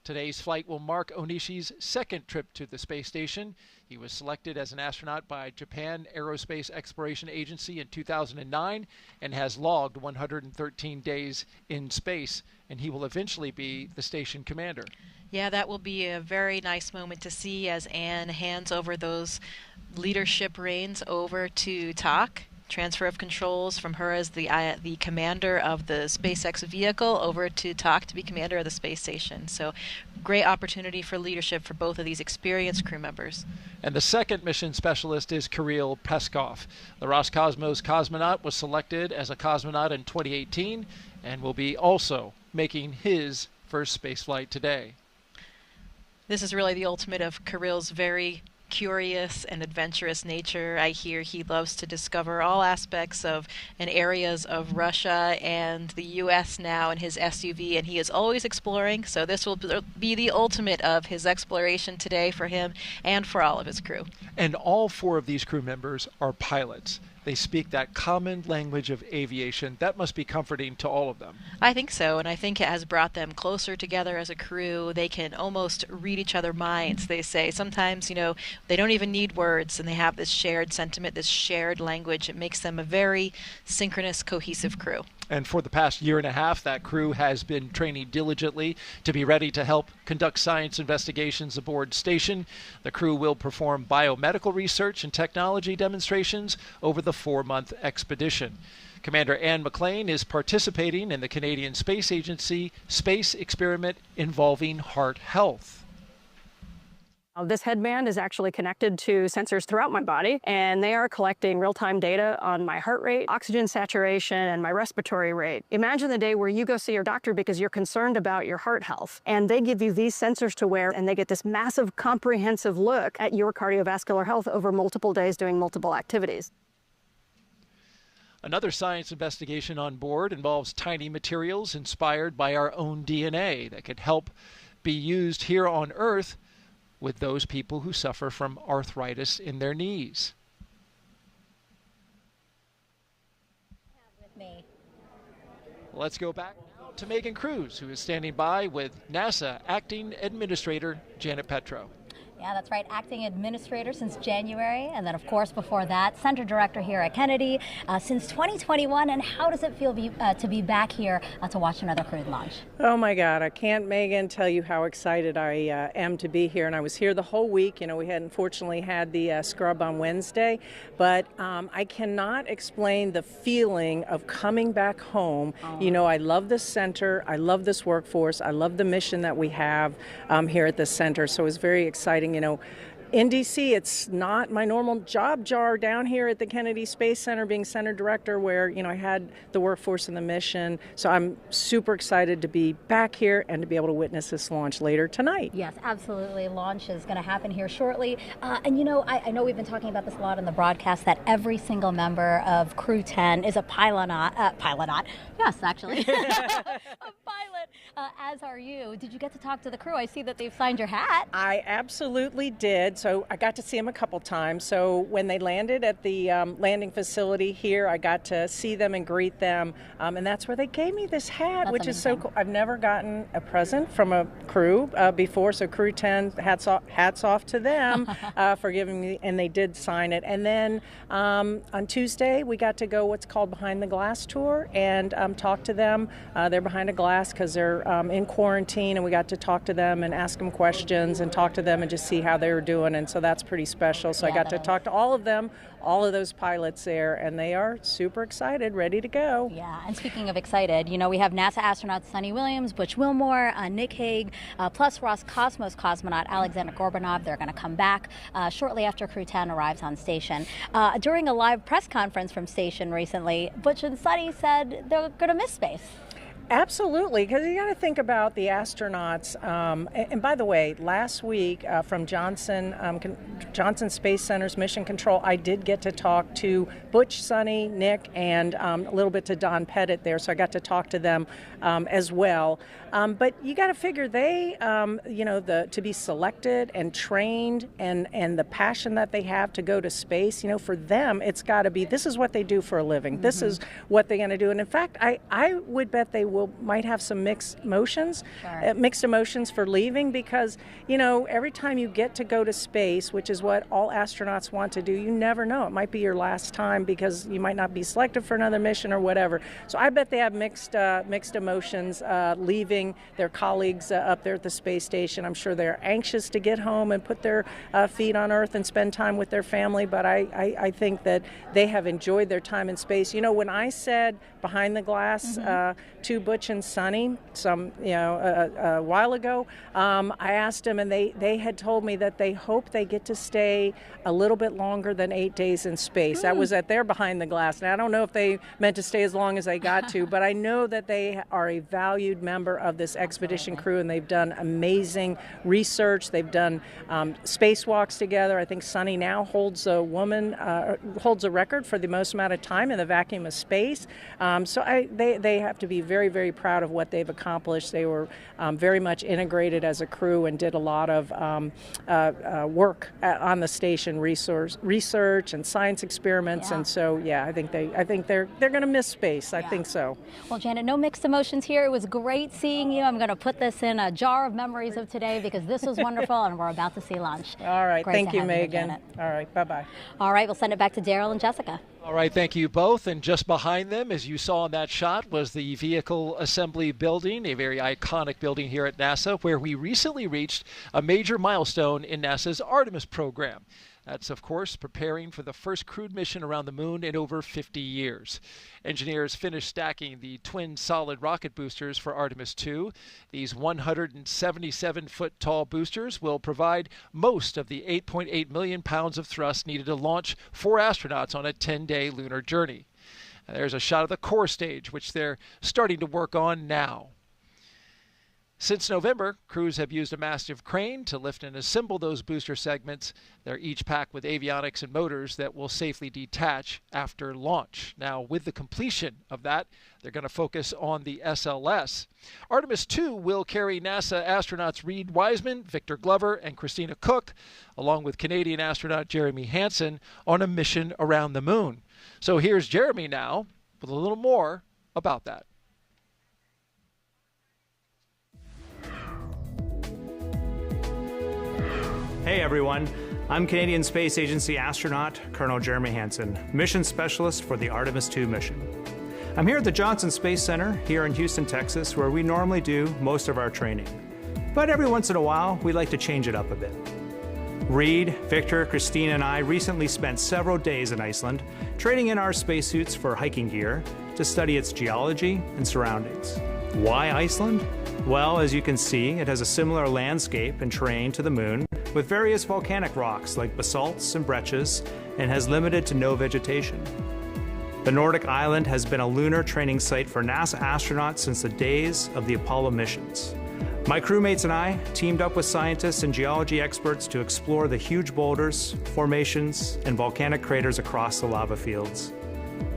Today's flight will mark Onishi's second trip to the space station. He was selected as an astronaut by Japan Aerospace Exploration Agency in 2009 and has logged 113 days in space, and he will eventually be the station commander. Yeah, that will be a very nice moment to see as Anne hands over those leadership reins over to Tak. Transfer of controls from her as the commander of the SpaceX vehicle over to Tak to be commander of the space station. So great opportunity for leadership for both of these experienced crew members. And the second mission specialist is Kirill Peskov. The Roscosmos cosmonaut was selected as a cosmonaut in 2018 and will be also making his first spaceflight today. This is really the ultimate of Kirill's very curious and adventurous nature. I hear he loves to discover all aspects of and areas of Russia and the U.S. now in his SUV, and he is always exploring, so this will be the ultimate of his exploration today for him and for all of his crew. And all 4 of these crew members are pilots. They speak that common language of aviation. That must be comforting to all of them. I think so, and I think it has brought them closer together as a crew. They can almost read each other's minds, they say. Sometimes, they don't even need words, and they have this shared sentiment, this shared language. It makes them a very synchronous, cohesive crew. And for the past year and a half, that crew has been training diligently to be ready to help conduct science investigations aboard station. The crew will perform biomedical research and technology demonstrations over the 4-month expedition. Commander Anne McClain is participating in the Canadian Space Agency space experiment involving heart health. This headband is actually connected to sensors throughout my body, and they are collecting real-time data on my heart rate, oxygen saturation, and my respiratory rate. Imagine the day where you go see your doctor because you're concerned about your heart health, and they give you these sensors to wear, and they get this massive, comprehensive look at your cardiovascular health over multiple days doing multiple activities. Another science investigation on board involves tiny materials inspired by our own DNA that could help be used here on Earth with those people who suffer from arthritis in their knees. Let's go back to Megan Cruz, who is standing by with NASA Acting Administrator Janet Petro. Yeah, that's right. Acting administrator since January. And then, of course, before that, center director here at Kennedy since 2021. And how does it feel to be back here to watch another crew launch? Oh, my God. I can't, Megan, tell you how excited I am to be here. And I was here the whole week. We had unfortunately had the scrub on Wednesday. But I cannot explain the feeling of coming back home. Oh. I love this center. I love this workforce. I love the mission that we have here at the center. So it was very exciting. In D.C., it's not my normal job jar down here at the Kennedy Space Center being center director where, I had the workforce and the mission. So I'm super excited to be back here and to be able to witness this launch later tonight. Yes, absolutely. Launch is going to happen here shortly. And, I know we've been talking about this a lot in the broadcast that every single member of Crew 10 is a pilonaut. Yes, actually. A pilot, as are you. Did you get to talk to the crew? I see that they've signed your hat. I absolutely did. So I got to see them a couple times. So when they landed at the landing facility here, I got to see them and greet them. And that's where they gave me this hat, which is so cool. I've never gotten a present from a crew before. So Crew 10, hats off to them for giving me, and they did sign it. And then on Tuesday, we got to go what's called Behind the Glass tour and talk to them. They're behind a glass because they're in quarantine, and we got to talk to them and ask them questions and talk to them and just see how they were doing. And so that's pretty special. So I got to talk to all of them, all of those pilots there, and they are super excited, ready to go. Yeah, and speaking of excited, you know, we have NASA astronauts Sunny Williams, Butch Wilmore, Nick Hague, plus Roscosmos cosmonaut Alexander Gorbanov. They're going to come back shortly after Crew 10 arrives on station. During a live press conference from station recently, Butch and Sunny said they're going to miss space. Absolutely, because you got to think about the astronauts. And by the way, last week from Johnson Space Center's Mission Control, I did get to talk to Butch, Sunny, Nick, and a little bit to Don Pettit there. So I got to talk to them as well. But you got to figure they, to be selected and trained and the passion that they have to go to space, for them, it's got to be, this is what they do for a living. Mm-hmm. This is what they're going to do. And in fact, I would bet they might have some mixed emotions for leaving, because every time you get to go to space, which is what all astronauts want to do, you never know, it might be your last time because you might not be selected for another mission or whatever. So I bet they have mixed emotions leaving their colleagues up there at the space station. I'm sure they're anxious to get home and put their feet on Earth and spend time with their family, but I think that they have enjoyed their time in space. When I said Behind the Glass to Butch and Sunny a while ago, I asked them, and they had told me that they hope they get to stay a little bit longer than 8 days in space. That was at their Behind the Glass. Now, I don't know if they meant to stay as long as they got to, but I know that they are a valued member of this expedition crew, and they've done amazing research. They've done spacewalks together. I think Sunny now holds a record for the most amount of time in the vacuum of space. So they have to be very, very proud of what they've accomplished. They were very much integrated as a crew and did a lot of work on the station, research and science experiments. And so, I think they're going to miss space. I think so. Well, Janet, no mixed emotions here. It was great seeing you. I'm going to put this in a jar of memories of today because this was wonderful, and we're about to see launch. All right. Thank you, Megan. All right. Bye-bye. All right. We'll send it back to Daryl and Jessica. All right, thank you both. And just behind them, as you saw in that shot, was the Vehicle Assembly Building, a very iconic building here at NASA, where we recently reached a major milestone in NASA's Artemis program. That's, of course, preparing for the first crewed mission around the moon in over 50 years. Engineers finished stacking the twin solid rocket boosters for Artemis 2. These 177-foot-tall boosters will provide most of the 8.8 million pounds of thrust needed to launch 4 astronauts on a 10-day lunar journey. And there's a shot of the core stage, which they're starting to work on now. Since November, crews have used a massive crane to lift and assemble those booster segments. They're each packed with avionics and motors that will safely detach after launch. Now, with the completion of that, they're going to focus on the SLS. Artemis 2 will carry NASA astronauts Reed Wiseman, Victor Glover, and Christina Cook, along with Canadian astronaut Jeremy Hansen, on a mission around the moon. So here's Jeremy now with a little more about that. Hey everyone, I'm Canadian Space Agency astronaut Colonel Jeremy Hansen, mission specialist for the Artemis II mission. I'm here at the Johnson Space Center here in Houston, Texas, where we normally do most of our training. But every once in a while, we like to change it up a bit. Reed, Victor, Christine, and I recently spent several days in Iceland trading in our spacesuits for hiking gear to study its geology and surroundings. Why Iceland? Well, as you can see, it has a similar landscape and terrain to the moon, with various volcanic rocks like basalts and breccias, and has limited to no vegetation. The Nordic island has been a lunar training site for NASA astronauts since the days of the Apollo missions. My crewmates and I teamed up with scientists and geology experts to explore the huge boulders, formations, and volcanic craters across the lava fields.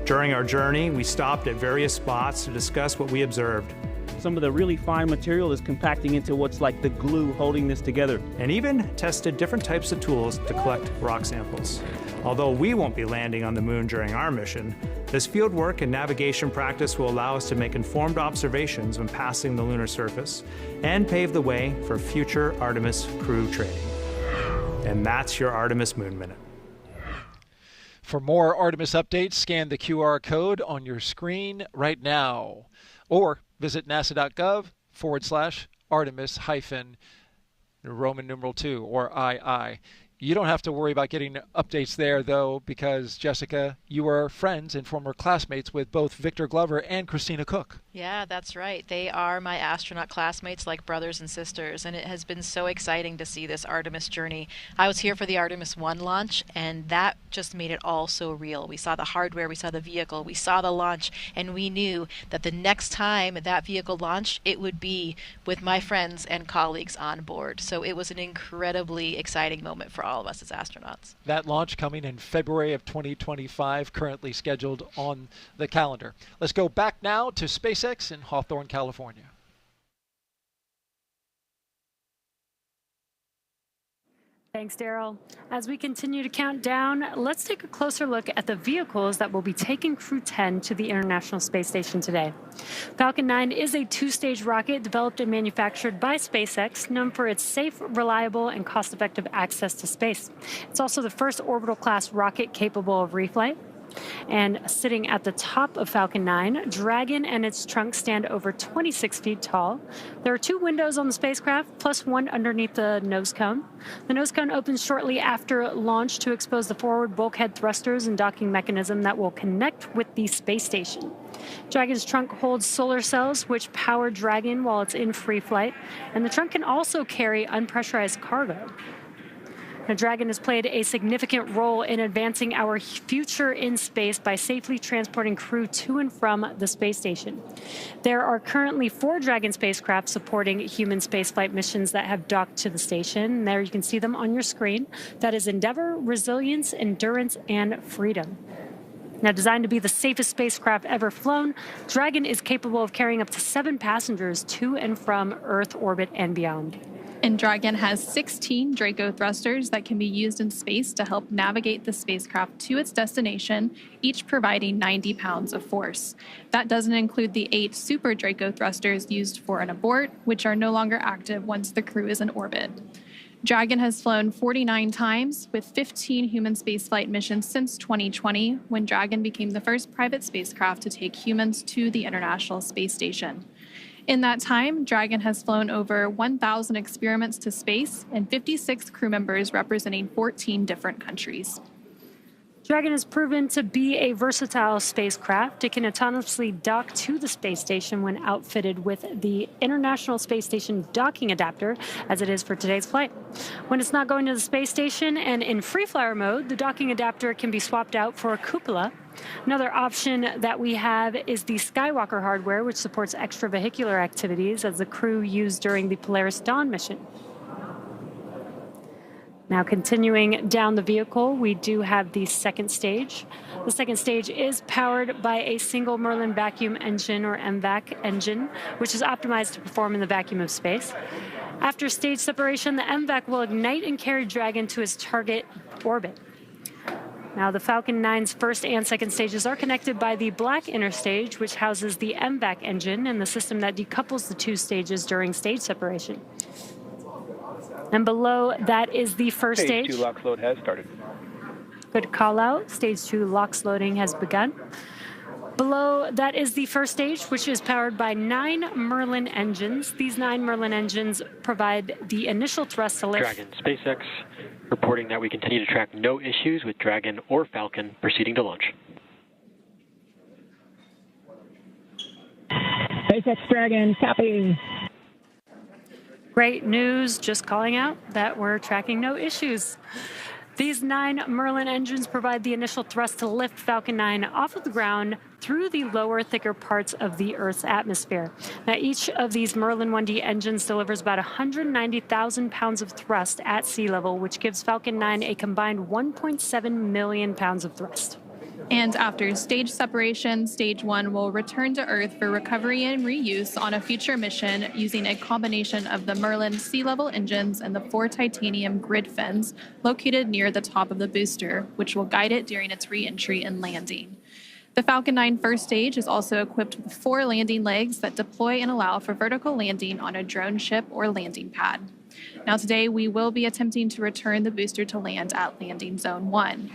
During our journey, we stopped at various spots to discuss what we observed. some of the really fine material is compacting into what's like the glue holding this together. And even tested different types of tools to collect rock samples. Although we won't be landing on the moon during our mission, this field work and navigation practice will allow us to make informed observations when passing the lunar surface and pave the way for future Artemis crew training. And that's your Artemis Moon Minute. For more Artemis updates, scan the QR code on your screen right now, or visit nasa.gov/Artemis-Roman numeral 2 or II. You don't have to worry about getting updates there, though, because, Jessica, you are friends and former classmates with both Victor Glover and Christina Cook. Yeah, that's right. They are my astronaut classmates, like brothers and sisters, and it has been so exciting to see this Artemis journey. I was here for the Artemis 1 launch, and that just made it all so real. We saw the hardware, we saw the vehicle, we saw the launch, and we knew that the next time that vehicle launched, it would be with my friends and colleagues on board. So it was an incredibly exciting moment for all of us as astronauts. That launch coming in February of 2025, currently scheduled on the calendar. Let's go back now to SpaceX in Hawthorne, California. Thanks, Daryl. As we continue to count down, let's take a closer look at the vehicles that will be taking Crew 10 to the International Space Station today. Falcon 9 is a two-stage rocket developed and manufactured by SpaceX, known for its safe, reliable, and cost-effective access to space. It's also the first orbital-class rocket capable of reflight. And sitting at the top of Falcon 9, Dragon and its trunk stand over 26 feet tall. There are two windows on the spacecraft, plus one underneath the nose cone. The nose cone opens shortly after launch to expose the forward bulkhead thrusters and docking mechanism that will connect with the space station. Dragon's trunk holds solar cells, which power Dragon while it's in free flight, and the trunk can also carry unpressurized cargo. Now, Dragon has played a significant role in advancing our future in space by safely transporting crew to and from the space station. There are currently 4 Dragon spacecraft supporting human spaceflight missions that have docked to the station. There you can see them on your screen. That is Endeavour, Resilience, Endurance, and Freedom. Now, designed to be the safest spacecraft ever flown, Dragon is capable of carrying up to 7 passengers to and from Earth orbit and beyond. And Dragon has 16 Draco thrusters that can be used in space to help navigate the spacecraft to its destination, each providing 90 pounds of force. That doesn't include the 8 Super Draco thrusters used for an abort, which are no longer active once the crew is in orbit. Dragon has flown 49 times, with 15 human spaceflight missions since 2020, when Dragon became the first private spacecraft to take humans to the International Space Station. In that time, Dragon has flown over 1,000 experiments to space and 56 crew members representing 14 different countries. Dragon has proven to be a versatile spacecraft. It can autonomously dock to the space station when outfitted with the International Space Station docking adapter, as it is for today's flight. When it's not going to the space station and in free flyer mode, the docking adapter can be swapped out for a cupola. Another option that we have is the Skywalker hardware, which supports extravehicular activities as the crew used during the Polaris Dawn mission. Now, continuing down the vehicle, we do have the second stage. The second stage is powered by a single Merlin vacuum engine, or MVAC engine, which is optimized to perform in the vacuum of space. After stage separation, the MVAC will ignite and carry Dragon to its target orbit. Now, the Falcon 9's first and second stages are connected by the black inner stage, which houses the MVAC engine and the system that decouples the 2 stages during stage separation. And below that is the first stage. Stage 2 LOX load has started. Good call out. Stage 2 LOX loading has begun. Below that is the first stage, which is powered by 9 Merlin engines. These 9 Merlin engines provide the initial thrust to lift. Dragon SpaceX reporting that we continue to track no issues with Dragon or Falcon proceeding to launch. SpaceX Dragon, copy. Great news, just calling out that we're tracking no issues. These 9 Merlin engines provide the initial thrust to lift Falcon 9 off of the ground through the lower, thicker parts of the Earth's atmosphere. Now, each of these Merlin 1D engines delivers about 190,000 pounds of thrust at sea level, which gives Falcon 9 a combined 1.7 million pounds of thrust. And after stage separation, stage 1 will return to Earth for recovery and reuse on a future mission using a combination of the Merlin sea level engines and the 4 titanium grid fins located near the top of the booster, which will guide it during its re-entry and landing. The Falcon 9 first stage is also equipped with 4 landing legs that deploy and allow for vertical landing on a drone ship or landing pad. Now today we will be attempting to return the booster to land at landing zone 1.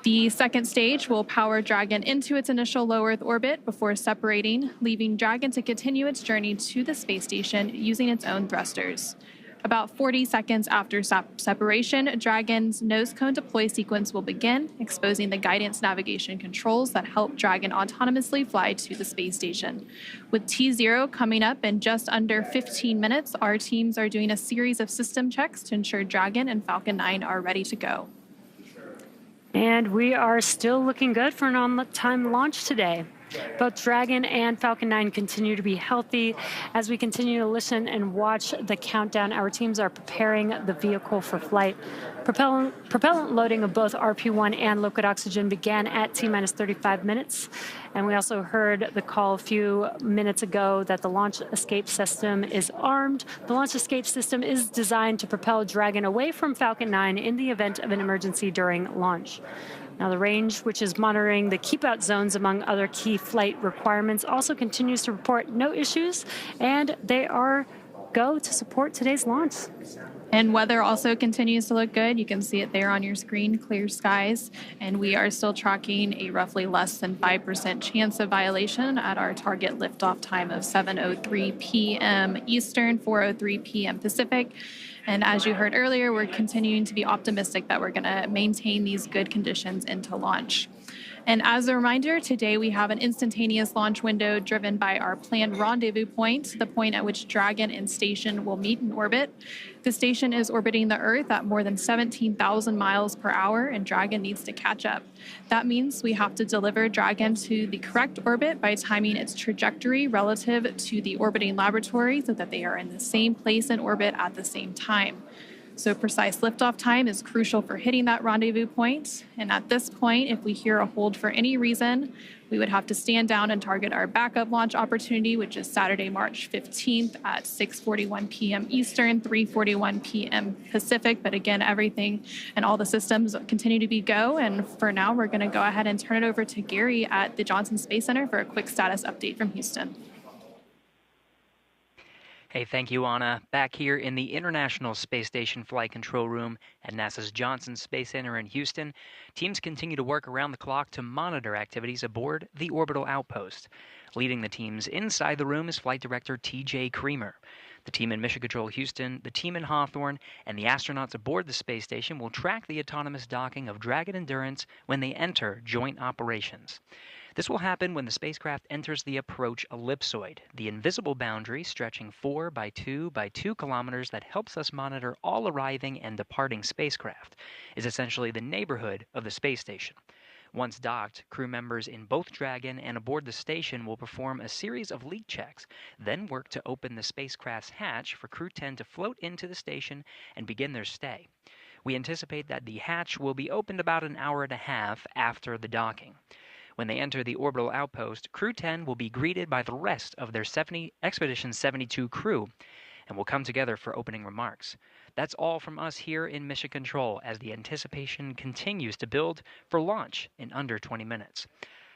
The second stage will power Dragon into its initial low Earth orbit before separating, leaving Dragon to continue its journey to the space station using its own thrusters. About 40 seconds after separation, Dragon's nose cone deploy sequence will begin, exposing the guidance navigation controls that help Dragon autonomously fly to the space station. With T0 coming up in just under 15 minutes, our teams are doing a series of system checks to ensure Dragon and Falcon 9 are ready to go. And we are still looking good for an on-time launch today. Both Dragon and Falcon 9 continue to be healthy. As we continue to listen and watch the countdown, our teams are preparing the vehicle for flight. Propellant loading of both RP-1 and liquid oxygen began at T-minus 35 minutes. And we also heard the call a few minutes ago that the launch escape system is armed. The launch escape system is designed to propel Dragon away from Falcon 9 in the event of an emergency during launch. Now, the range, which is monitoring the keep-out zones among other key flight requirements, also continues to report no issues, and they are go to support today's launch. And weather also continues to look good. You can see it there on your screen, clear skies. And we are still tracking a roughly less than 5% chance of violation at our target liftoff time of 7:03 p.m. Eastern, 4:03 p.m. Pacific. And as you heard earlier, we're continuing to be optimistic that we're going to maintain these good conditions into launch. And as a reminder, today we have an instantaneous launch window driven by our planned rendezvous point, the point at which Dragon and station will meet in orbit. The station is orbiting the Earth at more than 17,000 miles per hour, and Dragon needs to catch up. That means we have to deliver Dragon to the correct orbit by timing its trajectory relative to the orbiting laboratory so that they are in the same place in orbit at the same time. So precise liftoff time is crucial for hitting that rendezvous point. And at this point, if we hear a hold for any reason, we would have to stand down and target our backup launch opportunity, which is Saturday, March 15th at 6:41 p.m. Eastern, 3:41 p.m. Pacific. But again, everything and all the systems continue to be go. And for now, we're going to go ahead and turn it over to Gary at the Johnson Space Center for a quick status update from Houston. Hey, thank you, Anna. Back here in the International Space Station Flight Control Room at NASA's Johnson Space Center in Houston, teams continue to work around the clock to monitor activities aboard the orbital outpost. Leading the teams inside the room is Flight Director T.J. Creamer. The team in Mission Control Houston, the team in Hawthorne, and the astronauts aboard the space station will track the autonomous docking of Dragon Endurance when they enter joint operations. This will happen when the spacecraft enters the approach ellipsoid, the invisible boundary stretching 4 by 2 by 2 kilometers that helps us monitor all arriving and departing spacecraft, is essentially the neighborhood of the space station. Once docked, crew members in both Dragon and aboard the station will perform a series of leak checks, then work to open the spacecraft's hatch for Crew 10 to float into the station and begin their stay. We anticipate that the hatch will be opened about an hour and a half after the docking. When they enter the orbital outpost, Crew 10 will be greeted by the rest of their Expedition 72 crew and will come together for opening remarks. That's all from us here in Mission Control as the anticipation continues to build for launch in under 20 minutes.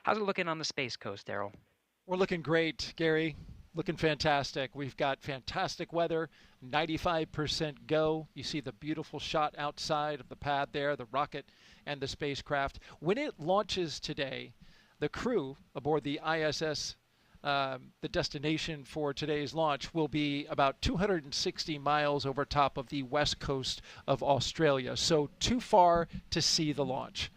How's it looking on the Space Coast, Daryl? We're looking great, Gary. Looking fantastic. We've got fantastic weather, 95% go. You see the beautiful shot outside of the pad there, the rocket and the spacecraft. When it launches today, the crew aboard the ISS, the destination for today's launch, will be about 260 miles over top of the west coast of Australia. So too far to see the launch.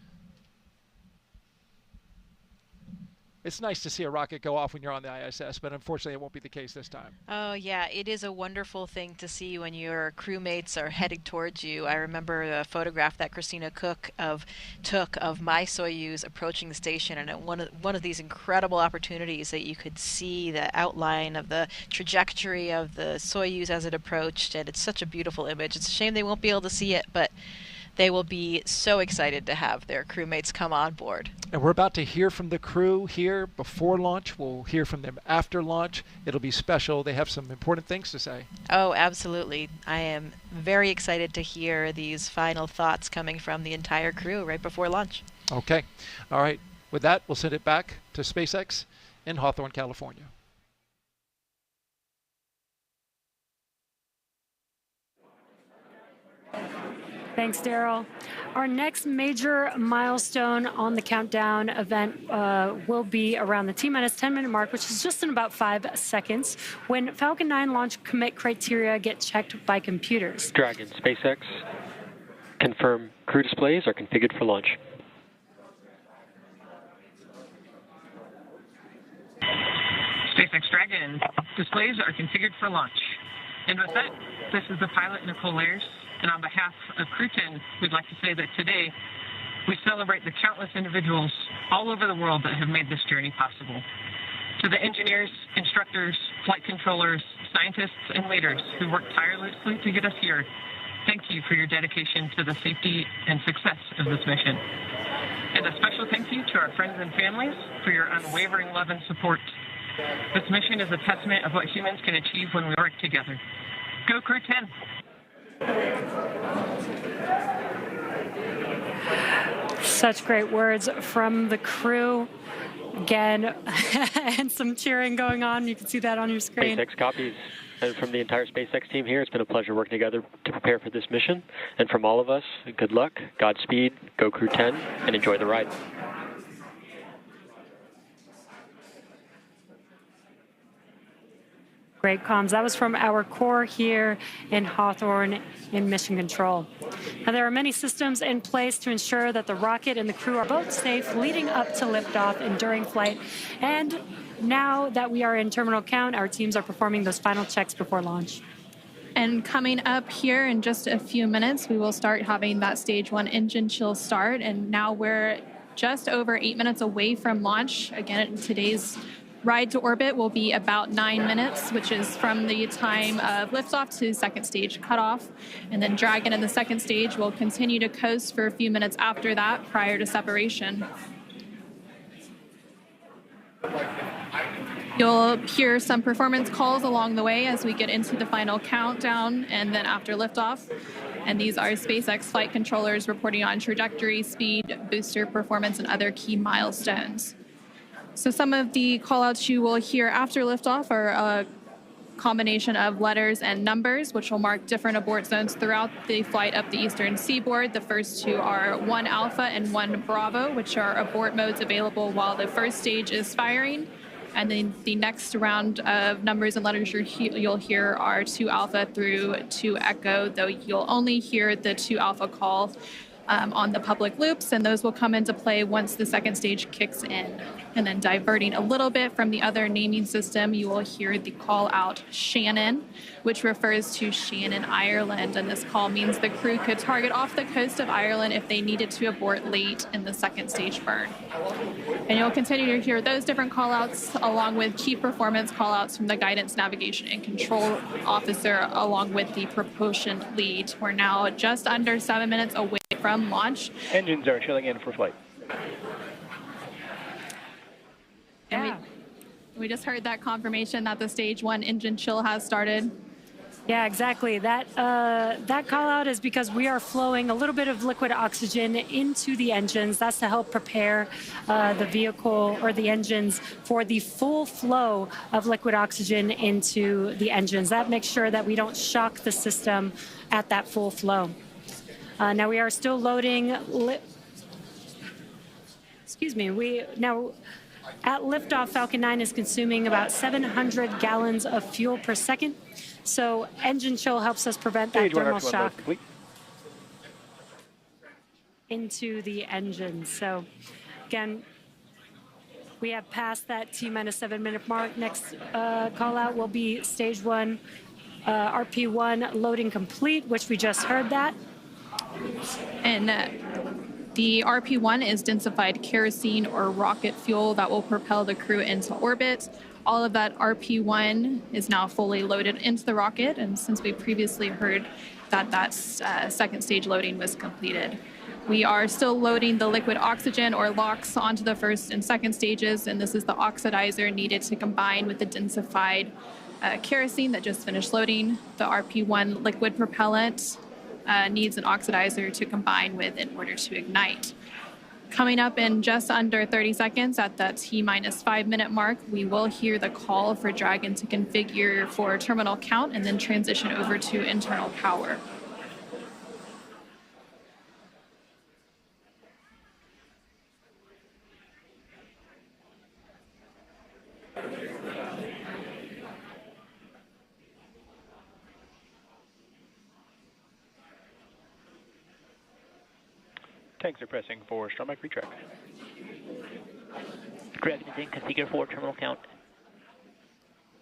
It's nice to see a rocket go off when you're on the ISS, but unfortunately it won't be the case this time. Oh, yeah. It is a wonderful thing to see when your crewmates are heading towards you. I remember a photograph that Christina Cook took of my Soyuz approaching the station, and one of these incredible opportunities that you could see the outline of the trajectory of the Soyuz as it approached, and it's such a beautiful image. It's a shame they won't be able to see it, but they will be so excited to have their crewmates come on board. And we're about to hear from the crew here before launch. We'll hear from them after launch. It'll be special. They have some important things to say. Oh, absolutely. I am very excited to hear these final thoughts coming from the entire crew right before launch. Okay. All right. With that, we'll send it back to SpaceX in Hawthorne, California. Thanks, Daryl. Our next major milestone on the countdown event will be around the T-minus 10-minute mark, which is just in about 5 seconds, when Falcon 9 launch commit criteria get checked by computers. Dragon, SpaceX, confirm crew displays are configured for launch. SpaceX Dragon, displays are configured for launch. And with that, this is the pilot, Nicole Ayers. And on behalf of Crew 10, we'd like to say that today we celebrate the countless individuals all over the world that have made this journey possible. To the engineers, instructors, flight controllers, scientists, and leaders who worked tirelessly to get us here, thank you for your dedication to the safety and success of this mission. And a special thank you to our friends and families for your unwavering love and support. This mission is a testament of what humans can achieve when we work together. Go Crew 10! Such great words from the crew. Again, and some cheering going on. You can see that on your screen. SpaceX copies. And from the entire SpaceX team here, it's been a pleasure working together to prepare for this mission. And from all of us, good luck, Godspeed, go Crew 10, and enjoy the ride. Great comms. That was from our core here in Hawthorne in Mission Control. Now, there are many systems in place to ensure that the rocket and the crew are both safe leading up to liftoff and during flight. And now that we are in terminal count, our teams are performing those final checks before launch. And coming up here in just a few minutes, we will start having that stage 1 engine chill start. And now we're just over 8 minutes away from launch. Again, today's ride to orbit will be about 9 minutes, which is from the time of liftoff to second stage cutoff. And then Dragon in the second stage will continue to coast for a few minutes after that prior to separation. You'll hear some performance calls along the way as we get into the final countdown and then after liftoff. And these are SpaceX flight controllers reporting on trajectory, speed, booster performance, and other key milestones. So some of the callouts you will hear after liftoff are a combination of letters and numbers, which will mark different abort zones throughout the flight up the eastern seaboard. The first two are 1 Alpha and 1 Bravo, which are abort modes available while the first stage is firing. And then the next round of numbers and letters you'll hear are 2 Alpha through 2 Echo, though you'll only hear the 2 Alpha call on the public loops, and those will come into play once the second stage kicks in. And then diverting a little bit from the other naming system, you will hear the call out Shannon, which refers to Shannon, Ireland. And this call means the crew could target off the coast of Ireland if they needed to abort late in the second stage burn. And you'll continue to hear those different call outs along with key performance call outs from the guidance, navigation, and control officer along with the propulsion lead. We're now just under 7 minutes away from launch. Engines are chilling in for flight. And we just heard that confirmation that the stage 1 engine chill has started. Yeah, exactly. That call out is because we are flowing a little bit of liquid oxygen into the engines. That's to help prepare the vehicle or the engines for the full flow of liquid oxygen into the engines. That makes sure that we don't shock the system at that full flow. Now we are still loading. At liftoff, Falcon 9 is consuming about 700 gallons of fuel per second. So engine chill helps us prevent that thermal shock into the engine. So again, we have passed that T-minus 7 minute mark. Next call out will be stage 1, RP1 loading complete, which we just heard that. And the RP1 is densified kerosene or rocket fuel that will propel the crew into orbit. All of that RP1 is now fully loaded into the rocket, and since we previously heard that second stage loading was completed. We are still loading the liquid oxygen, or LOX, onto the first and second stages, and this is the oxidizer needed to combine with the densified kerosene that just finished loading. The RP1 liquid propellant needs an oxidizer to combine with in order to ignite. Coming up in just under 30 seconds at that T-minus 5-minute mark, we will hear the call for Dragon to configure for terminal count and then transition over to internal power. Tanks are pressing for strong back retract. Dragon is in configure for terminal count.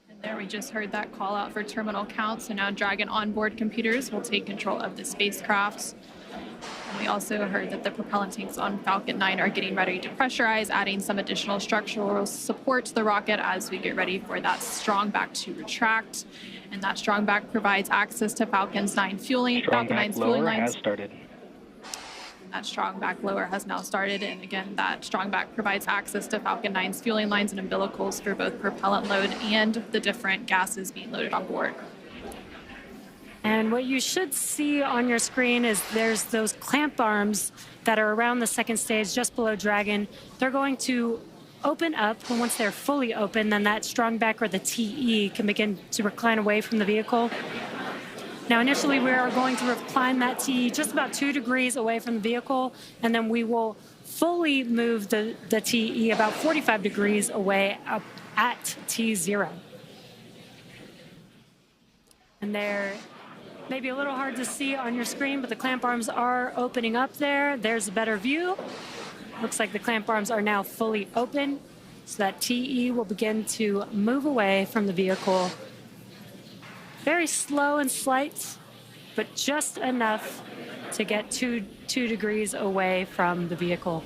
And there we just heard that call out for terminal count. So now Dragon onboard computers will take control of the spacecraft. And we also heard that the propellant tanks on Falcon 9 are getting ready to pressurize, adding some additional structural support to the rocket as we get ready for that strong back to retract. And that strong back provides access to Falcon 9's fueling lines. Has started. That strong back lower has now started, and again, that strong back provides access to Falcon 9's fueling lines and umbilicals for both propellant load and the different gases being loaded on board. And what you should see on your screen is there's those clamp arms that are around the second stage just below Dragon. They're going to open up, and once they're fully open, then that strong back, or the TE, can begin to recline away from the vehicle. Now, initially, we are going to recline that TE just about 2 degrees away from the vehicle, and then we will fully move the TE about 45 degrees away up at T0. And they're maybe a little hard to see on your screen, but the clamp arms are opening up there. There's a better view. Looks like the clamp arms are now fully open, so that TE will begin to move away from the vehicle. Very slow and slight, but just enough to get two degrees away from the vehicle.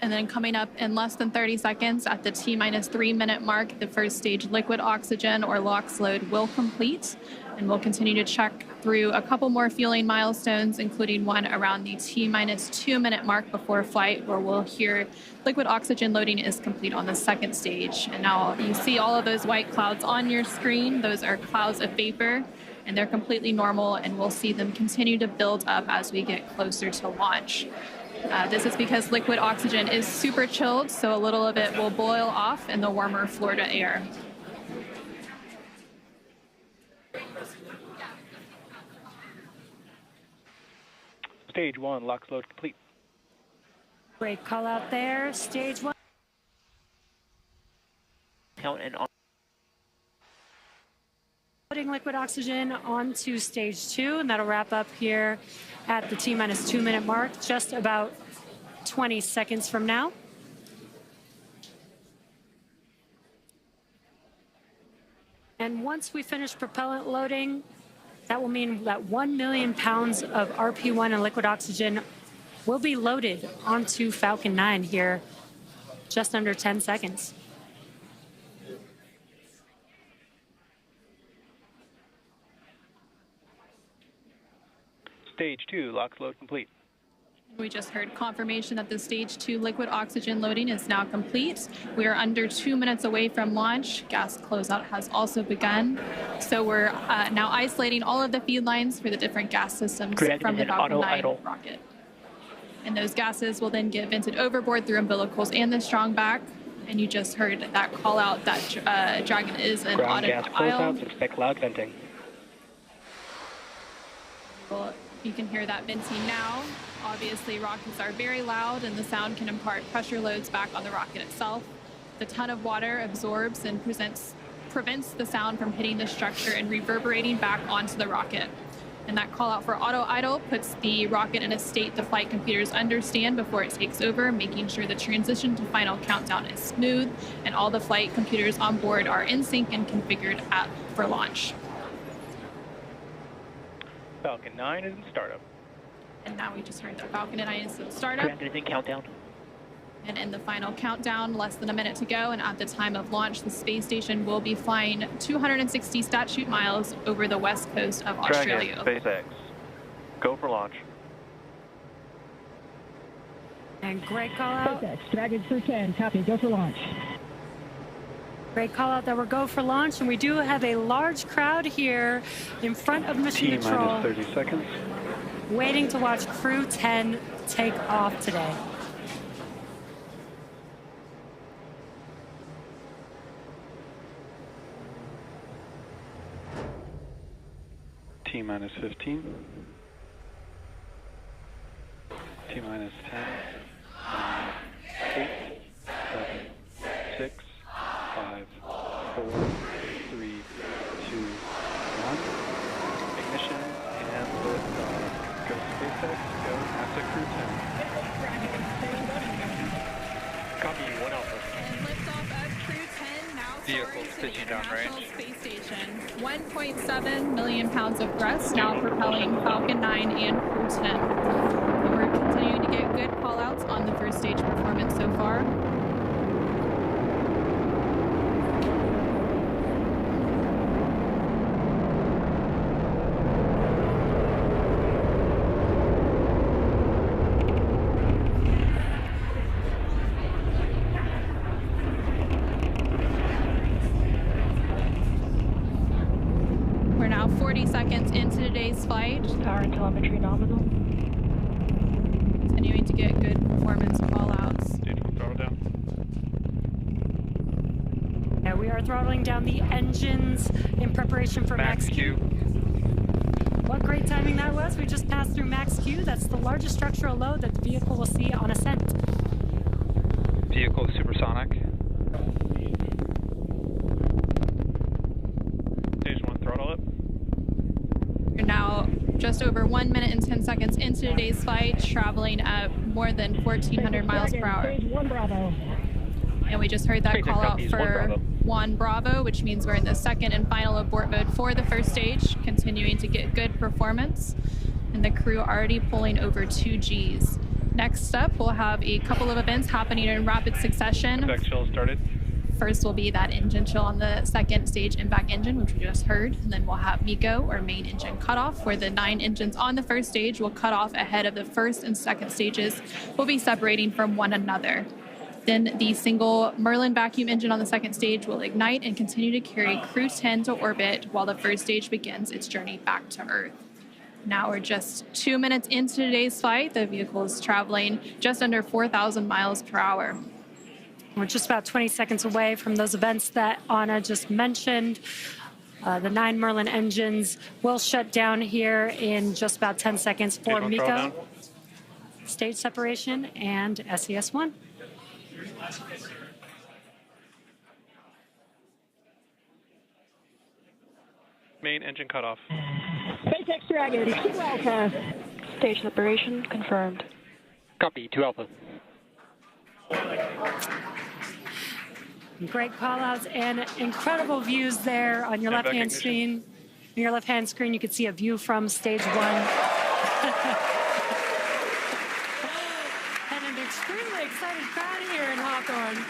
And then coming up in less than 30 seconds at the T-minus 3-minute mark, the first stage liquid oxygen, or LOX, load will complete. And we'll continue to check through a couple more fueling milestones, including one around the T-minus 2-minute mark before flight, where we'll hear liquid oxygen loading is complete on the second stage. And now you see all of those white clouds on your screen. Those are clouds of vapor, and they're completely normal, and we'll see them continue to build up as we get closer to launch. This is because liquid oxygen is super chilled, so a little of it will boil off in the warmer Florida air. Stage 1, LOX load complete. Great call out there. Stage 1. Count and on. Putting liquid oxygen onto stage 2, and that'll wrap up here at the T-minus 2-minute mark, just about 20 seconds from now. And once we finish propellant loading, that will mean that 1 million pounds of RP1 and liquid oxygen will be loaded onto Falcon 9 here, just under 10 seconds. Stage 2, LOX load complete. We just heard confirmation that the stage 2 liquid oxygen loading is now complete. We are under 2 minutes away from launch. Gas closeout has also begun. So we're now isolating all of the feed lines for the different gas systems from the Falcon 9 rocket. And those gases will then get vented overboard through umbilicals and the strong back. And you just heard that call out that Dragon is an Ground auto gas aisle. closeouts, expect loud venting. Well, you can hear that venting now. Obviously, rockets are very loud, and the sound can impart pressure loads back on the rocket itself. The ton of water absorbs and prevents the sound from hitting the structure and reverberating back onto the rocket. And that call out for auto idle puts the rocket in a state the flight computers understand before it takes over, making sure the transition to final countdown is smooth and all the flight computers on board are in sync and configured for launch. Falcon 9 is in startup. And now we just heard that Falcon 9 is in startup. Dragon is in countdown. And in the final countdown, less than a minute to go, and at the time of launch, the space station will be flying 260 statute miles over the west coast of Australia. Dragon, SpaceX, go for launch. And great call out. SpaceX, Dragon Crew 10, copy, go for launch. Great call out that we're go for launch, and we do have a large crowd here in front of Mission Control. T-minus 30 seconds. Waiting to watch Crew 10 take off today. T-minus 15. T-minus 10. 8, 7, 6, 5, 4, 3, 2, 1. Ignition and liftoff. Go SpaceX, go NASA Crew 10. Copy, 1 Alpha. And liftoff of Crew 10 now Vehicles soaring to the pitching down International range. Space Station. 1.7 million pounds of thrust now propelling Falcon 9 and Crew 10. And we're continuing to get good call-outs on the first stage performance so far. We're now 40 seconds into today's flight. Power and telemetry nominal. Continuing to get good performance call-outs. Stage 1 throttle down. Yeah, we are throttling down the engines in preparation for Max Q. What great timing that was. We just passed through Max Q. That's the largest structural load that the vehicle will see on ascent. Vehicle supersonic. Stage 1 throttle up. We're now just over 1 minute and 10 seconds into today's flight, traveling at more than 1,400 miles per hour. Stage 1 Bravo. And we just heard that call out copies, for 1 Bravo, which means we're in the second and final abort mode for the first stage, continuing to get good performance. And the crew already pulling over 2 Gs. Next up, we'll have a couple of events happening in rapid succession. Back chill started. First will be that engine chill on the second stage impact engine, which we just heard. And then we'll have MECO, or main engine cutoff, where the 9 engines on the first stage will cut off ahead of the first and second stages. Will be separating from one another. Then the single Merlin vacuum engine on the second stage will ignite and continue to carry Crew 10 to orbit while the first stage begins its journey back to Earth. Now we're just 2 minutes into today's flight. The vehicle is traveling just under 4,000 miles per hour. We're just about 20 seconds away from those events that Anna just mentioned. The 9 Merlin engines will shut down here in just about 10 seconds for MECO, stage separation, and SES-1. Main engine cutoff. SpaceX Dragon, 2 Alpha. Stage separation confirmed. Copy, 2 Alpha. Great call-outs and incredible views there on your left-hand screen. On your left-hand screen, you can see a view from stage 1. And an extremely excited crowd here in Hawthorne.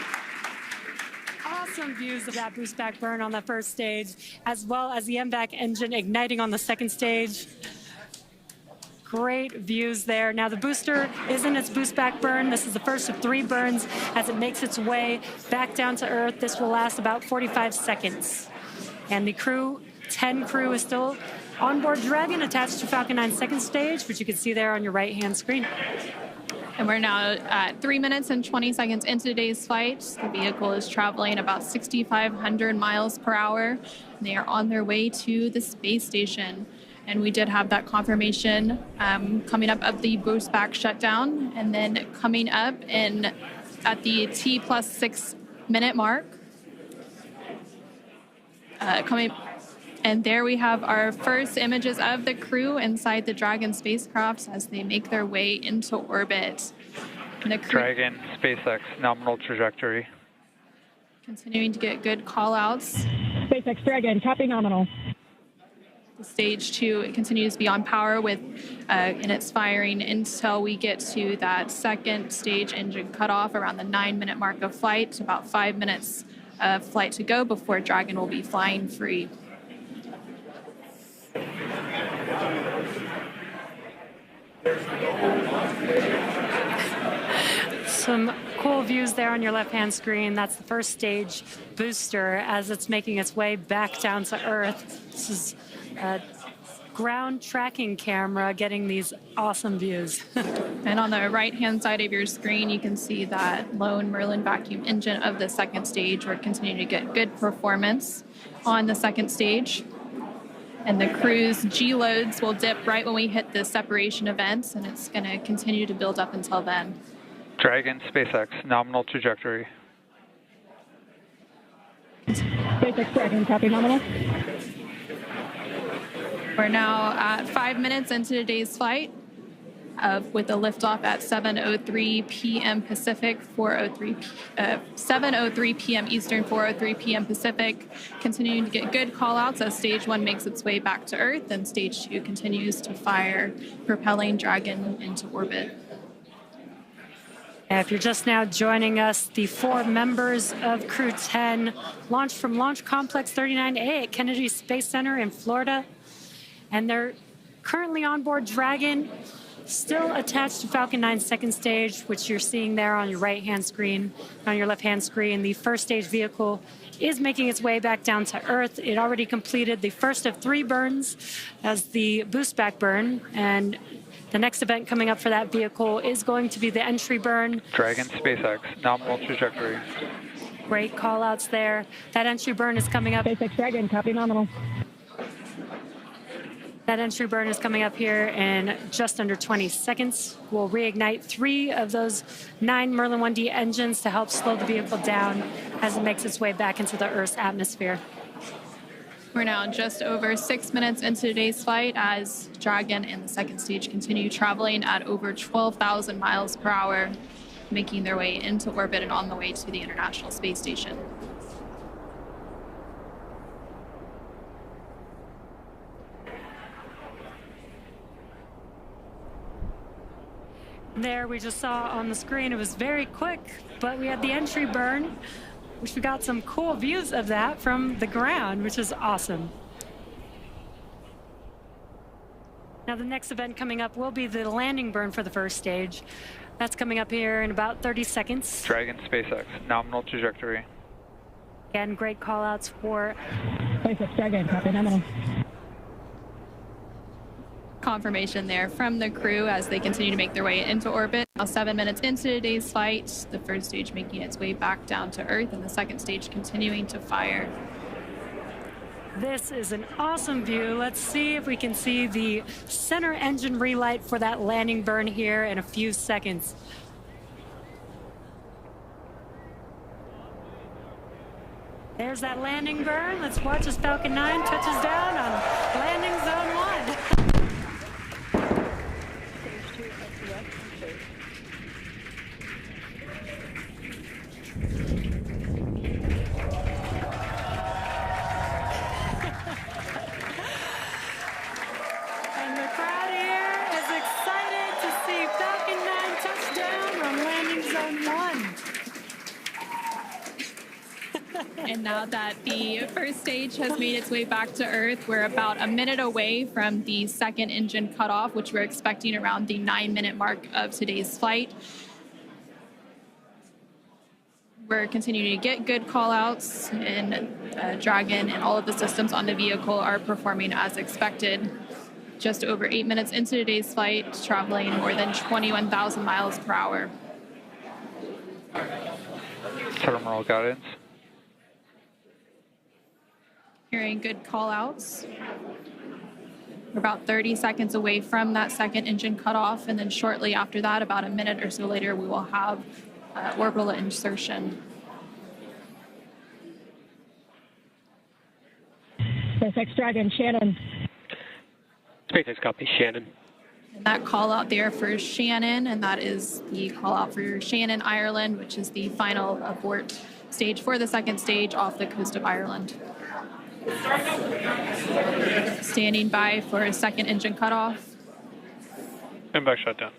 Awesome views of that boost back burn on the first stage, as well as the MVAC engine igniting on the second stage. Great views there. Now the booster is in its boost back burn. This is the first of 3 burns as it makes its way back down to Earth. This will last about 45 seconds. And the Crew 10 crew is still onboard Dragon attached to Falcon 9's second stage, which you can see there on your right-hand screen. And we're now at 3 minutes and 20 seconds into today's flight. The vehicle is traveling about 6,500 miles per hour. And they are on their way to the space station. And we did have that confirmation coming up of the boost back shutdown. And then coming up at the T+6 minute mark. And there we have our first images of the crew inside the Dragon spacecraft as they make their way into orbit. And the crew Dragon, SpaceX, nominal trajectory. continuing to get good call-outs. SpaceX Dragon, copy nominal. Stage 2, it continues to be on power with in its firing until we get to that second stage engine cutoff around the 9-minute mark of flight. About 5 minutes of flight to go before Dragon will be flying free. Some cool views there on your left-hand screen. That's the first stage booster as it's making its way back down to Earth. This is a ground tracking camera getting these awesome views. And on the right-hand side of your screen, you can see that lone Merlin vacuum engine of the second stage. We're continuing to get good performance on the second stage. And the crew's G-loads will dip right when we hit the separation event, and it's going to continue to build up until then. Dragon, SpaceX, nominal trajectory. SpaceX Dragon, copy nominal. We're now at 5 minutes into today's flight with a liftoff at 7:03 p.m. Pacific, 7:03 p.m. Eastern, 4:03 p.m. Pacific. Continuing to get good call-outs as Stage 1 makes its way back to Earth, and Stage 2 continues to fire, propelling Dragon into orbit. If you're just now joining us, the 4 members of Crew 10 launched from Launch Complex 39A at Kennedy Space Center in Florida. And they're currently on board Dragon, still attached to Falcon 9's second stage, which you're seeing there on your right-hand screen. On your left-hand screen, the first stage vehicle is making its way back down to Earth. It already completed the first of 3 burns as the boost back burn, and the next event coming up for that vehicle is going to be the entry burn. Dragon, SpaceX, nominal trajectory. Great call-outs there. That entry burn is coming up. SpaceX Dragon, copy nominal. That entry burn is coming up here in just under 20 seconds. We'll reignite 3 of those 9 Merlin 1D engines to help slow the vehicle down as it makes its way back into the Earth's atmosphere. We're now just over 6 minutes into today's flight as Dragon and the second stage continue traveling at over 12,000 miles per hour, making their way into orbit and on the way to the International Space Station. There we just saw on the screen, it was very quick, but we had the entry burn, which we got some cool views of that from the ground, which is awesome. Now the next event coming up will be the landing burn for the first stage. That's coming up here in about 30 seconds. Dragon, SpaceX, nominal trajectory. Again, great call outs for SpaceX Dragon, copy nominal. Confirmation there from the crew as they continue to make their way into orbit. Now 7 minutes into today's flight, the first stage making its way back down to Earth and the second stage continuing to fire. This is an awesome view. Let's see if we can see the center engine relight for that landing burn here in a few seconds. There's that landing burn. Let's watch as Falcon 9 touches down on landing zone 1. And now that the first stage has made its way back to Earth, we're about a minute away from the second engine cutoff, which we're expecting around the 9-minute mark of today's flight. We're continuing to get good call-outs, and Dragon and all of the systems on the vehicle are performing as expected. Just over 8 minutes into today's flight, traveling more than 21,000 miles per hour. Terminal guidance. Hearing good call-outs. We're about 30 seconds away from that second engine cutoff, and then shortly after that, about a minute or so later, we will have orbital insertion. SpaceX Dragon, Shannon. SpaceX copy, Shannon. And that call out there for Shannon, and that is the call out for Shannon, Ireland, which is the final abort stage for the second stage off the coast of Ireland. Standing by for a second engine cutoff. Impact shutdown.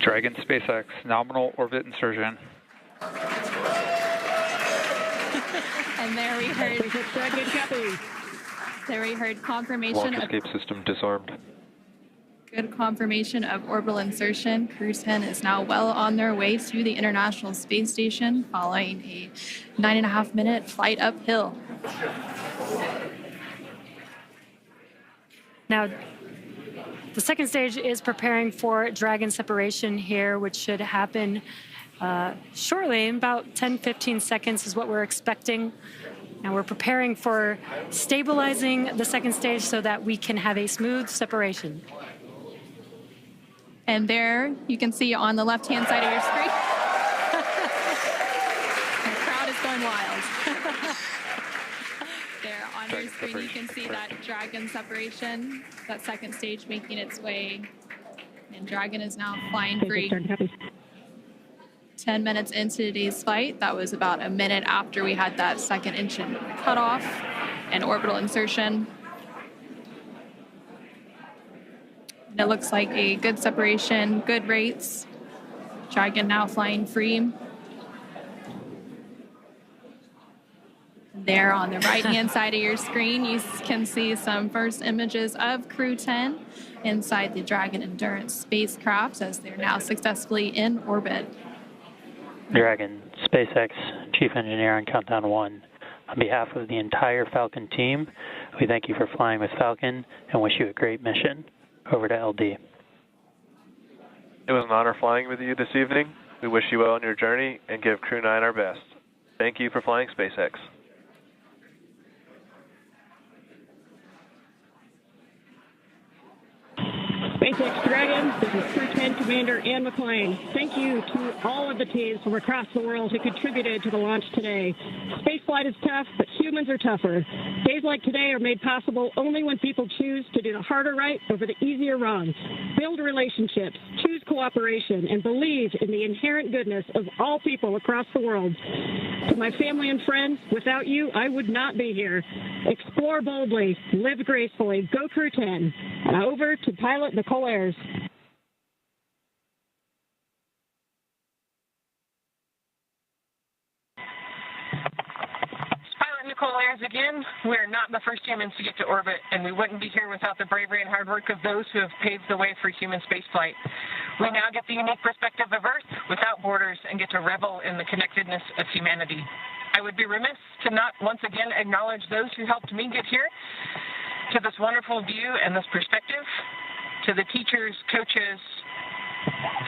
Dragon SpaceX, nominal orbit insertion. And there we heard confirmation Launch of escape system disarmed. good confirmation of orbital insertion. Crew 10 is now well on their way to the International Space Station following a 9.5-minute flight uphill. Now, the second stage is preparing for Dragon separation here, which should happen shortly. In about 10-15 seconds is what we're expecting. Now we're preparing for stabilizing the second stage so that we can have a smooth separation. And there you can see on the left-hand side of your screen, the crowd is going wild. There on your screen you can see that Dragon separation, that second stage making its way, and Dragon is now flying free. 10 minutes into today's flight, that was about a minute after we had that second engine cutoff and orbital insertion. And it looks like a good separation, good rates. Dragon now flying free. There on the right-hand side of your screen, you can see some first images of Crew 10 inside the Dragon Endurance spacecraft as they're now successfully in orbit. Dragon, SpaceX, Chief Engineer on Countdown 1. On behalf of the entire Falcon team, we thank you for flying with Falcon and wish you a great mission. Over to LD. It was an honor flying with you this evening. We wish you well on your journey and give Crew 9 our best. Thank you for flying SpaceX. SpaceX Dragon, this is Crew 10 Commander Ann McClain. Thank you to all of the teams from across the world who contributed to the launch today. Spaceflight is tough, but humans are tougher. Days like today are made possible only when people choose to do the harder right over the easier wrong. Build relationships, choose cooperation, and believe in the inherent goodness of all people across the world. To my family and friends, without you, I would not be here. Explore boldly, live gracefully, go Crew 10. And over to pilot Nicole Ayers. Pilot Nicole Ayers again. We're not the first humans to get to orbit, and we wouldn't be here without the bravery and hard work of those who have paved the way for human spaceflight. We now get the unique perspective of Earth without borders and get to revel in the connectedness of humanity. I would be remiss to not once again acknowledge those who helped me get here to this wonderful view and this perspective, to the teachers, coaches,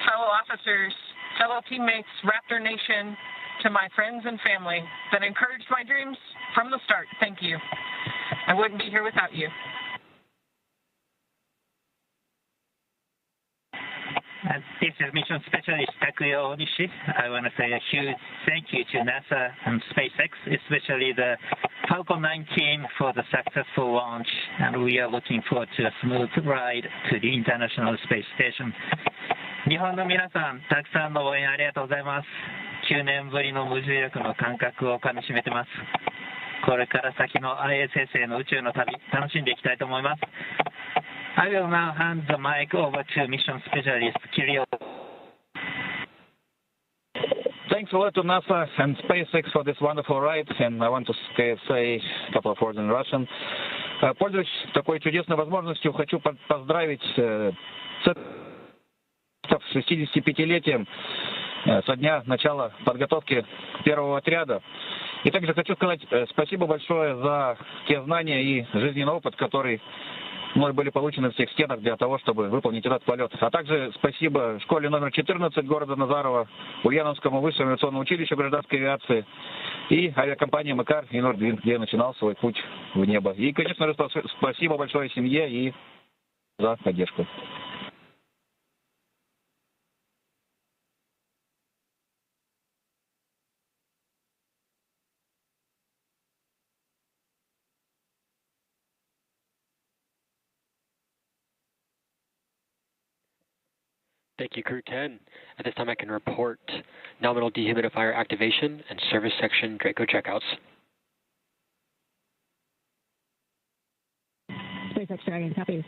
fellow officers, fellow teammates, Raptor Nation, to my friends and family that encouraged my dreams from the start. Thank you. I wouldn't be here without you. This is Mission Specialist Takuya Onishi. I want to say a huge thank you to NASA and SpaceX, especially the Falcon 9 team for the successful launch, and we are looking forward to a smooth ride to the International Space Station. 日本の皆さん、たくさんの応援ありがとうございます。9年ぶりの無重力の感覚をかみしめてます。これから先の ISS への宇宙の旅、楽しんでいきたいと思います。I will now hand the mic over to Mission Specialist Kirill. Thanks a lot to NASA and SpaceX for this wonderful ride, and I want to say a couple of words in Russian. Пользуясь такой чудесной возможностью, хочу поздравить с 65-летием со дня начала подготовки первого отряда. И также хочу сказать спасибо большое за те знания и жизненный опыт, который мной были получены в всех стенах для того, чтобы выполнить этот полет. А также спасибо школе номер 14 города Назарова, Ульяновскому высшему авиационному училищу гражданской авиации и авиакомпании «Макар» и «Нордвин», где я начинал свой путь в небо. И, конечно же, спасибо большое семье и за поддержку. Thank you, Crew 10. At this time, I can report nominal dehumidifier activation and service section Draco checkouts. SpaceX Dragon, copy.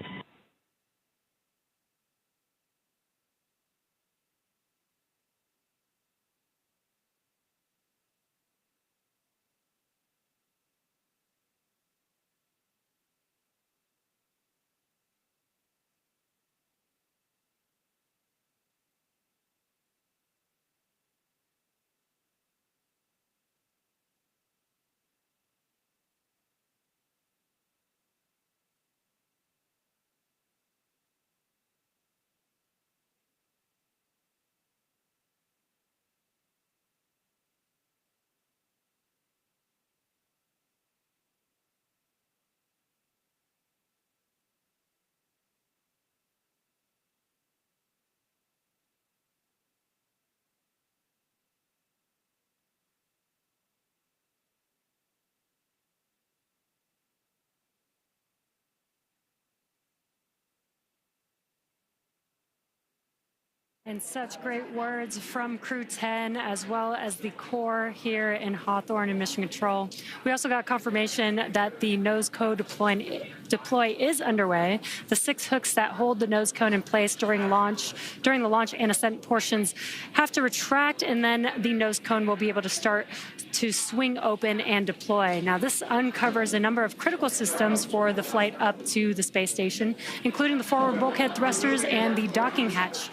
And such great words from Crew 10, as well as the core here in Hawthorne and Mission Control. We also got confirmation that the nose cone deploy is underway. The 6 hooks that hold the nose cone in place during the launch and ascent portions have to retract, and then the nose cone will be able to start to swing open and deploy. Now, this uncovers a number of critical systems for the flight up to the space station, including the forward bulkhead thrusters and the docking hatch.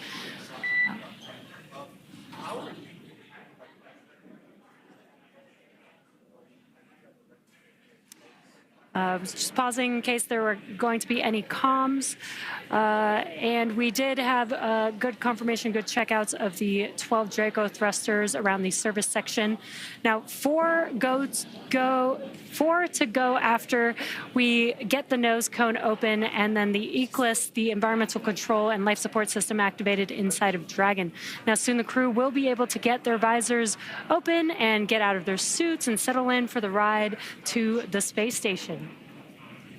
Just pausing in case there were going to be any comms. And we did have good confirmation, good checkouts of the 12 Draco thrusters around the service section. Now, 4 to go after we get the nose cone open, and then the ECLIS, the environmental control and life support system, activated inside of Dragon. Now, soon the crew will be able to get their visors open and get out of their suits and settle in for the ride to the space station.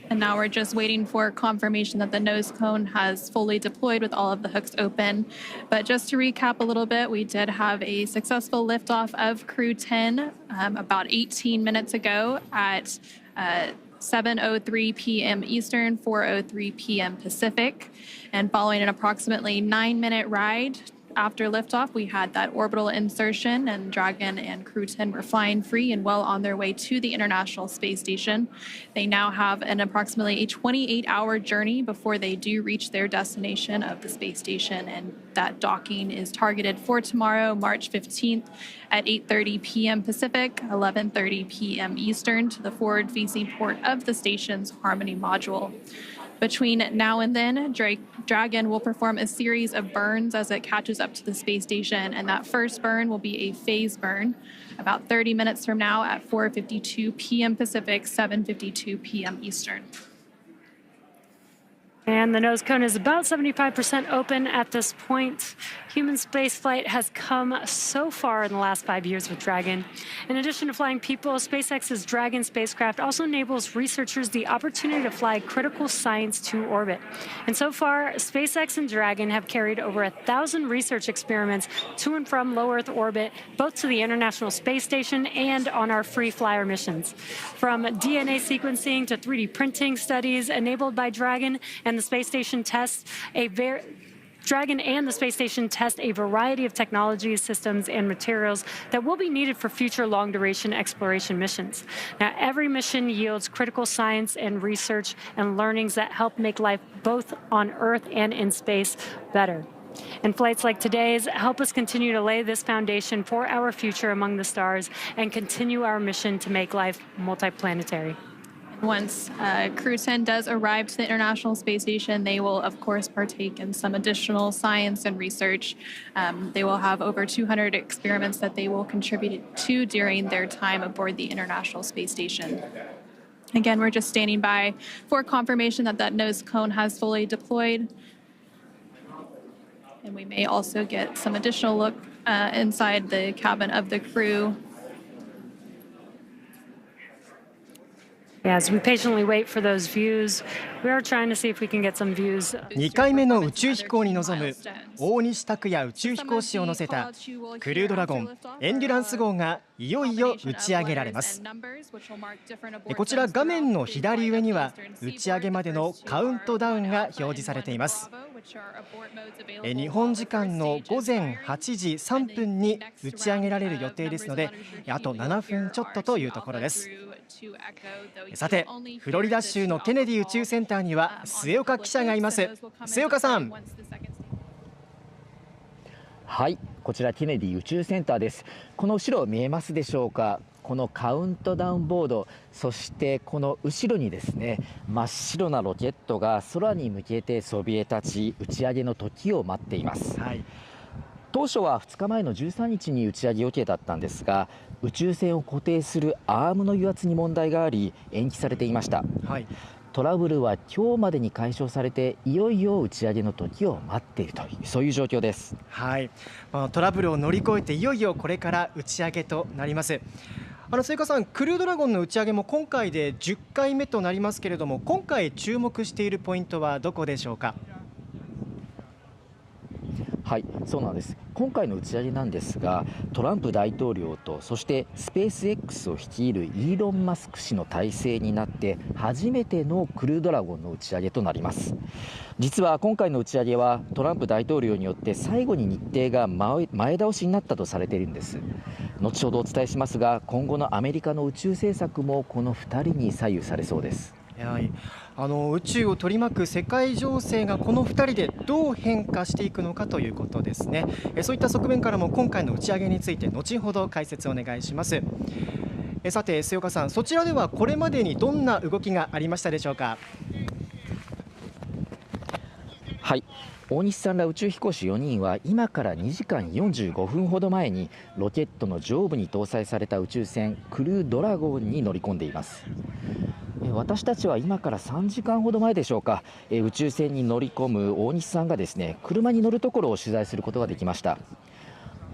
And now we're just waiting for confirmation that the nose cone has fully deployed with all of the hooks open. But just to recap a little bit, we did have a successful liftoff of Crew 10 about 18 minutes ago at 7:03 p.m. Eastern, 4:03 p.m. Pacific. And following an approximately 9-minute ride after liftoff, we had that orbital insertion, and Dragon and Crew 10 were flying free and well on their way to the International Space Station. They now have an approximately a 28-hour journey before they do reach their destination of the space station, and that docking is targeted for tomorrow, March 15th at 8:30 p.m. Pacific, 11:30 p.m. Eastern, to the forward-facing port of the station's Harmony module. Between now and then, Dragon will perform a series of burns as it catches up to the space station, and that first burn will be a phase burn about 30 minutes from now at 4:52 p.m. Pacific, 7:52 p.m. Eastern. And the nose cone is about 75% open at this point. Human spaceflight has come so far in the last 5 years with Dragon. In addition to flying people, SpaceX's Dragon spacecraft also enables researchers the opportunity to fly critical science to orbit. And so far, SpaceX and Dragon have carried over 1,000 research experiments to and from low Earth orbit, both to the International Space Station and on our free flyer missions. From DNA sequencing to 3D printing studies enabled by Dragon and the space station tests Dragon and the space station test a variety of technologies, systems, and materials that will be needed for future long-duration exploration missions. Now, every mission yields critical science and research and learnings that help make life both on Earth and in space better. And flights like today's help us continue to lay this foundation for our future among the stars and continue our mission to make life multiplanetary. Once Crew 10 does arrive to the International Space Station, they will, of course, partake in some additional science and research. They will have over 200 experiments that they will contribute to during their time aboard the International Space Station. Again, we're just standing by for confirmation that that nose cone has fully deployed. And we may also get some additional look inside the cabin of the crew. As we patiently wait for those views, we are trying to see if we can get some views. 2回目の宇宙飛行に臨む大西卓也宇宙飛行士を乗せたクルードラゴンエンデュランス号がいよいよ打ち上げられます。こちら画面の左上には打ち上げまでのカウントダウンが表示されています。日本時間の午前8時3分に打ち上げられる予定ですので、あと7分ちょっとというところです。さて、フロリダ州のケネディ宇宙センターには末岡記者がいます。末岡さん。はい、こちらケネディ宇宙センターです。この後ろ見えますでしょうか。このカウントダウンボード、そしてこの後ろにですね、真っ白なロケットが空に向けてそびえ立ち、打ち上げの時を待っています。はい、当初は2日前の13日に打ち上げ予定だったんですが、宇宙船を固定するアームの油圧に問題があり延期されていました。はい、トラブルは今日までに解消されて、いよいよ打ち上げの時を待っているという、そういう状況です。はい、トラブルを乗り越えていよいよこれから打ち上げとなります。末岡さん、クルードラゴンの打ち上げも今回で10回目となりますけれども、今回注目しているポイントはどこでしょうか。はい、そうなんです。今回の打ち上げなんですが、トランプ大統領とそしてスペース X を率いるイーロン・マスク氏の体制になって初めてのクルードラゴンの打ち上げとなります。実は今回の打ち上げはトランプ大統領によって最後に日程が前倒しになったとされているんです。後ほどお伝えしますが、今後のアメリカの宇宙政策もこの2人に左右されそうです。はい、宇宙を取り巻く世界情勢がこの2人でどう変化していくのかということですね。そういった側面からも今回の打ち上げについて後ほど解説をお願いします。さて末岡さん、そちらではこれまでにどんな動きがありましたでしょうか。はい、大西さんら宇宙飛行士4人は今から2時間45分ほど前にロケットの上部に搭載された宇宙船クルードラゴンに乗り込んでいます。私たちは今から3時間ほど前でしょうか、宇宙船に乗り込む大西さんがですね、車に乗るところを取材することができました。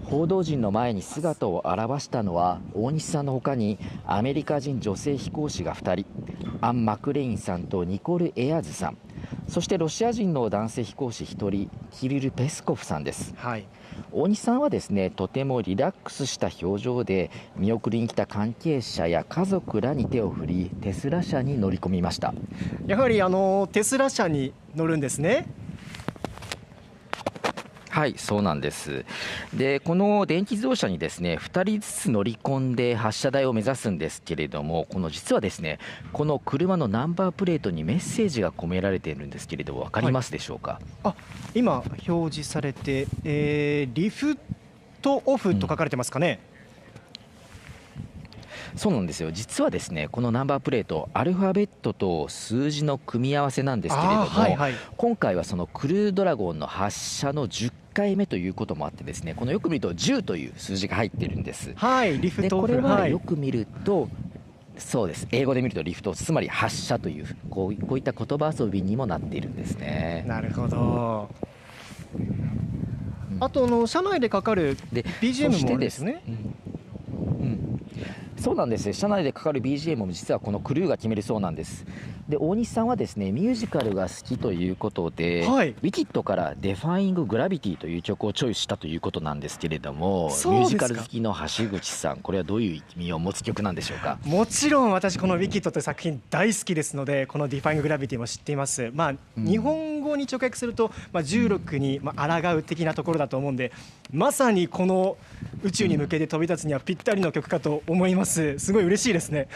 報道陣の前に姿を現したのは大西さんの他にアメリカ人女性飛行士が2人、アン・マクレインさんとニコル・エアーズさん、そしてロシア人の男性飛行士1人、キリル・ペスコフさんです。はい、大西さんはですね、とてもリラックスした表情で見送りに来た関係者や家族らに手を振り、テスラ車に乗り込みました。やはりテスラ車に乗るんですね。はい、そうなんです。で、この電気自動車にですね、2人ずつ乗り込んで発射台を目指すんですけれども、実はですね、この車のナンバープレートにメッセージが込められているんですけれども、分かりますでしょうか。はい、今表示されて、リフトオフと書かれてますかね。そうなんですよ。実はですね、このナンバープレート、アルファベットと数字の組み合わせなんですけれども、はいはい、今回はそのクルードラゴンの発射の10回目ということもあってですね、このよく見ると10という数字が入っているんです。はい、リフトオフ。でこれはよく見ると、そうです、英語で見るとリフト、つまり発射というこういった言葉遊びにもなっているんですね。なるほど。あと車内でかかる BGM もあるんですね。そうなんです。車内でかかる BGM も実はこのクルーが決めるそうなんです。で、大西さんはですね、ミュージカルが好きということで、はい、ウィキッドからデファインググラビティという曲をチョイスしたということなんですけれども、ミュージカル好きの橋口さん、これはどういう意味を持つ曲なんでしょうか。もちろん私このウィキッドという作品大好きですので、このディファインググラビティも知っています。日本語に直訳すると、重力に抗う的なところだと思うんで、まさにこの宇宙に向けて飛び立つにはぴったりの曲かと思います。すごい嬉しいですね。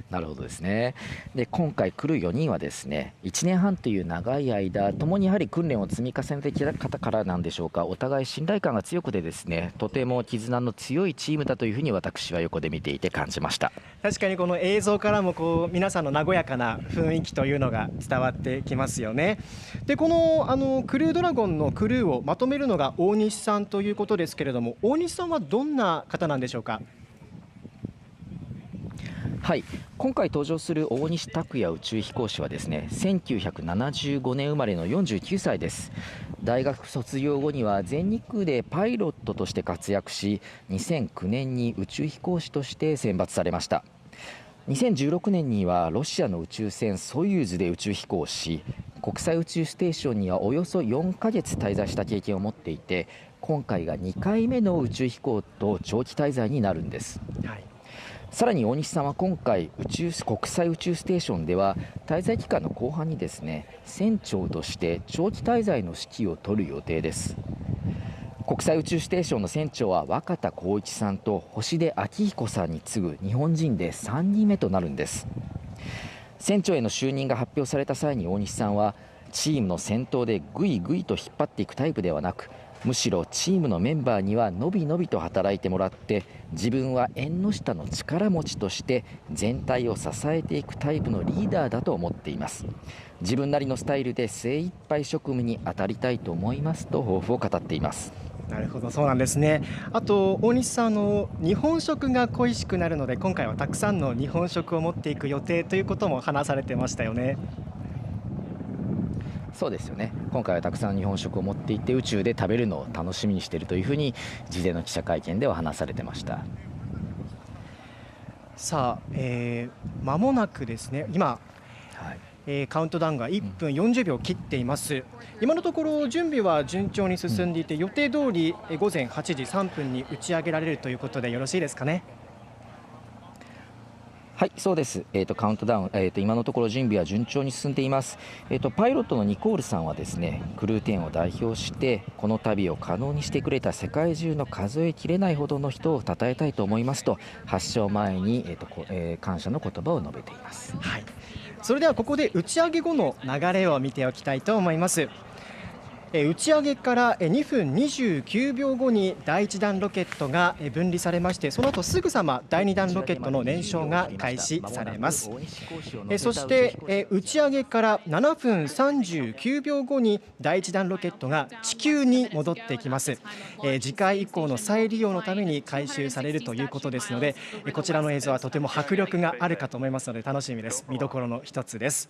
なるほどですね。で、今回来る4人はですね、1年半という長い間共にやはり訓練を積み重ねてきた方からなんでしょうか、お互い信頼感が強くてですね、とても絆の強いチームだというふうに私は横で見ていて感じました。確かにこの映像からも皆さんの和やかな雰囲気というのが伝わってきますよね。で、このクルードラゴンのクルーをまとめるのが大西さんということですけれども、大西さんはどんな方なんでしょうか。はい、今回登場する大西卓也宇宙飛行士はですね、1975年生まれの49歳です。大学卒業後には全日空でパイロットとして活躍し、2009年に宇宙飛行士として選抜されました。2016年にはロシアの宇宙船ソユーズで宇宙飛行し、国際宇宙ステーションにはおよそ4ヶ月滞在した経験を持っていて、今回が2回目の宇宙飛行と長期滞在になるんです。さらに大西さんは今回国際宇宙ステーションでは滞在期間の後半にですね、船長として長期滞在の指揮を執る予定です。国際宇宙ステーションの船長は若田光一さんと星出彰彦さんに次ぐ日本人で3人目となるんです。船長への就任が発表された際に大西さんは、チームの先頭でぐいぐいと引っ張っていくタイプではなく、むしろチームのメンバーにはのびのびと働いてもらって、自分は縁の下の力持ちとして全体を支えていくタイプのリーダーだと思っています。自分なりのスタイルで精一杯職務に当たりたいと思いますと抱負を語っています。なるほど、そうなんですね。あと大西さん、日本食が恋しくなるので、今回はたくさんの日本食を持っていく予定ということも話されてましたよね。そうですよね。今回はたくさん日本食を持っていって宇宙で食べるのを楽しみにしているというふうに事前の記者会見では話されてました。さあ、間もなくですね、今、カウントダウンが1分40秒切っています。今のところ準備は順調に進んでいて、予定通り午前8時3分に打ち上げられるということでよろしいですかね。はい、そうです。カウントダウン、今のところ準備は順調に進んでいます。パイロットのニコールさんはですね、クルー10を代表してこの旅を可能にしてくれた世界中の数えきれないほどの人を称えたいと思いますと、発射前に、感謝の言葉を述べています。はい、それではここで打ち上げ後の流れを見ておきたいと思います。打ち上げから2分29秒後に第1弾ロケットが分離されまして、その後すぐさま第2弾ロケットの燃焼が開始されます。そして打ち上げから7分39秒後に第1弾ロケットが地球に戻ってきます。次回以降の再利用のために回収されるということですので、こちらの映像はとても迫力があるかと思いますので楽しみです。見どころの一つです。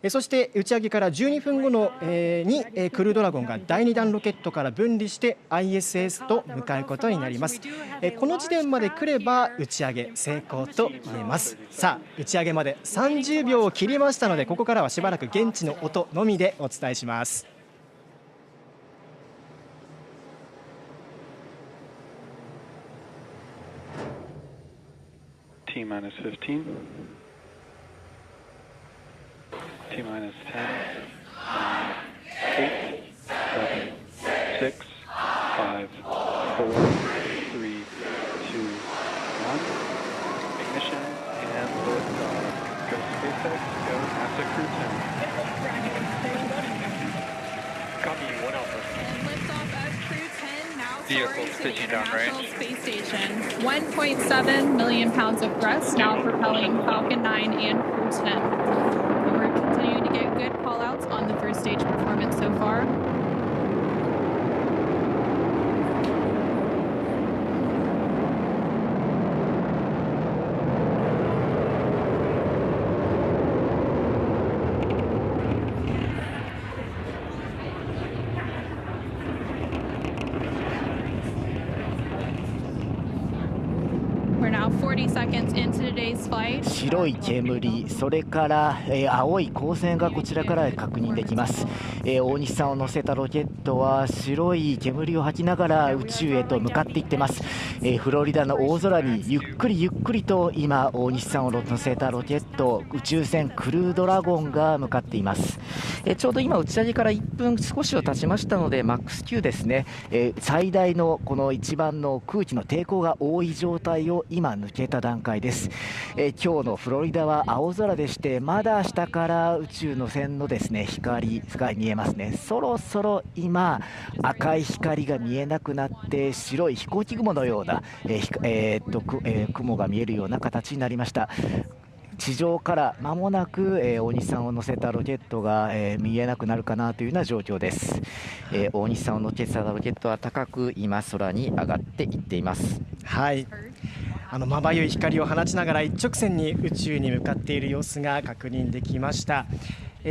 そして打ち上げから12分後のにクルードラゴンが第2弾ロケットから分離して ISS と向かうことになります。この時点まで来れば打ち上げ成功と言えます。さあ、打ち上げまで30秒を切りましたので、ここからはしばらく現地の音のみでお伝えします。T-15. T-minus 10, 8, 7, 6, 5, 4, 3, 2, 1. Ignition and liftoff. Go SpaceX, go NASA Crew 10. Copy 1 Alpha. And liftoff of Crew 10 now Vehicle stitching down range. Space Station. 1.7 million pounds of thrust now propelling Falcon 9 and Crew 10. Continuing to get good call-outs on the first stage performance so far. We're now 40 seconds into today's flight. 白い煙、それから、青い光線がこちらから確認できます。大西さんを乗せたロケットは白い煙を吐きながら宇宙へと向かっていってます。フロリダの大空にゆっくりゆっくりと今大西さんを乗せたロケット宇宙船クルードラゴンが向かっています。ちょうど今打ち上げから1分少しを経ちましたので、マックス Q ですね、最大のこの一番の空気の抵抗が多い状態を今抜けた段階です。今日のフロリダは青空でして、まだ下から宇宙の線のですね光が見えますね。そろそろ今赤い光が見えなくなって白い飛行機雲のような、雲が見えるような形になりました。地上から間もなく、大西さんを乗せたロケットが、見えなくなるかなというような状況です。大西さんを乗せたロケットは高く今空に上がっていっています。はい、まばゆい光を放ちながら一直線に宇宙に向かっている様子が確認できました。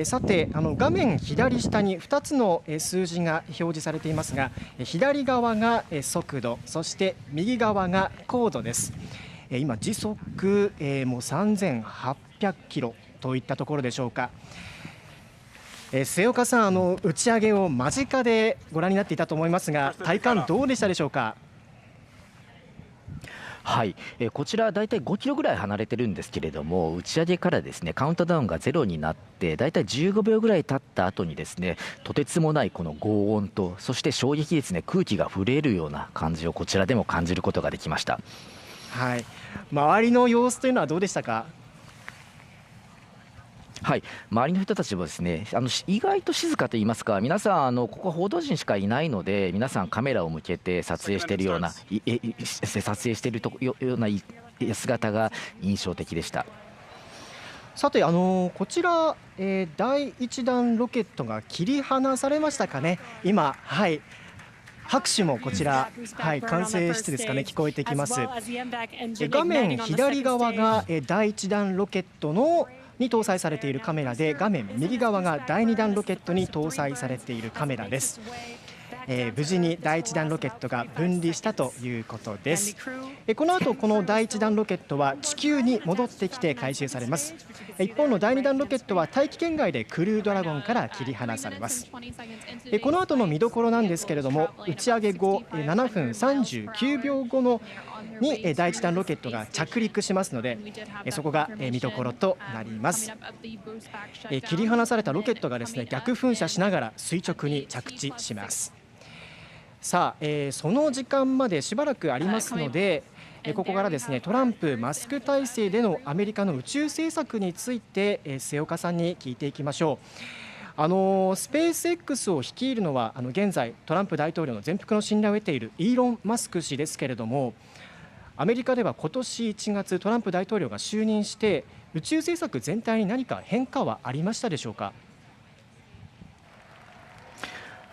さて画面左下に2つの数字が表示されていますが、左側が速度、そして右側が高度です。今時速、もう3800キロといったところでしょうか。末岡さん、打ち上げを間近でご覧になっていたと思いますが、体感どうでしたでしょうか。はい、こちらだいたい5キロぐらい離れてるんですけれども、打ち上げからですねカウントダウンがゼロになってだいたい15秒ぐらい経った後にですね、とてつもないこの轟音と、そして衝撃ですね、空気が震えるような感じをこちらでも感じることができました。はい、周りの様子というのはどうでしたか。はい、周りの人たちもですね、意外と静かと言いますか、皆さんここ報道陣しかいないので、皆さんカメラを向けて撮影しているような姿が印象的でした。さて、こちら、第1弾ロケットが切り離されましたかね。今、はい、拍手もこちら、はい、完成してですかね、聞こえてきます。画面左側が第1弾ロケットに搭載されているカメラで、画面右側が第2弾ロケットに搭載されているカメラです。無事に第1弾ロケットが分離したということです。この後この第1弾ロケットは地球に戻ってきて回収されます。一方の第2弾ロケットは大気圏外でクルードラゴンから切り離されます。この後の見どころなんですけれども、打ち上げ後7分39秒後に第1弾ロケットが着陸しますので、そこが見どころとなります。切り離されたロケットがですね、逆噴射しながら垂直に着地します。さあ、その時間までしばらくありますので、ここからですね、トランプマスク体制でのアメリカの宇宙政策について末岡さんに聞いていきましょう。スペース X を率いるのは現在トランプ大統領の全幅の信頼を得ているイーロン・マスク氏ですけれども、アメリカでは今年1月トランプ大統領が就任して宇宙政策全体に何か変化はありましたでしょうか。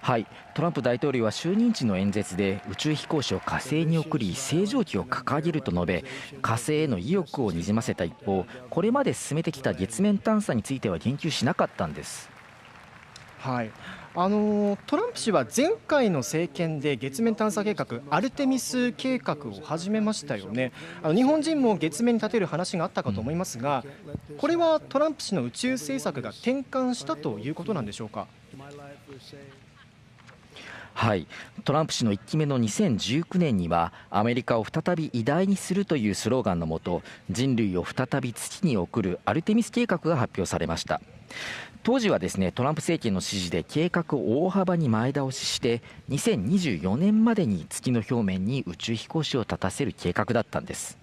はい、トランプ大統領は就任時の演説で宇宙飛行士を火星に送り星条旗を掲げると述べ、火星への意欲をにじませた一方、これまで進めてきた月面探査については言及しなかったんです。はい、トランプ氏は前回の政権で月面探査計画アルテミス計画を始めましたよね。日本人も月面に立てる話があったかと思いますが、これはトランプ氏の宇宙政策が転換したということなんでしょうか。はい、トランプ氏の1期目の2019年にはアメリカを再び偉大にするというスローガンのもと、人類を再び月に送るアルテミス計画が発表されました。当時はですね、トランプ政権の指示で計画を大幅に前倒しして2024年までに月の表面に宇宙飛行士を立たせる計画だったんです。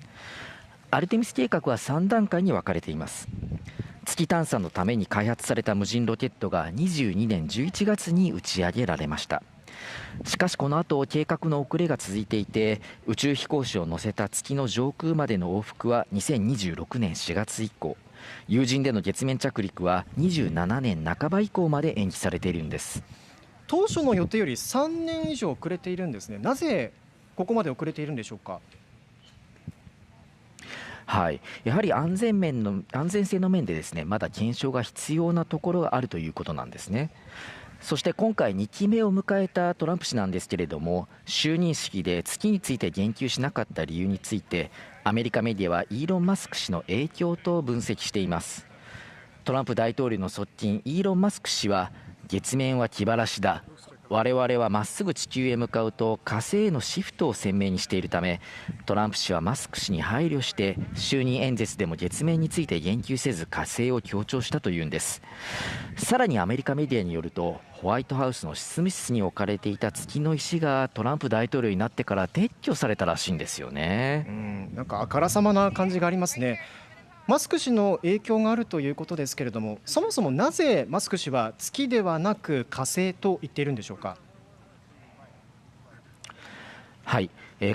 アルテミス計画は3段階に分かれています。月探査のために開発された無人ロケットが22年11月に打ち上げられました。しかしこの後計画の遅れが続いていて、宇宙飛行士を乗せた月の上空までの往復は2026年4月以降、有人での月面着陸は27年半ば以降まで延期されているんです。当初の予定より3年以上遅れているんですね。なぜここまで遅れているんでしょうか。はい、やはり安全性の面でですね、まだ検証が必要なところがあるということなんですね。そして今回2期目を迎えたトランプ氏なんですけれども、就任式で月について言及しなかった理由について、アメリカメディアはイーロン・マスク氏の影響と分析しています。トランプ大統領の側近イーロン・マスク氏は、月面は気晴らしだ、我々はまっすぐ地球へ向かうと火星へのシフトを鮮明にしているため、トランプ氏はマスク氏に配慮して就任演説でも月面について言及せず火星を強調したというんです。さらにアメリカメディアによると、ホワイトハウスの執務室に置かれていた月の石がトランプ大統領になってから撤去されたらしいんですよね。なんかあからさまな感じがありますね。マスク氏の影響があるということですけれども、そもそもなぜマスク氏は月ではなく火星と言っているんでしょうか。はい、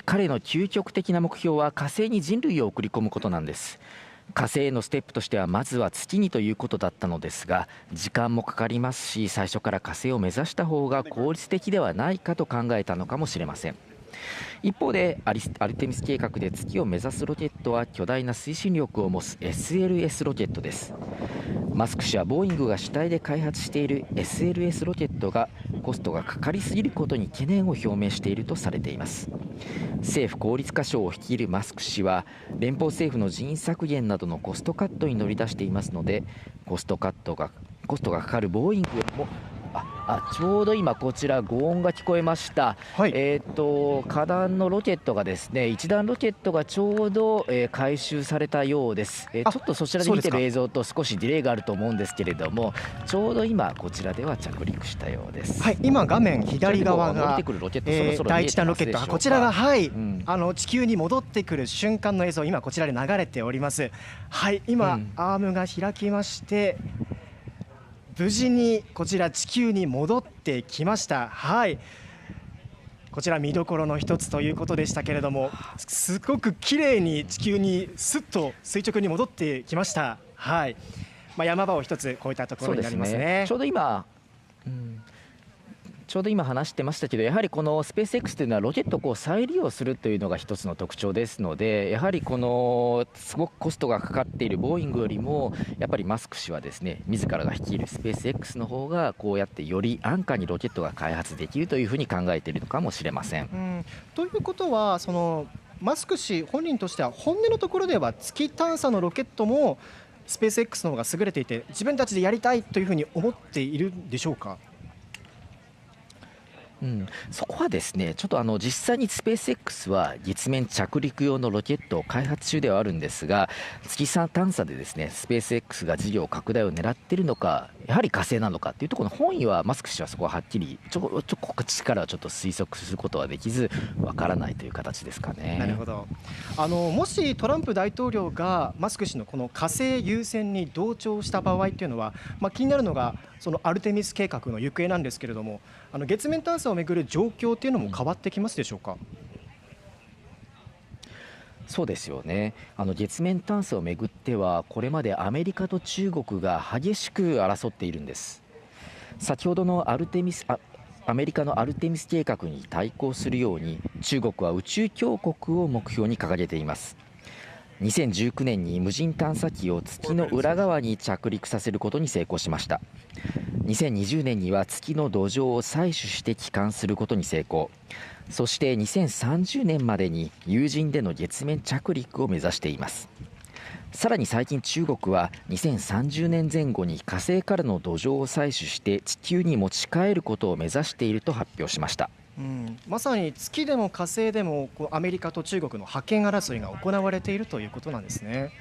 彼の究極的な目標は火星に人類を送り込むことなんです。火星へのステップとしてはまずは月にということだったのですが、時間もかかりますし、最初から火星を目指した方が効率的ではないかと考えたのかもしれません。一方でアルテミス計画で月を目指すロケットは巨大な推進力を持つ SLS ロケットです。マスク氏はボーイングが主体で開発している SLS ロケットがコストがかかりすぎることに懸念を表明しているとされています。政府効率化省を率いるマスク氏は連邦政府の人員削減などのコストカットに乗り出していますので、コストがかかるボーイングよりもちょうど今こちら轟音が聞こえました、はい、下段のロケットがですね、1段ロケットがちょうど、回収されたようです。ちょっとそちらで見てる映像と少しディレイがあると思うんですけれども、ちょうど今こちらでは着陸したようです。はい、今画面左側が第1段ロケット、こちらが、はい、地球に戻ってくる瞬間の映像、今こちらで流れております。はい、今、アームが開きまして、無事にこちら地球に戻ってきました。はい、こちら見どころの一つということでしたけれども、すごく綺麗に地球にすっと垂直に戻ってきました。はい、山場を一つ越えたところになりますね。ちょうど今話してましたけど、やはりこのスペース X というのはロケットを再利用するというのが一つの特徴ですので、やはりこのすごくコストがかかっているボーイングよりも、やっぱりマスク氏はですね、自らが率いるスペース X の方がこうやってより安価にロケットが開発できるというふうに考えているのかもしれません。ということは、そのマスク氏本人としては本音のところでは月探査のロケットもスペース X の方が優れていて、自分たちでやりたいというふうに思っているんでしょうか。そこはですね、ちょっと実際にスペース X は月面着陸用のロケットを開発中ではあるんですが、月探査でですね、スペース X が事業拡大を狙っているのか、やはり火星なのかというところの本意はマスク氏はそこははっきりこっちからはちょっと推測することはできず、わからないという形ですかね。なるほど。もしトランプ大統領がマスク氏のこの火星優先に同調した場合というのは、気になるのがそのアルテミス計画の行方なんですけれども、月面探査をめぐる状況というのも変わってきますでしょうか。そうですよね。月面探査をめぐっては、これまでアメリカと中国が激しく争っているんです。先ほどのアメリカのアルテミス計画に対抗するように、中国は宇宙強国を目標に掲げています。2019年に無人探査機を月の裏側に着陸させることに成功しました。2020年には月の土壌を採取して帰還することに成功。そして2030年までに有人での月面着陸を目指しています。さらに最近中国は2030年前後に火星からの土壌を採取して地球に持ち帰ることを目指していると発表しました。まさに月でも火星でもアメリカと中国の覇権争いが行われているということなんですね。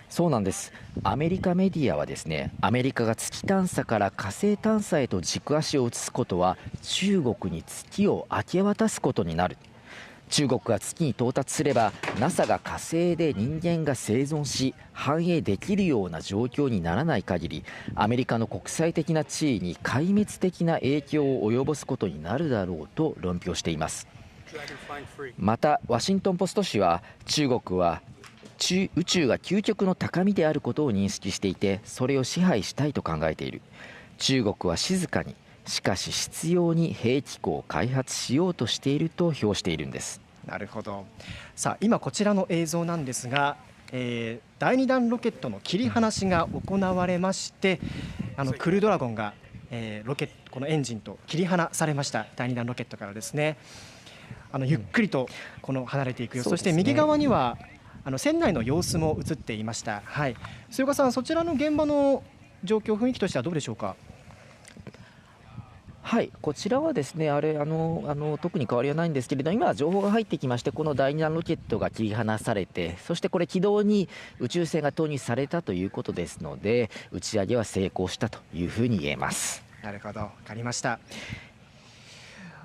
そうなんです。アメリカメディアはですね、アメリカが月探査から火星探査へと軸足を移すことは中国に月を明け渡すことになる。中国が月に到達すれば NASA が火星で人間が生存し繁栄できるような状況にならない限り、アメリカの国際的な地位に壊滅的な影響を及ぼすことになるだろうと論評しています。またワシントンポスト紙は、中国は宇宙が究極の高みであることを認識していて、それを支配したいと考えている。中国は静かにしかし必要に兵器庫を開発しようとしていると評しているんです。なるほど。さあ今こちらの映像なんですが、第2段ロケットの切り離しが行われまして、クルードラゴンが、このエンジンと切り離されました。第2段ロケットからですね、ゆっくりとこの離れていくよ、そして右側には船内の様子も映っていました。はい、末岡さん、そちらの現場の状況、雰囲気としてはどうでしょうか。はい、こちらはですね、特に変わりはないんですけれども、今情報が入ってきまして、この第2弾ロケットが切り離されて、そしてこれ軌道に宇宙船が投入されたということですので、打ち上げは成功したというふうに言えます。なるほど、分かりました。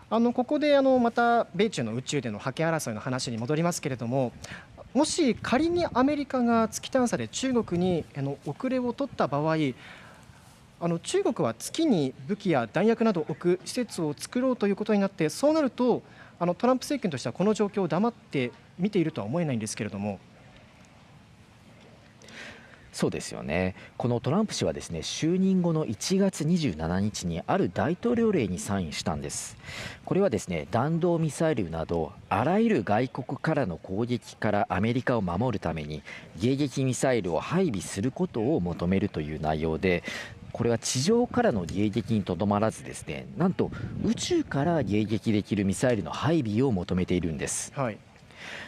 ここでまた米中の宇宙での覇権争いの話に戻りますけれども、もし仮にアメリカが月探査で中国に遅れを取った場合、中国は月に武器や弾薬などを置く施設を作ろうということになって、そうなるとトランプ政権としてはこの状況を黙って見ているとは思えないんですけれども。そうですよね。このトランプ氏はですね、就任後の1月27日にある大統領令にサインしたんです。これはですね、弾道ミサイルなどあらゆる外国からの攻撃からアメリカを守るために迎撃ミサイルを配備することを求めるという内容で、これは地上からの迎撃にとどまらずですね、なんと宇宙から迎撃できるミサイルの配備を求めているんです。はい、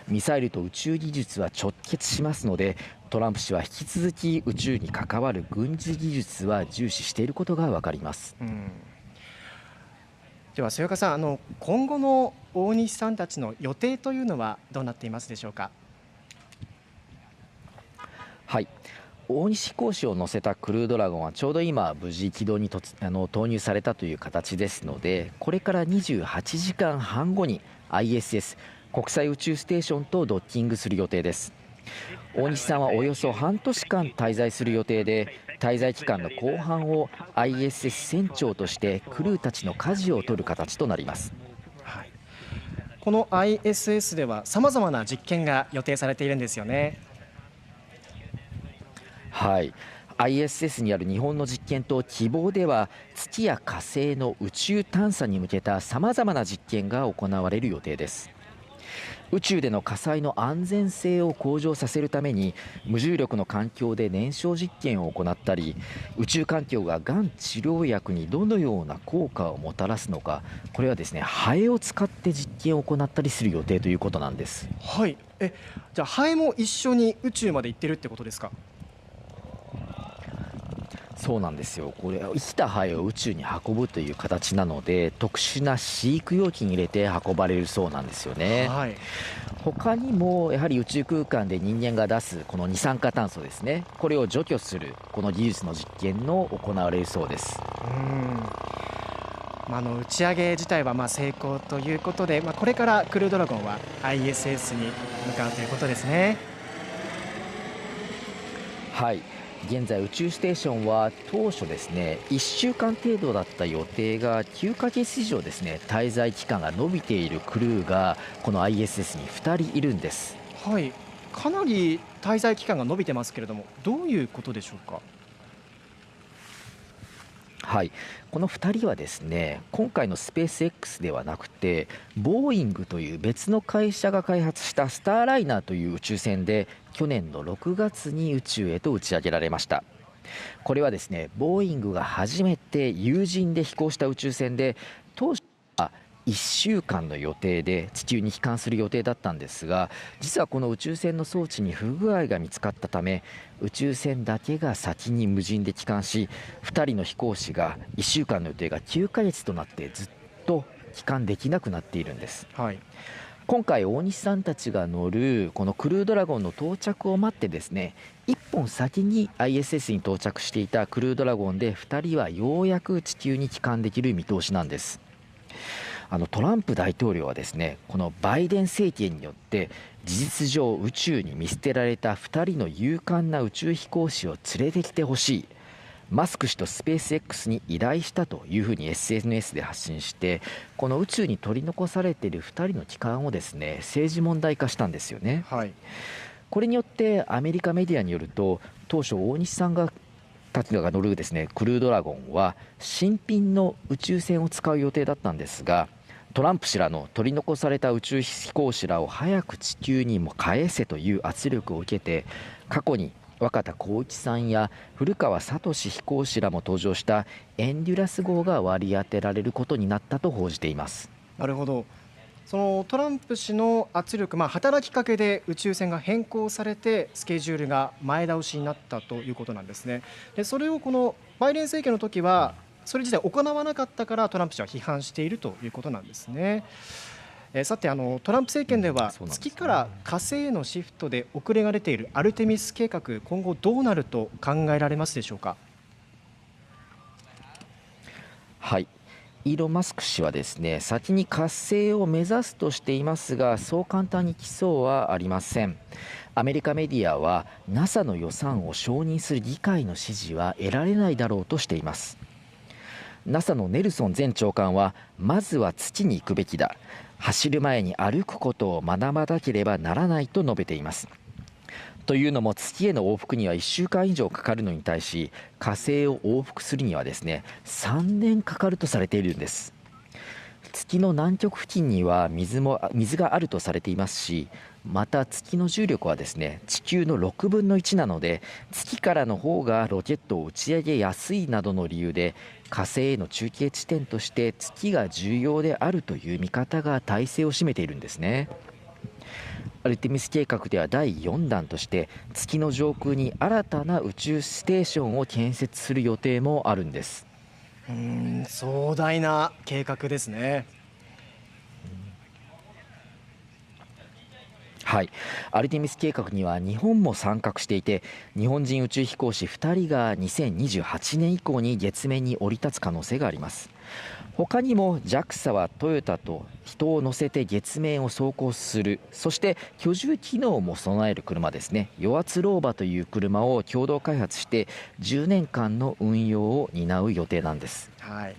ミサイルと宇宙技術は直結しますので、トランプ氏は引き続き宇宙に関わる軍事技術は重視していることが分かります。では末岡さん、今後の大西さんたちの予定というのはどうなっていますでしょうか。はい、大西飛行士を乗せたクルードラゴンはちょうど今無事軌道に投入されたという形ですので、これから28時間半後に ISS 国際宇宙ステーションとドッキングする予定です。大西さんはおよそ半年間滞在する予定で、滞在期間の後半を ISS 船長としてクルーたちの舵を取る形となります。はい、この ISS ではさまざまな実験が予定されているんですよね。はい、ISS にある日本の実験と希望では、月や火星の宇宙探査に向けたさまざまな実験が行われる予定です。宇宙での火災の安全性を向上させるために無重力の環境で燃焼実験を行ったり、宇宙環境ががん治療薬にどのような効果をもたらすのか、これはですね、ハエを使って実験を行ったりする予定ということなんです。はい、じゃあハエも一緒に宇宙まで行ってるってことですか。そうなんですよ。これ生きたハエを宇宙に運ぶという形なので、特殊な飼育容器に入れて運ばれるそうなんですよね。はい、他にもやはり宇宙空間で人間が出すこの二酸化炭素ですね、これを除去するこの技術の実験の行われるそうです。打ち上げ自体は成功ということで、これからクルードラゴンは ISS に向かうということですね。はい、現在宇宙ステーションは当初ですね、1週間程度だった予定が9ヶ月以上ですね、滞在期間が延びているクルーがこの ISS に2人いるんです。はい、かなり滞在期間が延びてますけれども、どういうことでしょうか。はい、この2人はですね、今回のスペース X ではなくて、ボーイングという別の会社が開発したスターライナーという宇宙船で去年の6月に宇宙へと打ち上げられました。これはですね、ボーイングが初めて有人で飛行した宇宙船で、当初は1週間の予定で地球に帰還する予定だったんですが、実はこの宇宙船の装置に不具合が見つかったため、宇宙船だけが先に無人で帰還し、2人の飛行士が1週間の予定が9ヶ月となってずっと帰還できなくなっているんです。はい、今回大西さんたちが乗るこのクルードラゴンの到着を待ってですね、1本先に ISS に到着していたクルードラゴンで2人はようやく地球に帰還できる見通しなんです。トランプ大統領はですね、このバイデン政権によって事実上宇宙に見捨てられた2人の勇敢な宇宙飛行士を連れてきてほしい、マスク氏とスペース X に依頼したというふうに SNS で発信して、この宇宙に取り残されている2人の帰還をですね、政治問題化したんですよね。はい、これによってアメリカメディアによると、当初大西さんたちが乗るですね、クルードラゴンは新品の宇宙船を使う予定だったんですが、トランプ氏らの取り残された宇宙飛行士らを早く地球にも返せという圧力を受けて、過去に若田光一さんや古川聡飛行士らも登場したエンデュラス号が割り当てられることになったと報じています。なるほど。そのトランプ氏の圧力、働きかけで宇宙船が変更されてスケジュールが前倒しになったということなんですね。でそれをこのバイデン政権の時はそれ自体行わなかったからトランプ氏は批判しているということなんですね。さてトランプ政権では月から火星へのシフトで遅れが出ているアルテミス計画、今後どうなると考えられますでしょうか。はい、イーロン・マスク氏はですね、先に火星を目指すとしていますが、そう簡単に来そうはありません。アメリカメディアは NASA の予算を承認する議会の支持は得られないだろうとしています。NASA のネルソン前長官は、まずは月に行くべきだ、走る前に歩くことを学ばなければならないと述べています。というのも月への往復には1週間以上かかるのに対し、火星を往復するにはですね3年かかるとされているんです。月の南極付近には水があるとされていますし、また月の重力はですね地球の6分の1なので、月からの方がロケットを打ち上げやすいなどの理由で、火星への中継地点として月が重要であるという見方が大勢を占めているんですね。アルテミス計画では第4弾として月の上空に新たな宇宙ステーションを建設する予定もあるんです。壮大な計画ですね。はい、アルテミス計画には日本も参画していて、日本人宇宙飛行士2人が2028年以降に月面に降り立つ可能性があります。他にも JAXA はトヨタと人を乗せて月面を走行する、そして居住機能も備える車ですね、与圧ローバという車を共同開発して10年間の運用を担う予定なんです。はい、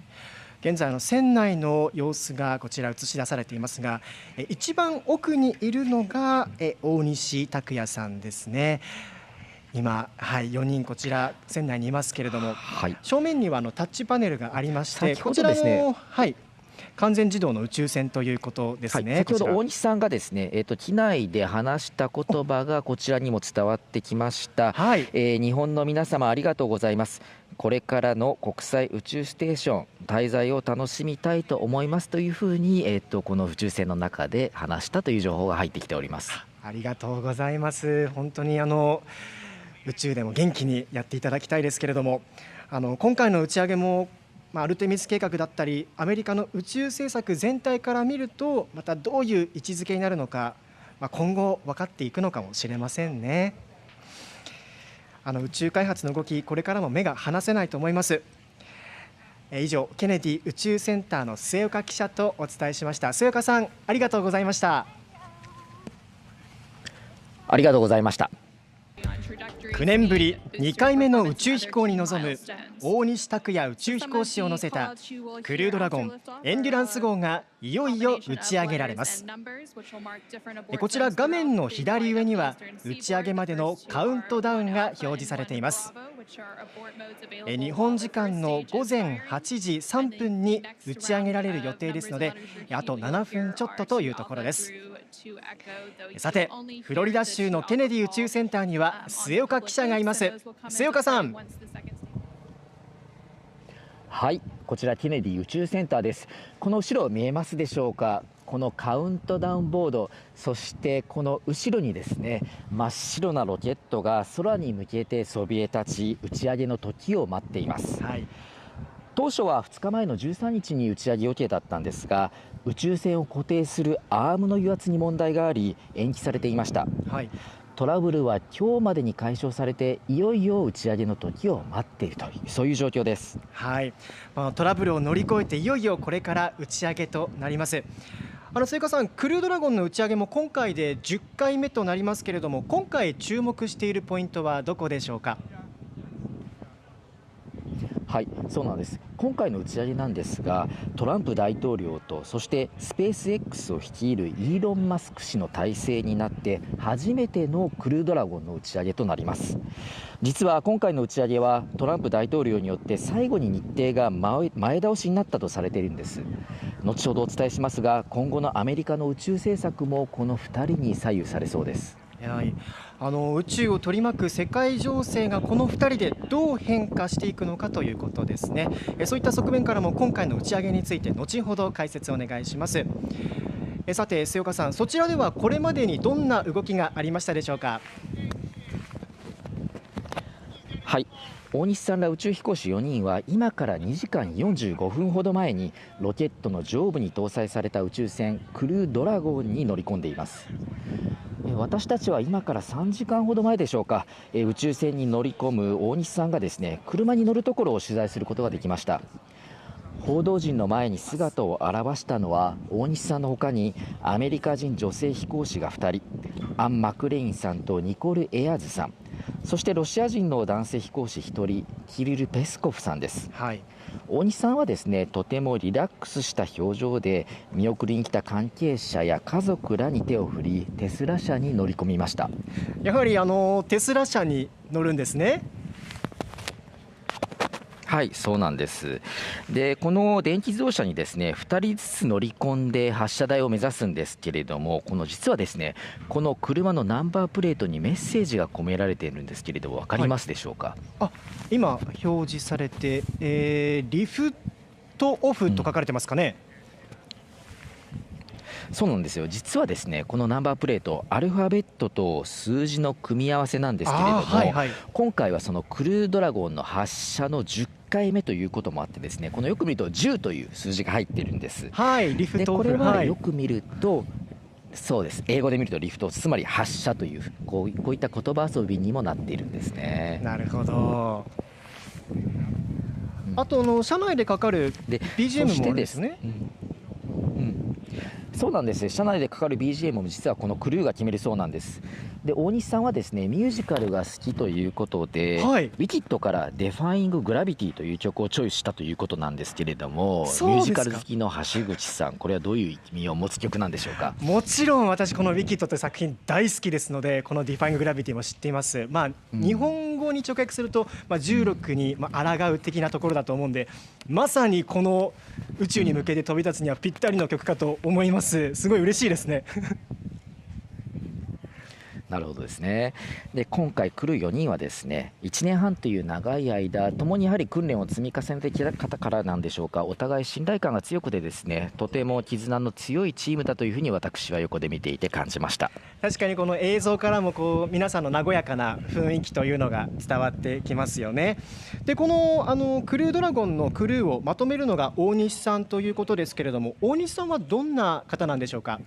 現在船内の様子がこちら映し出されていますが、一番奥にいるのが大西拓也さんですね。今、4人こちら船内にいますけれども、正面にはタッチパネルがありまして、こちらも、完全自動の宇宙船ということですね。先ほど大西さんがですね、機内で話した言葉がこちらにも伝わってきました。日本の皆様ありがとうございます。これからの国際宇宙ステーション滞在を楽しみたいと思いますというふうに、この宇宙船の中で話したという情報が入ってきております。ありがとうございます。本当に宇宙でも元気にやっていただきたいですけれども、今回の打ち上げもアルテミス計画だったりアメリカの宇宙政策全体から見ると、またどういう位置づけになるのか、今後分かっていくのかもしれませんね。宇宙開発の動き、これからも目が離せないと思います。以上、ケネディ宇宙センターの末岡記者とお伝えしました。末岡さん、ありがとうございました。ありがとうございました。9年ぶり2回目の宇宙飛行に臨む大西拓也宇宙飛行士を乗せたクルードラゴンエンデュランス号がいよいよ打ち上げられます。こちら画面の左上には打ち上げまでのカウントダウンが表示されています。日本時間の午前8時3分に打ち上げられる予定ですので、あと7分ちょっとというところです。さて、フロリダ州のケネディ宇宙センターには末岡記者がいます。末岡さん。はい、こちらケネディ宇宙センターです。この後ろ見えますでしょうか。このカウントダウンボード、そしてこの後ろにですね、真っ白なロケットが空に向けてそびえ立ち、打ち上げの時を待っています。当初は2日前の13日に打ち上げ予定だったんですが、宇宙船を固定するアームの油圧に問題があり延期されていました。トラブルは今日までに解消されて、いよいよ打ち上げの時を待っているという、そういう状況です。トラブルを乗り越えていよいよこれから打ち上げとなります。末岡さん、クルードラゴンの打ち上げも今回で10回目となりますけれども、今回注目しているポイントはどこでしょうか。はい、そうなんです。今回の打ち上げなんですが、トランプ大統領とそしてスペース X を率いるイーロン・マスク氏の体制になって初めてのクルードラゴンの打ち上げとなります。実は今回の打ち上げはトランプ大統領によって最後に日程が前倒しになったとされているんです。後ほどお伝えしますが、今後のアメリカの宇宙政策もこの2人に左右されそうです。宇宙を取り巻く世界情勢がこの2人でどう変化していくのかということですね。そういった側面からも今回の打ち上げについて後ほど解説をお願いします。さて末岡さん、そちらではこれまでにどんな動きがありましたでしょうか。はい、大西さんら宇宙飛行士4人は今から2時間45分ほど前にロケットの上部に搭載された宇宙船クルードラゴンに乗り込んでいます。私たちは今から3時間ほど前でしょうか、宇宙船に乗り込む大西さんがですね、車に乗るところを取材することができました。報道陣の前に姿を現したのは大西さんの他にアメリカ人女性飛行士が2人、アン・マクレインさんとニコル・エアーズさん、そしてロシア人の男性飛行士1人、キリル・ペスコフさんです。大西さんはですね、とてもリラックスした表情で見送りに来た関係者や家族らに手を振り、テスラ車に乗り込みました。やはりテスラ車に乗るんですね。はい、そうなんです。で、この電気自動車にですね、2人ずつ乗り込んで発射台を目指すんですけれども、実はですね、この車のナンバープレートにメッセージが込められているんですけれども、分かりますでしょうか。今表示されて、リフトオフと書かれてますかね。そうなんですよ。実はですね、このナンバープレート、アルファベットと数字の組み合わせなんですけれども、今回はそのクルードラゴンの発射の10回目ということもあってですね、このよく見ると10という数字が入っているんです。リフトオフ。でこれはよく見ると、そうです、英語で見るとリフト、つまり発射というこういった言葉遊びにもなっているんですね。なるほど。あと車内でかかる BGM もあるんですね。そうなんです。車内でかかる BGM も実はこのクルーが決めるそうなんです。で、大西さんはですね、ミュージカルが好きということで、ウィキッドからデファインググラビティという曲をチョイスしたということなんですけれども、ミュージカル好きの橋口さん、これはどういう意味を持つ曲なんでしょうか。もちろん私このウィキッドという作品大好きですので、このディファインググラビティも知っています。日本語に直訳すると、重力に抗う的なところだと思うんで、まさにこの宇宙に向けて飛び立つにはぴったりの曲かと思います。すごい嬉しいですね。なるほどですね。で、今回来る4人はですね、1年半という長い間、ともにやはり訓練を積み重ねてきた方からなんでしょうか、お互い信頼感が強くてですね、とても絆の強いチームだというふうに私は横で見ていて感じました。確かにこの映像からも皆さんの和やかな雰囲気というのが伝わってきますよね。で、このクルードラゴンのクルーをまとめるのが大西さんということですけれども、大西さんはどんな方なんでしょうか。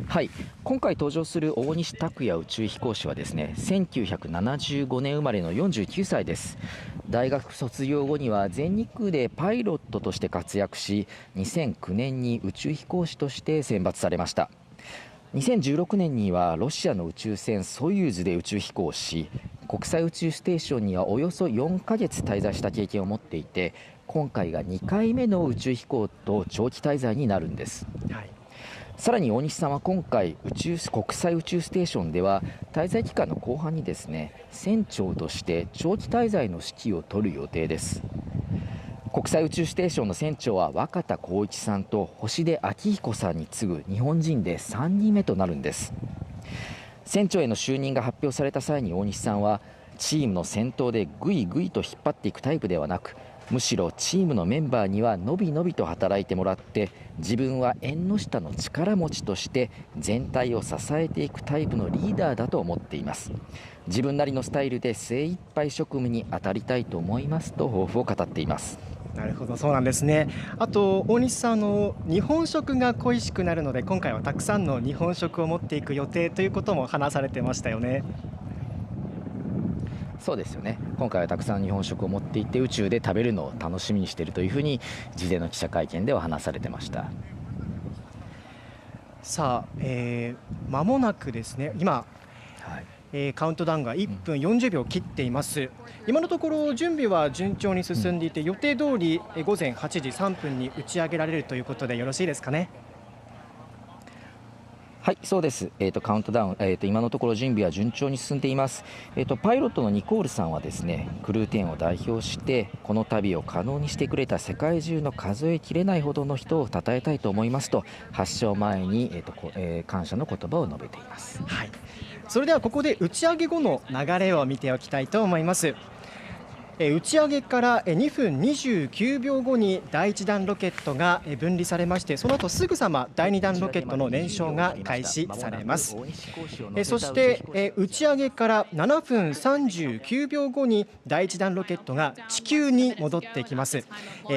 はい、今回登場する大西卓也宇宙飛行士はですね、1975年生まれの49歳です。大学卒業後には全日空でパイロットとして活躍し、2009年に宇宙飛行士として選抜されました。2016年にはロシアの宇宙船ソユーズで宇宙飛行し、国際宇宙ステーションにはおよそ4ヶ月滞在した経験を持っていて、今回が2回目の宇宙飛行と長期滞在になるんです。さらに大西さんは今回国際宇宙ステーションでは滞在期間の後半にですね、船長として長期滞在の指揮を執る予定です。国際宇宙ステーションの船長は若田光一さんと星出彰彦さんに次ぐ日本人で3人目となるんです。船長への就任が発表された際に大西さんは、チームの先頭でぐいぐいと引っ張っていくタイプではなく、むしろチームのメンバーにはのびのびと働いてもらって、自分は縁の下の力持ちとして全体を支えていくタイプのリーダーだと思っています。自分なりのスタイルで精一杯職務に当たりたいと思いますと抱負を語っています。なるほど、そうなんですね。あと大西さん、日本食が恋しくなるので、今回はたくさんの日本食を持っていく予定ということも話されてましたよね。そうですよね。今回はたくさん日本食を持っていって宇宙で食べるのを楽しみにしているというふうに事前の記者会見では話されてました。さあ、間もなくですね、今、カウントダウンが1分40秒切っています。今のところ準備は順調に進んでいて、予定通り午前8時3分に打ち上げられるということでよろしいですかね。はい、そうです。カウントダウン、今のところ準備は順調に進んでいます。パイロットのニコールさんはですね、クルー10を代表してこの旅を可能にしてくれた世界中の数えきれないほどの人を称えたいと思いますと発射前に、感謝の言葉を述べています。はい、それではここで打ち上げ後の流れを見ておきたいと思います。打ち上げから2分29秒後に第1弾ロケットが分離されまして、その後すぐさま第2弾ロケットの燃焼が開始されます。そして打ち上げから7分39秒後に第1弾ロケットが地球に戻ってきます。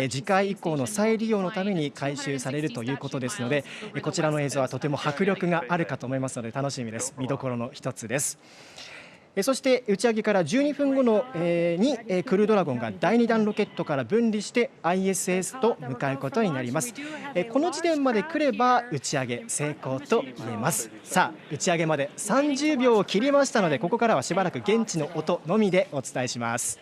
次回以降の再利用のために回収されるということですので、こちらの映像はとても迫力があるかと思いますので楽しみです。見どころの一つです。そして打ち上げから12分後のにクルードラゴンが第2弾ロケットから分離して ISS と向かうことになります。この時点まで来れば打ち上げ成功と言えます。さあ、打ち上げまで30秒を切りましたので、ここからはしばらく現地の音のみでお伝えします。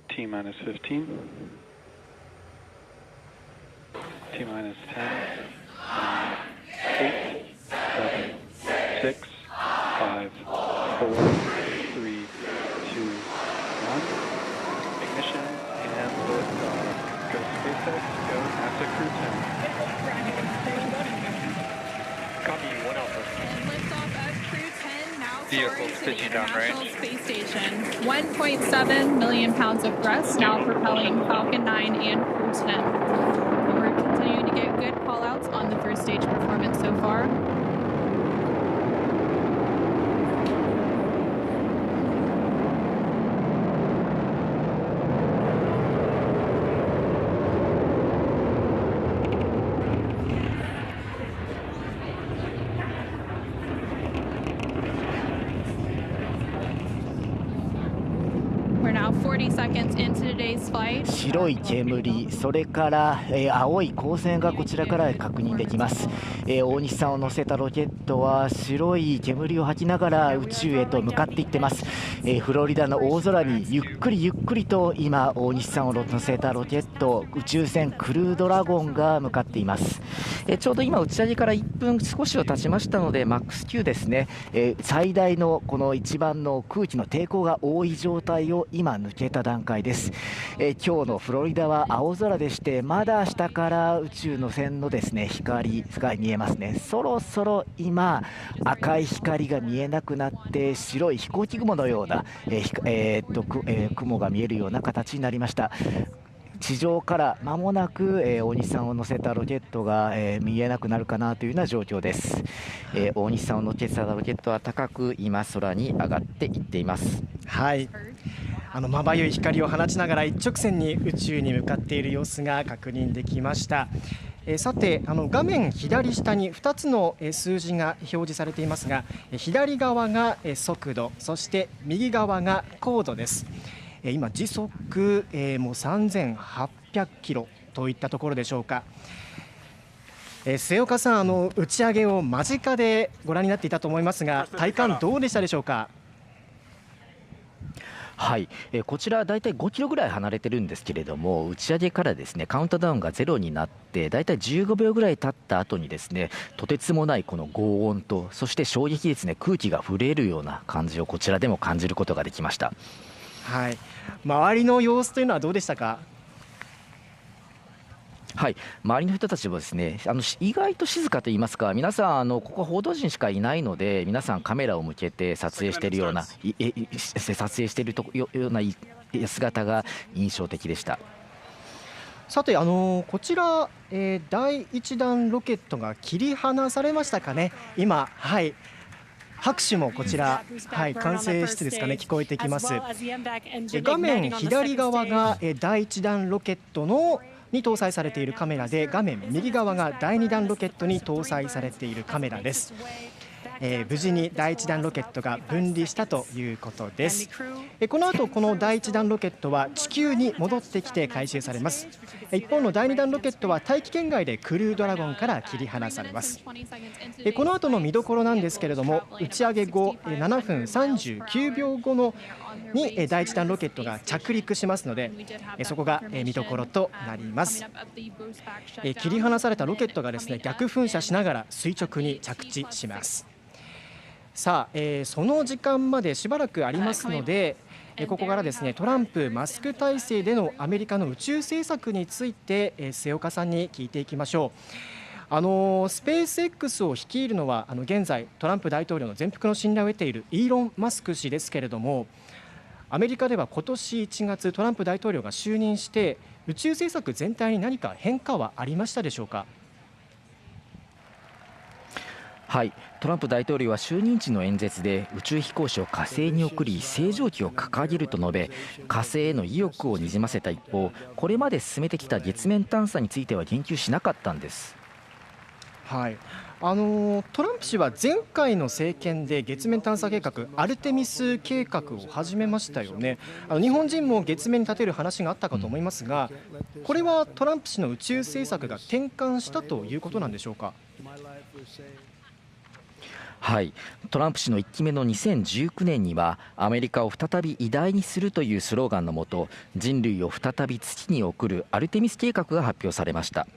T-minus 15. T-minus 10, 8, 7, 6, 5, 4, 3, 2, 1. Ignition and liftoff. Go SpaceX, go NASA Crew 10. Copy 1 Alpha. And liftoff of Crew 10 now Vehicle soaring to the pitching International downrange. Space Station. 1.7 million pounds of thrust now propelling Falcon 9 and Crew 10. And we're continuing to get good call-outs on the first stage performance so far. We're now 40 seconds into today's flight. 白い煙、それから、青い光線がこちらから確認できます。大西さんを乗せたロケットは白い煙を吐きながら宇宙へと向かっていってます。フロリダの大空にゆっくりゆっくりと今大西さんを乗せたロケット宇宙船クルードラゴンが向かっています。ちょうど今打ち上げから1分少しを経ちましたのでマックス級ですね、最大のこの一番の空気の抵抗が多い状態を今抜けた段階です。今日のフロリダは青空でして、まだ下から宇宙の線のですね光が見えますね。そろそろ今赤い光が見えなくなって白い飛行機雲のような、雲が見えるような形になりました。地上から間もなく、大西さんを乗せたロケットが、見えなくなるかなというような状況です。大西さんを乗せたロケットは高く今空に上がっていっています。はい、まばゆい光を放ちながら一直線に宇宙に向かっている様子が確認できました。さて画面左下に2つの数字が表示されていますが、左側が速度、そして右側が高度です。今時速もう3800キロといったところでしょうか。末岡さん、打ち上げを間近でご覧になっていたと思いますが、体感どうでしたでしょうか。はい、こちらだいたい5キロぐらい離れてるんですけれども、打ち上げからですねカウントダウンが0になってだいたい15秒ぐらい経った後にですね、とてつもないこの轟音と、そして衝撃ですね、空気が震えるような感じをこちらでも感じることができました。はい、周りの様子というのはどうでしたか。はい、周りの人たちもですね意外と静かといいますか、皆さんここは報道陣しかいないので、皆さんカメラを向けて撮影しているような姿が印象的でした。さてこちら、第1弾ロケットが切り離されましたかね。今、はい、拍手もこちら、はい、完成してですかね、聞こえてきます。画面左側が第1弾ロケットに搭載されているカメラで、画面右側が第2弾ロケットに搭載されているカメラです。無事に第1弾ロケットが分離したということです。この後この第1弾ロケットは地球に戻ってきて回収されます。一方の第2弾ロケットは大気圏外でクルードラゴンから切り離されます。この後の見どころなんですけれども、打ち上げ後7分39秒後に第1弾ロケットが着陸しますので、そこが見どころとなります。切り離されたロケットがですね逆噴射しながら垂直に着地します。さあ、その時間までしばらくありますので、ここからですねトランプマスク体制でのアメリカの宇宙政策について末岡さんに聞いていきましょう。スペース X を率いるのは現在トランプ大統領の全幅の信頼を得ているイーロン・マスク氏ですけれども、アメリカでは今年1月トランプ大統領が就任して宇宙政策全体に何か変化はありましたでしょうか。はい、トランプ大統領は就任時の演説で宇宙飛行士を火星に送り星条旗を掲げると述べ、火星への意欲をにじませた一方、これまで進めてきた月面探査については言及しなかったんです。はい、トランプ氏は前回の政権で月面探査計画アルテミス計画を始めましたよね。日本人も月面に立てる話があったかと思いますが、これはトランプ氏の宇宙政策が転換したということなんでしょうか。はい、トランプ氏の1期目の2019年にはアメリカを再び偉大にするというスローガンのもと、人類を再び月に送るアルテミス計画が発表されました。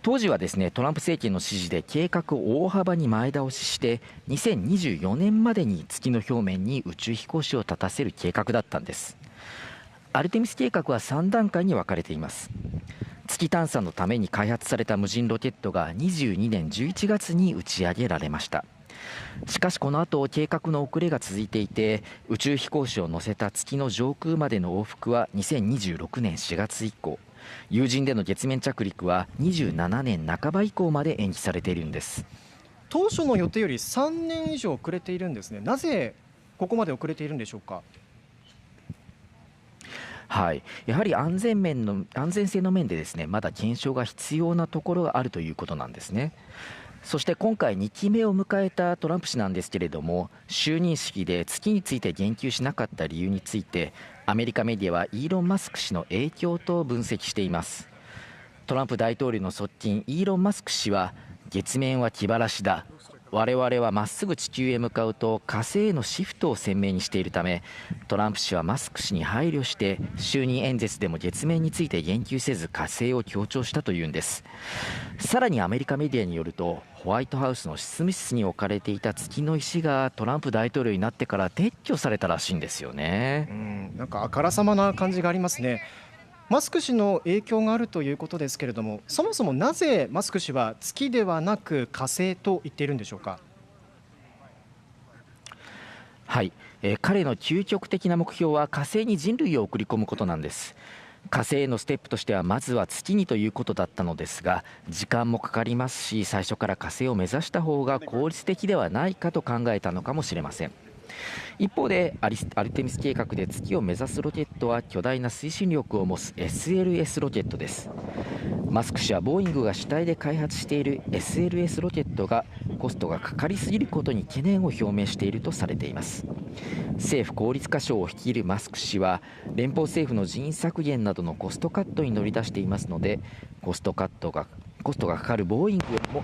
当時はですね、トランプ政権の指示で計画を大幅に前倒しして2024年までに月の表面に宇宙飛行士を立たせる計画だったんです。アルテミス計画は3段階に分かれています。月探査のために開発された無人ロケットが22年11月に打ち上げられました。しかしこの後計画の遅れが続いていて、宇宙飛行士を乗せた月の上空までの往復は2026年4月以降、有人での月面着陸は27年半ば以降まで延期されているんです。当初の予定より3年以上遅れているんですね。なぜここまで遅れているんでしょうか。はい、やはり安全性の面でですね、まだ検証が必要なところがあるということなんですね。そして今回2期目を迎えたトランプ氏なんですけれども、就任式で月について言及しなかった理由について、アメリカメディアはイーロン・マスク氏の影響と分析しています。トランプ大統領の側近イーロン・マスク氏は、月面は気晴らしだ、我々はまっすぐ地球へ向かうと火星へのシフトを鮮明にしているため、トランプ氏はマスク氏に配慮して就任演説でも月面について言及せず火星を強調したというんです。さらにアメリカメディアによると、ホワイトハウスの執務室に置かれていた月の石がトランプ大統領になってから撤去されたらしいんですよね。なんかあからさまな感じがありますね。マスク氏の影響があるということですけれども、そもそもなぜマスク氏は月ではなく火星と言っているんでしょうか。はい、彼の究極的な目標は火星に人類を送り込むことなんです。火星へのステップとしてはまずは月にということだったのですが、時間もかかりますし、最初から火星を目指した方が効率的ではないかと考えたのかもしれません。一方でアルテミス計画で月を目指すロケットは巨大な推進力を持つ SLS ロケットです。マスク氏はボーイングが主体で開発している SLS ロケットがコストがかかりすぎることに懸念を表明しているとされています。政府効率化省を率いるマスク氏は、連邦政府の人員削減などのコストカットに乗り出していますので、コストがかかるボーイングよりも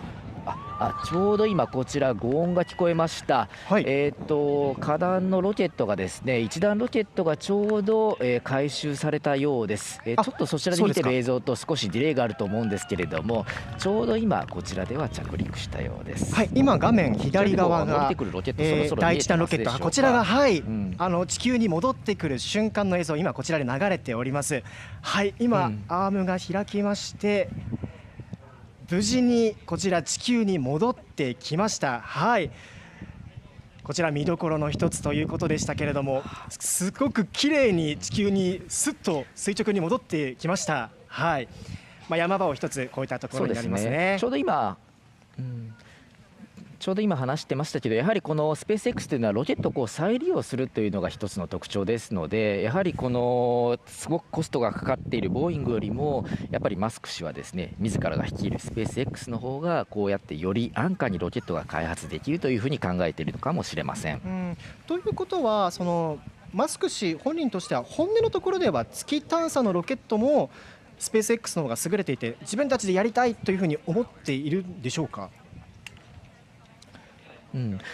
ちょうど今こちら轟音が聞こえました。はい、下段のロケットがですね、一段ロケットがちょうど、回収されたようです。ちょっとそちらで見てる映像と少しディレイがあると思うんですけれども、ちょうど今こちらでは着陸したようです。はい、今画面左側が第一段ロケット、こちらが、はい、地球に戻ってくる瞬間の映像、今こちらで流れております。はい、今、アームが開きまして、無事にこちら地球に戻ってきました。はい、こちら見どころの一つということでしたけれども、すごく綺麗に地球にすっと垂直に戻ってきました。はい、山場を一つ越えたところになりますね。ちょうど今話してましたけど、やはりこのスペース X というのはロケットを再利用するというのが一つの特徴ですので、やはりこのすごくコストがかかっているボーイングよりも、やっぱりマスク氏はですね、自らが率いるスペース X の方がこうやってより安価にロケットが開発できるというふうに考えているのかもしれません。ということは、そのマスク氏本人としては本音のところでは月探査のロケットもスペース X の方が優れていて、自分たちでやりたいというふうに思っているんでしょうか。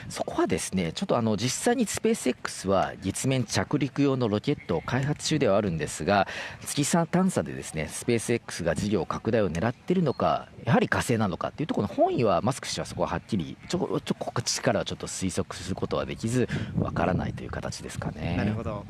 そこはですね、ちょっと実際にスペース X は月面着陸用のロケットを開発中ではあるんですが、月探査でですね、スペース X が事業拡大を狙っているのか、やはり火星なのかというところの本意は、マスク氏はそこははっきりこっちからはちょっと推測することはできず、わからないという形ですかね。なるほど。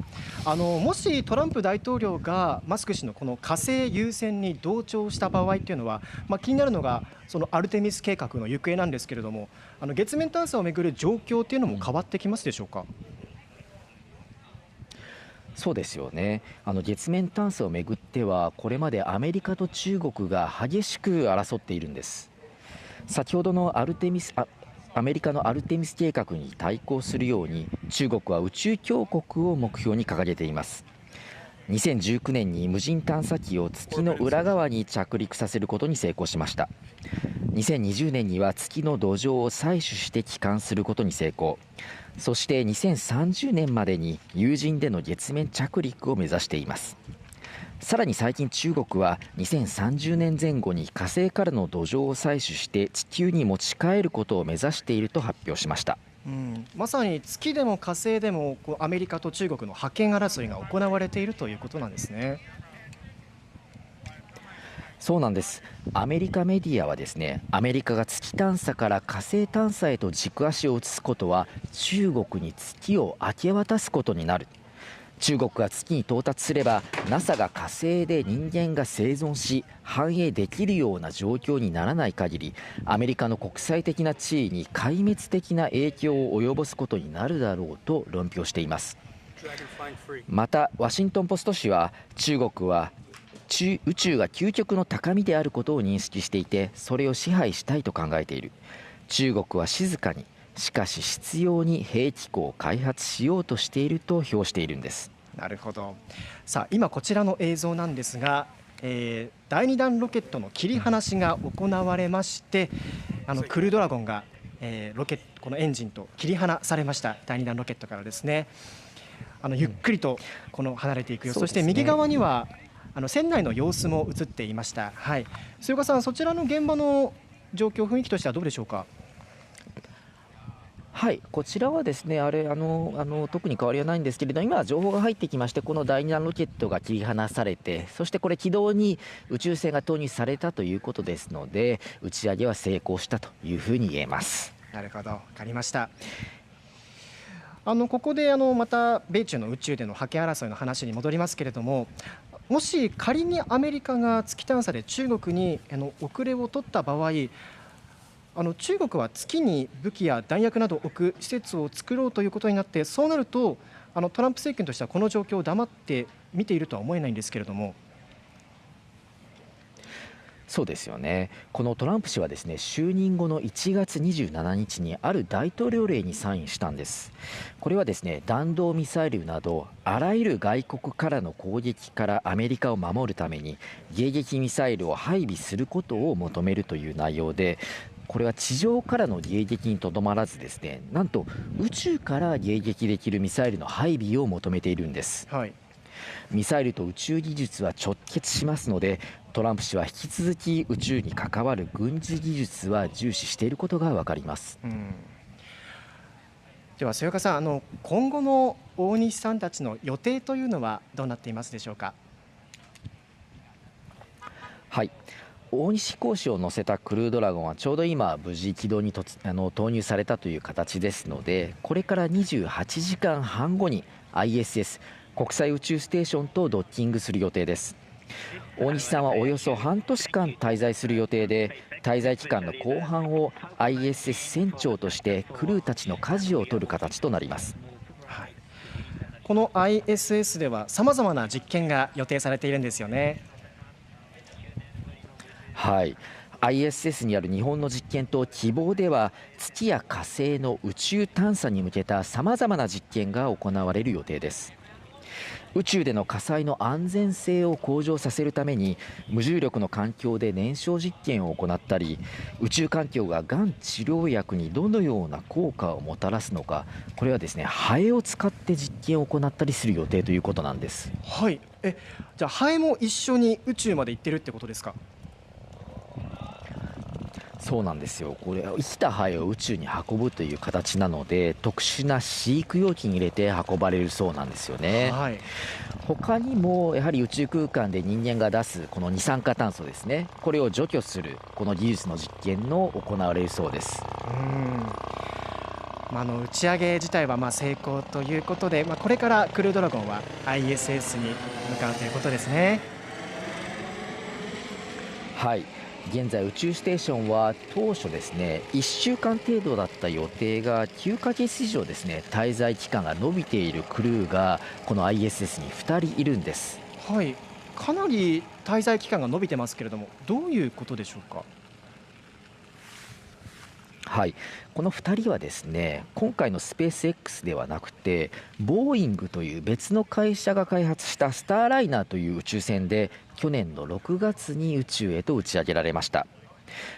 もしトランプ大統領がマスク氏のこの火星優先に同調した場合というのは、気になるのがそのアルテミス計画の行方なんですけれども、月面探査をめぐる状況というのも変わってきますでしょうか。そうですよね。月面探査をめぐっては、これまでアメリカと中国が激しく争っているんです。先ほどのアルテミスアメリカのアルテミス計画に対抗するように、中国は宇宙強国を目標に掲げています。2019年に無人探査機を月の裏側に着陸させることに成功しました。2020年には月の土壌を採取して帰還することに成功。そして2030年までに有人での月面着陸を目指しています。さらに最近、中国は2030年前後に火星からの土壌を採取して地球に持ち帰ることを目指していると発表しました。まさに月でも火星でもアメリカと中国の覇権争いが行われているということなんですね。そうなんです。アメリカメディアはですね、アメリカが月探査から火星探査へと軸足を移すことは中国に月を明け渡すことになる。中国が月に到達すれば NASA が火星で人間が生存し繁栄できるような状況にならない限り、アメリカの国際的な地位に壊滅的な影響を及ぼすことになるだろうと論評しています。またワシントンポスト紙は、中国は宇宙が究極の高みであることを認識していて、それを支配したいと考えている。中国は静かにしかし執拗に兵器庫を開発しようとしていると評しているんです。なるほど。さあ、今こちらの映像なんですが、第2段ロケットの切り離しが行われまして、クルードラゴンが、このエンジンと切り離されました。第2段ロケットからですね、ゆっくりと離れていくよ、そして右側には船内の様子も映っていました。はい、末岡さん、そちらの現場の状況、雰囲気としてはどうでしょうか。はい、こちらはですね、特に変わりはないんですけれど、今情報が入ってきまして、この第2段ロケットが切り離されて、そしてこれ軌道に宇宙船が投入されたということですので、打ち上げは成功したというふうに言えます。なるほど、分かりました。ここでまた米中の宇宙での覇権争いの話に戻りますけれども、もし仮にアメリカが月探査で中国に遅れを取った場合、中国は月に武器や弾薬などを置く施設を作ろうということになって、そうなるとトランプ政権としてはこの状況を黙って見ているとは思えないんですけれども。そうですよね。このトランプ氏はですね、就任後の1月27日にある大統領令にサインしたんです。これはですね、弾道ミサイルなどあらゆる外国からの攻撃からアメリカを守るために迎撃ミサイルを配備することを求めるという内容で、これは地上からの迎撃にとどまらずですね、なんと宇宙から迎撃できるミサイルの配備を求めているんです。はい、ミサイルと宇宙技術は直結しますので、トランプ氏は引き続き宇宙に関わる軍事技術は重視していることが分かります。では末岡さん、今後の大西さんたちの予定というのはどうなっていますでしょうか。はい、大西飛行士を乗せたクルードラゴンはちょうど今無事軌道に投入されたという形ですので、これから28時間半後に ISS 国際宇宙ステーションとドッキングする予定です。大西さんはおよそ半年間滞在する予定で、滞在期間の後半を ISS 船長としてクルーたちの舵を取る形となります。はい、この ISS ではさまざまな実験が予定されているんですよね。はい、ISS にある日本の実験と希望では、月や火星の宇宙探査に向けたさまざまな実験が行われる予定です。宇宙での火災の安全性を向上させるために、無重力の環境で燃焼実験を行ったり、宇宙環境ががん治療薬にどのような効果をもたらすのか、これはですね、ハエを使って実験を行ったりする予定ということなんです。はい、じゃあハエも一緒に宇宙まで行ってるってことですか。そうなんですよ。これ生きたハエを宇宙に運ぶという形なので、特殊な飼育容器に入れて運ばれるそうなんですよね。はい、他にもやはり宇宙空間で人間が出すこの二酸化炭素ですね、これを除去するこの技術の実験の行われるそうです。打ち上げ自体は成功ということで、これからクルードラゴンは ISS に向かうということですね。はい、現在宇宙ステーションは当初ですね、1週間程度だった予定が9ヶ月以上ですね、滞在期間が延びているクルーがこの ISS に2人いるんです。はい、かなり滞在期間が延びてますけれども、どういうことでしょうか。はい、この2人はですね、今回のスペース X ではなくて、ボーイングという別の会社が開発したスターライナーという宇宙船で去年の6月に宇宙へと打ち上げられました。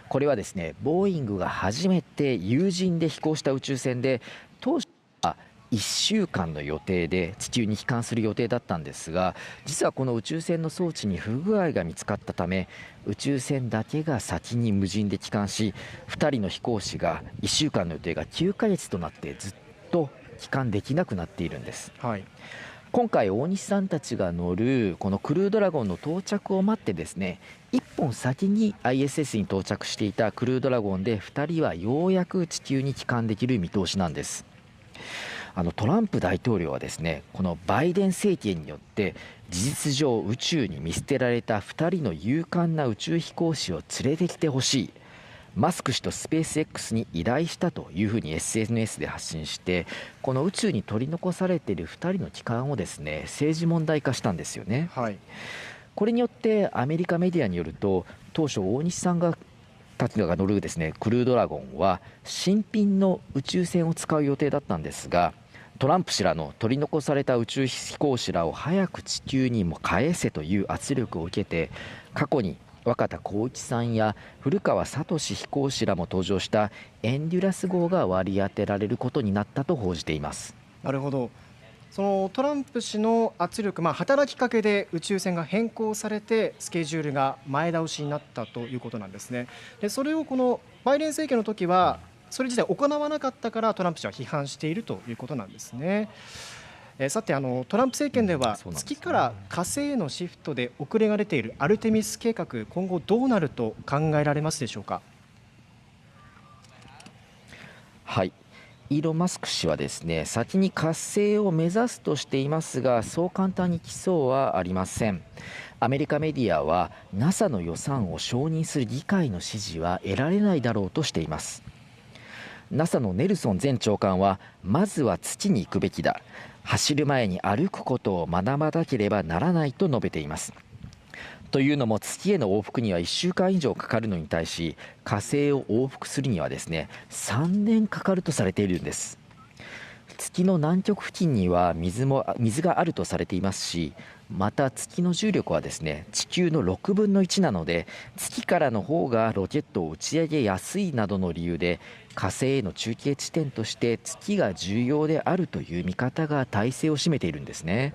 これはですね、ボーイングが初めて有人で飛行した宇宙船で、当初は1週間の予定で地球に帰還する予定だったんですが、実はこの宇宙船の装置に不具合が見つかったため、宇宙船だけが先に無人で帰還し、2人の飛行士が1週間の予定が9ヶ月となってずっと帰還できなくなっているんです。はい、今回大西さんたちが乗るこのクルードラゴンの到着を待ってですね、1本先に ISS に到着していたクルードラゴンで2人はようやく地球に帰還できる見通しなんです。トランプ大統領はですね、このバイデン政権によって事実上宇宙に見捨てられた2人の勇敢な宇宙飛行士を連れてきてほしい、マスク氏とスペース X に依頼したというふうに SNS で発信して、この宇宙に取り残されている2人の帰還をですね、政治問題化したんですよね。はい、これによってアメリカメディアによると、当初大西さんたちが乗るですね、クルードラゴンは新品の宇宙船を使う予定だったんですが、トランプ氏らの取り残された宇宙飛行士らを早く地球にも返せという圧力を受けて、過去に若田光一さんや古川聡飛行士らも登場したエンデュラス号が割り当てられることになったと報じています。なるほど。そのトランプ氏の圧力、働きかけで宇宙船が変更されてスケジュールが前倒しになったということなんですね。でそれをこのバイデン政権の時はそれ自体行わなかったからトランプ氏は批判しているということなんですね。さてトランプ政権では月から火星へのシフトで遅れが出ているアルテミス計画、今後どうなると考えられますでしょうか。はい、イーロン・マスク氏はですね、先に火星を目指すとしていますが、そう簡単に来そうはありません。アメリカメディアは NASA の予算を承認する議会の支持は得られないだろうとしています。NASA のネルソン前長官は、まずは月に行くべきだ、走る前に歩くことを学ばなければならないと述べています。というのも、月への往復には1週間以上かかるのに対し、火星を往復するにはですね、3年かかるとされているんです。月の南極付近には水があるとされていますし、また月の重力はですね、地球の6分の1なので、月からの方がロケットを打ち上げやすいなどの理由で、火星への中継地点として月が重要であるという見方が大勢を占めているんですね。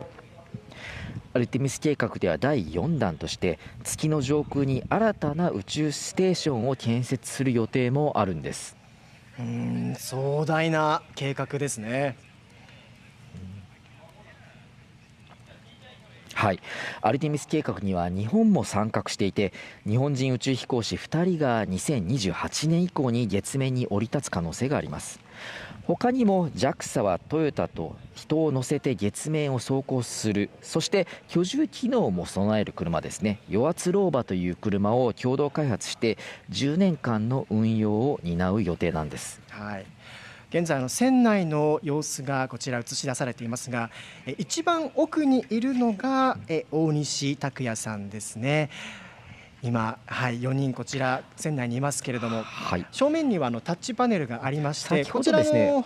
アルテミス計画では第4弾として月の上空に新たな宇宙ステーションを建設する予定もあるんです。壮大な計画ですね。はい、アルテミス計画には日本も参画していて、日本人宇宙飛行士2人が2028年以降に月面に降り立つ可能性があります。他にも JAXA はトヨタと人を乗せて月面を走行する、そして居住機能も備える車ですね、与圧ローバという車を共同開発して10年間の運用を担う予定なんです。はい、現在船内の様子がこちら映し出されていますが、一番奥にいるのが大西拓也さんですね。今、4人こちら船内にいますけれども、正面にはタッチパネルがありまして、こちらも、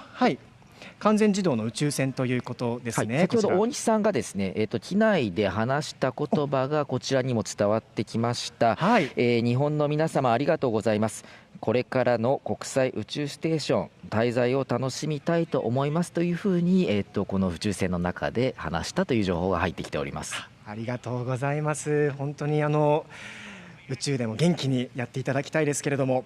完全自動の宇宙船ということですね。先ほど大西さんがですね、機内で話した言葉がこちらにも伝わってきました。日本の皆様ありがとうございます。これからの国際宇宙ステーション滞在を楽しみたいと思いますというふうに、この宇宙船の中で話したという情報が入ってきております。ありがとうございます。本当に宇宙でも元気にやっていただきたいですけれども、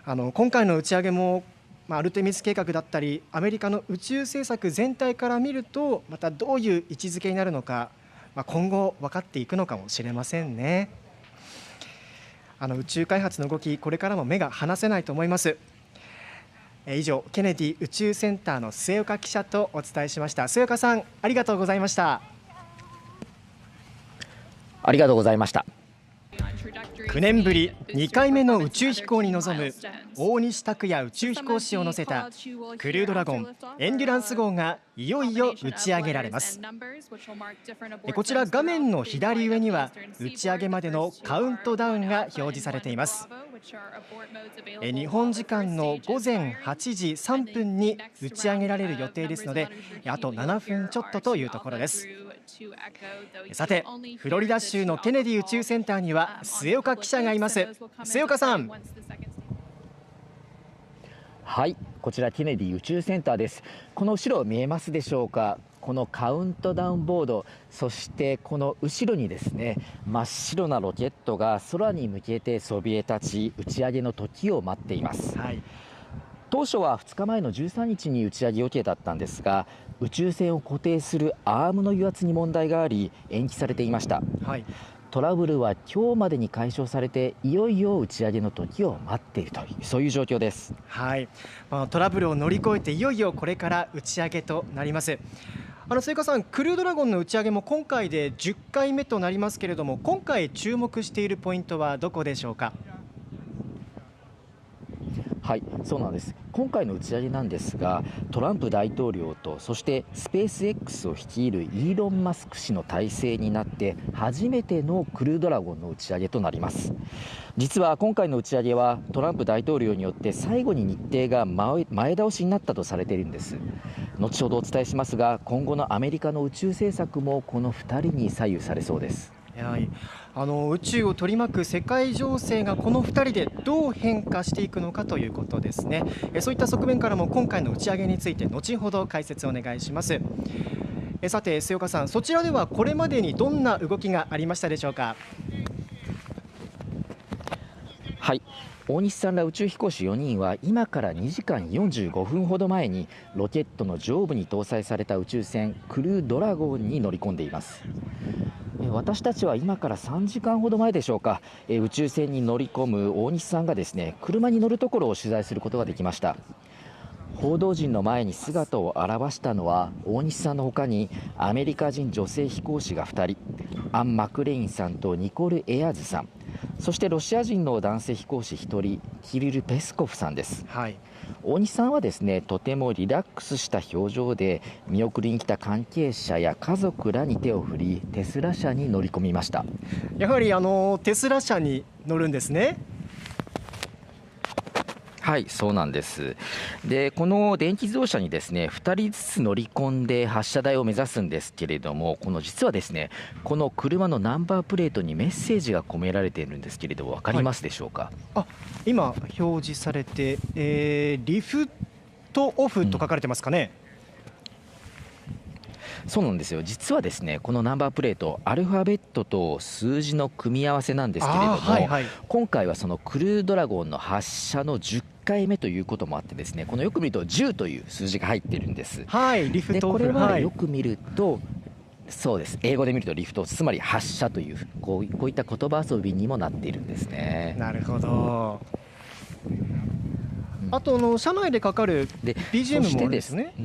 今回の打ち上げもアルテミス計画だったりアメリカの宇宙政策全体から見ると、またどういう位置づけになるのか、今後分かっていくのかもしれませんね。宇宙開発の動き、これからも目が離せないと思います。以上、ケネディ宇宙センターの末岡記者とお伝えしました。末岡さん、ありがとうございました。ありがとうございました。9年ぶり2回目の宇宙飛行に臨む大西卓哉宇宙飛行士を乗せたクルードラゴンエンデュランス号がいよいよ打ち上げられます。こちら画面の左上には打ち上げまでのカウントダウンが表示されています。日本時間の午前8時3分に打ち上げられる予定ですので、あと7分ちょっとというところです。さて、フロリダ州のケネディ宇宙センターには末岡記者がいます。末岡さん。はい、こちらケネディ宇宙センターです。この後ろ見えますでしょうか。このカウントダウンボード、そしてこの後ろにですね、真っ白なロケットが空に向けてそびえ立ち、打ち上げの時を待っています。はい、当初は2日前の13日に打ち上げ予定だったんですが、宇宙船を固定するアームの油圧に問題があり延期されていました。はい、トラブルは今日までに解消されて、いよいよ打ち上げの時を待っているという、そういう状況です。はい、トラブルを乗り越えていよいよこれから打ち上げとなります。末岡さん、クルードラゴンの打ち上げも今回で10回目となりますけれども、今回注目しているポイントはどこでしょうか。はい、そうなんです。今回の打ち上げなんですが、トランプ大統領とそしてスペース X を率いるイーロン・マスク氏の体制になって初めてのクルードラゴンの打ち上げとなります。実は今回の打ち上げはトランプ大統領によって最後に日程が前倒しになったとされているんです。後ほどお伝えしますが、今後のアメリカの宇宙政策もこの2人に左右されそうです。はい、宇宙を取り巻く世界情勢がこの2人でどう変化していくのかということですね。そういった側面からも今回の打ち上げについて後ほど解説をお願いします。さて末岡さん、そちらではこれまでにどんな動きがありましたでしょうか。はい、大西さんら宇宙飛行士4人は今から2時間45分ほど前にロケットの上部に搭載された宇宙船クルードラゴンに乗り込んでいます。私たちは今から3時間ほど前でしょうか、宇宙船に乗り込む大西さんがですね、車に乗るところを取材することができました。報道陣の前に姿を現したのは大西さんの他にアメリカ人女性飛行士が2人、アン・マクレインさんとニコル・エアーズさん、そしてロシア人の男性飛行士1人、キリル・ペスコフさんです。はい、大西さんはですね、とてもリラックスした表情で見送りに来た関係者や家族らに手を振り、テスラ車に乗り込みました。やはりテスラ車に乗るんですね。はい、そうなんです。で、この電気自動車にですね、2人ずつ乗り込んで発射台を目指すんですけれども、実はですね、この車のナンバープレートにメッセージが込められているんですけれども、分かりますでしょうか。はい、今表示されて、リフトオフと書かれてますかね。そうなんですよ。実はですね、このナンバープレート、アルファベットと数字の組み合わせなんですけれども、今回はそのクルードラゴンの発射の10回目ということもあってですね、このよく見ると10という数字が入っているんです。はい、リフトオフ。でこれはよく見ると、そうです、英語で見るとリフト、つまり発射というこういった言葉遊びにもなっているんですね。なるほど。あと車内でかかる BGM もあるんですね。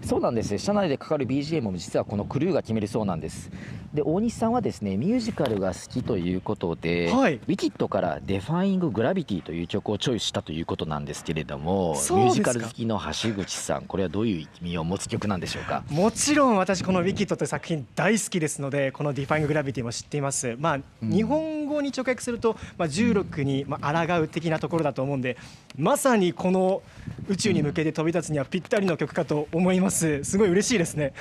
そうなんです。車内でかかる BGM も実はこのクルーが決めるそうなんです。で、大西さんはですね、ミュージカルが好きということで、はい、ウィキッドからデファインググラビティという曲をチョイスしたということなんですけれども、ミュージカル好きの橋口さん、これはどういう意味を持つ曲なんでしょうか。もちろん私このウィキッドという作品大好きですので、このデファインググラビティも知っています。日本語に直訳すると、重力に抗う的なところだと思うんで、まさにこの宇宙に向けて飛び立つにはぴったりの曲かと思います。すごい嬉しいですね。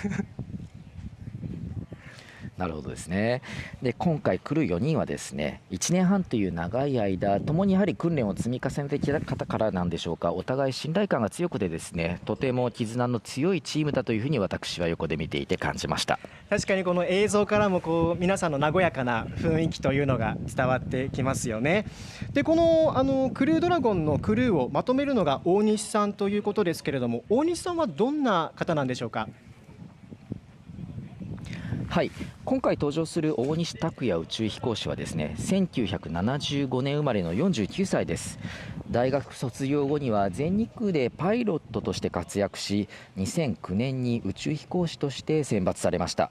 なるほどですね。で、今回来る4人はですね、1年半という長い間共にやはり訓練を積み重ねてきた方からなんでしょうか、お互い信頼感が強くてですね、とても絆の強いチームだというふうに私は横で見ていて感じました。確かにこの映像からも皆さんの和やかな雰囲気というのが伝わってきますよね。で、このクルードラゴンのクルーをまとめるのが大西さんということですけれども、大西さんはどんな方なんでしょうか。はい、今回登場する大西卓哉宇宙飛行士はですね、1975年生まれの49歳です。大学卒業後には全日空でパイロットとして活躍し、2009年に宇宙飛行士として選抜されました。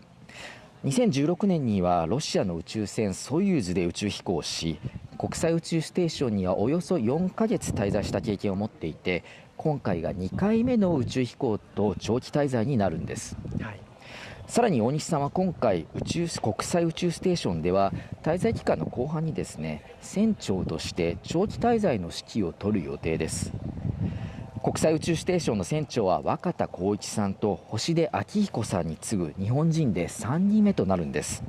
2016年にはロシアの宇宙船ソユーズで宇宙飛行し、国際宇宙ステーションにはおよそ4ヶ月滞在した経験を持っていて、今回が2回目の宇宙飛行と長期滞在になるんです。さらに大西さんは今回国際宇宙ステーションでは滞在期間の後半にですね、船長として長期滞在の指揮を執る予定です。国際宇宙ステーションの船長は若田光一さんと星出彰彦さんに次ぐ日本人で3人目となるんです。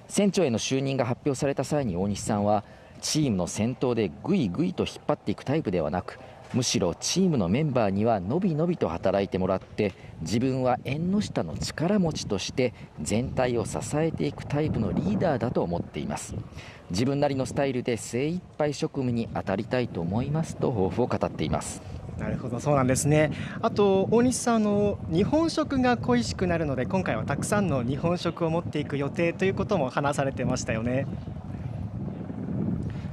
船長への就任が発表された際に大西さんは、チームの先頭でぐいぐいと引っ張っていくタイプではなく、むしろチームのメンバーにはのびのびと働いてもらって、自分は縁の下の力持ちとして全体を支えていくタイプのリーダーだと思っています。自分なりのスタイルで精一杯職務に当たりたいと思いますと抱負を語っています。なるほど、そうなんですね。あと大西さん、日本食が恋しくなるので、今回はたくさんの日本食を持っていく予定ということも話されてましたよね。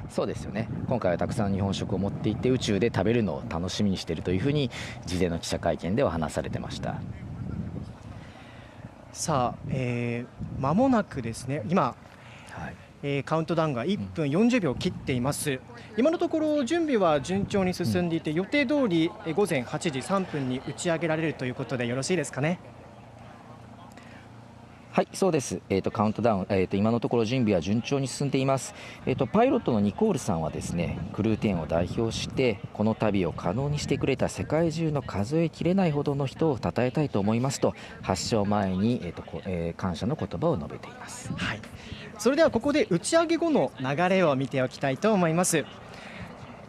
そうですよね。今回はたくさん日本食を持っていって宇宙で食べるのを楽しみにしているというふうに事前の記者会見では話されてました。さあ、間もなくですね、今、カウントダウンが1分40秒切っています。今のところ準備は順調に進んでいて、予定通り午前8時3分に打ち上げられるということでよろしいですかね。はい、そうです。カウントダウン、今のところ準備は順調に進んでいます。パイロットのニコールさんはですね、クルー10を代表してこの旅を可能にしてくれた世界中の数えきれないほどの人を称えたいと思いますと発射前に、感謝の言葉を述べています。はい、それではここで打ち上げ後の流れを見ておきたいと思います。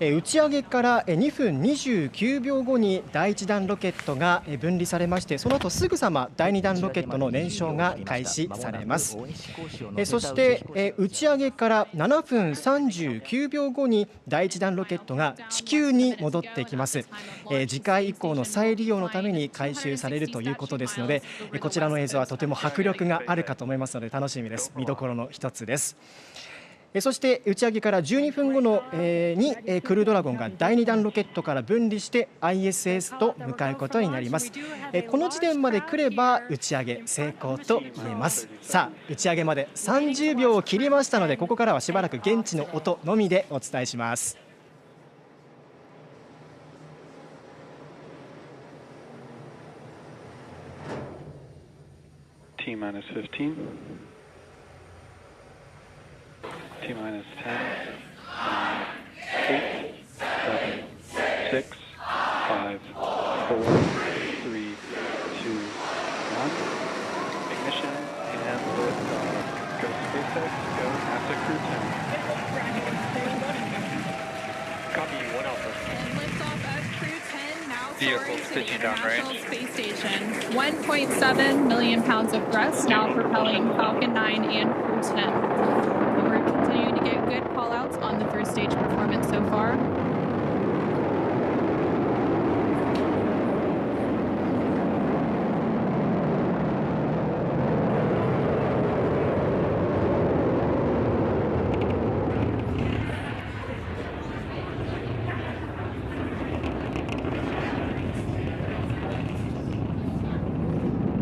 打ち上げから2分29秒後に第1弾ロケットが分離されまして、その後すぐさま第2弾ロケットの燃焼が開始されます。そして打ち上げから7分39秒後に第1弾ロケットが地球に戻ってきます。次回以降の再利用のために回収されるということですので、こちらの映像はとても迫力があるかと思いますので楽しみです。見どころの一つです。そして打ち上げから12分後にクルードラゴンが第2弾ロケットから分離して ISS と向かうことになります。この時点まで来れば打ち上げ成功と言えます。さあ、打ち上げまで30秒を切りましたので、ここからはしばらく現地の音のみでお伝えします。T-15. T-10, 8, 7, 6, 5, 4, 3, 2, 1. Ignition and liftoff. Go SpaceX, go NASA Crew 10. Copy, 1 Alpha. And liftoff of Crew 10 now Vehicle soaring to the pitching downrange. International Space Station. 1.7 million pounds of thrust now propelling Falcon 9 and Crew 10. We're continuing to get good call-outs on the first stage performance so far.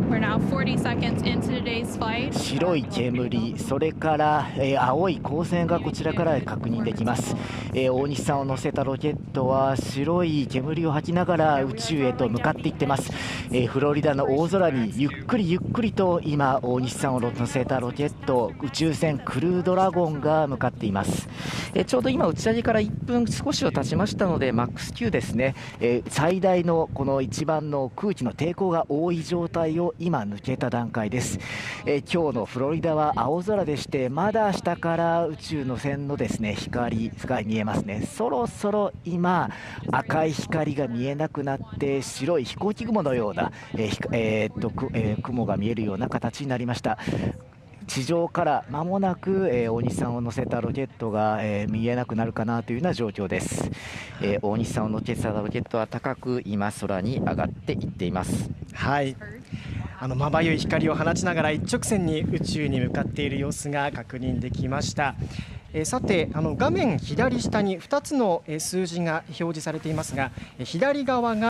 We're now 40 seconds into today's flight. 白い煙、それから、青い光線がこちらから確認できます。大西さんを乗せたロケットは白い煙を吐きながら宇宙へと向かっていってます。フロリダの大空にゆっくりゆっくりと今大西さんを乗せたロケット、宇宙船クルードラゴンが向かっています。ちょうど今打ち上げから1分少しを経ちましたので、マックス級ですね、最大のこの一番の空気の抵抗が多い状態を今抜けた段階です。今日のフロリダは青空でして、まだ下から宇宙の線のですね光が見えますね。そろそろ今赤い光が見えなくなって白い飛行機雲のような、雲が見えるような形になりました。地上から間もなく、大西さんを乗せたロケットが、見えなくなるかなというような状況です。大西さんを乗せたロケットは高く今空に上がっていっています。はい、まばゆい光を放ちながら一直線に宇宙に向かっている様子が確認できました。さて、画面左下に2つの数字が表示されていますが、左側が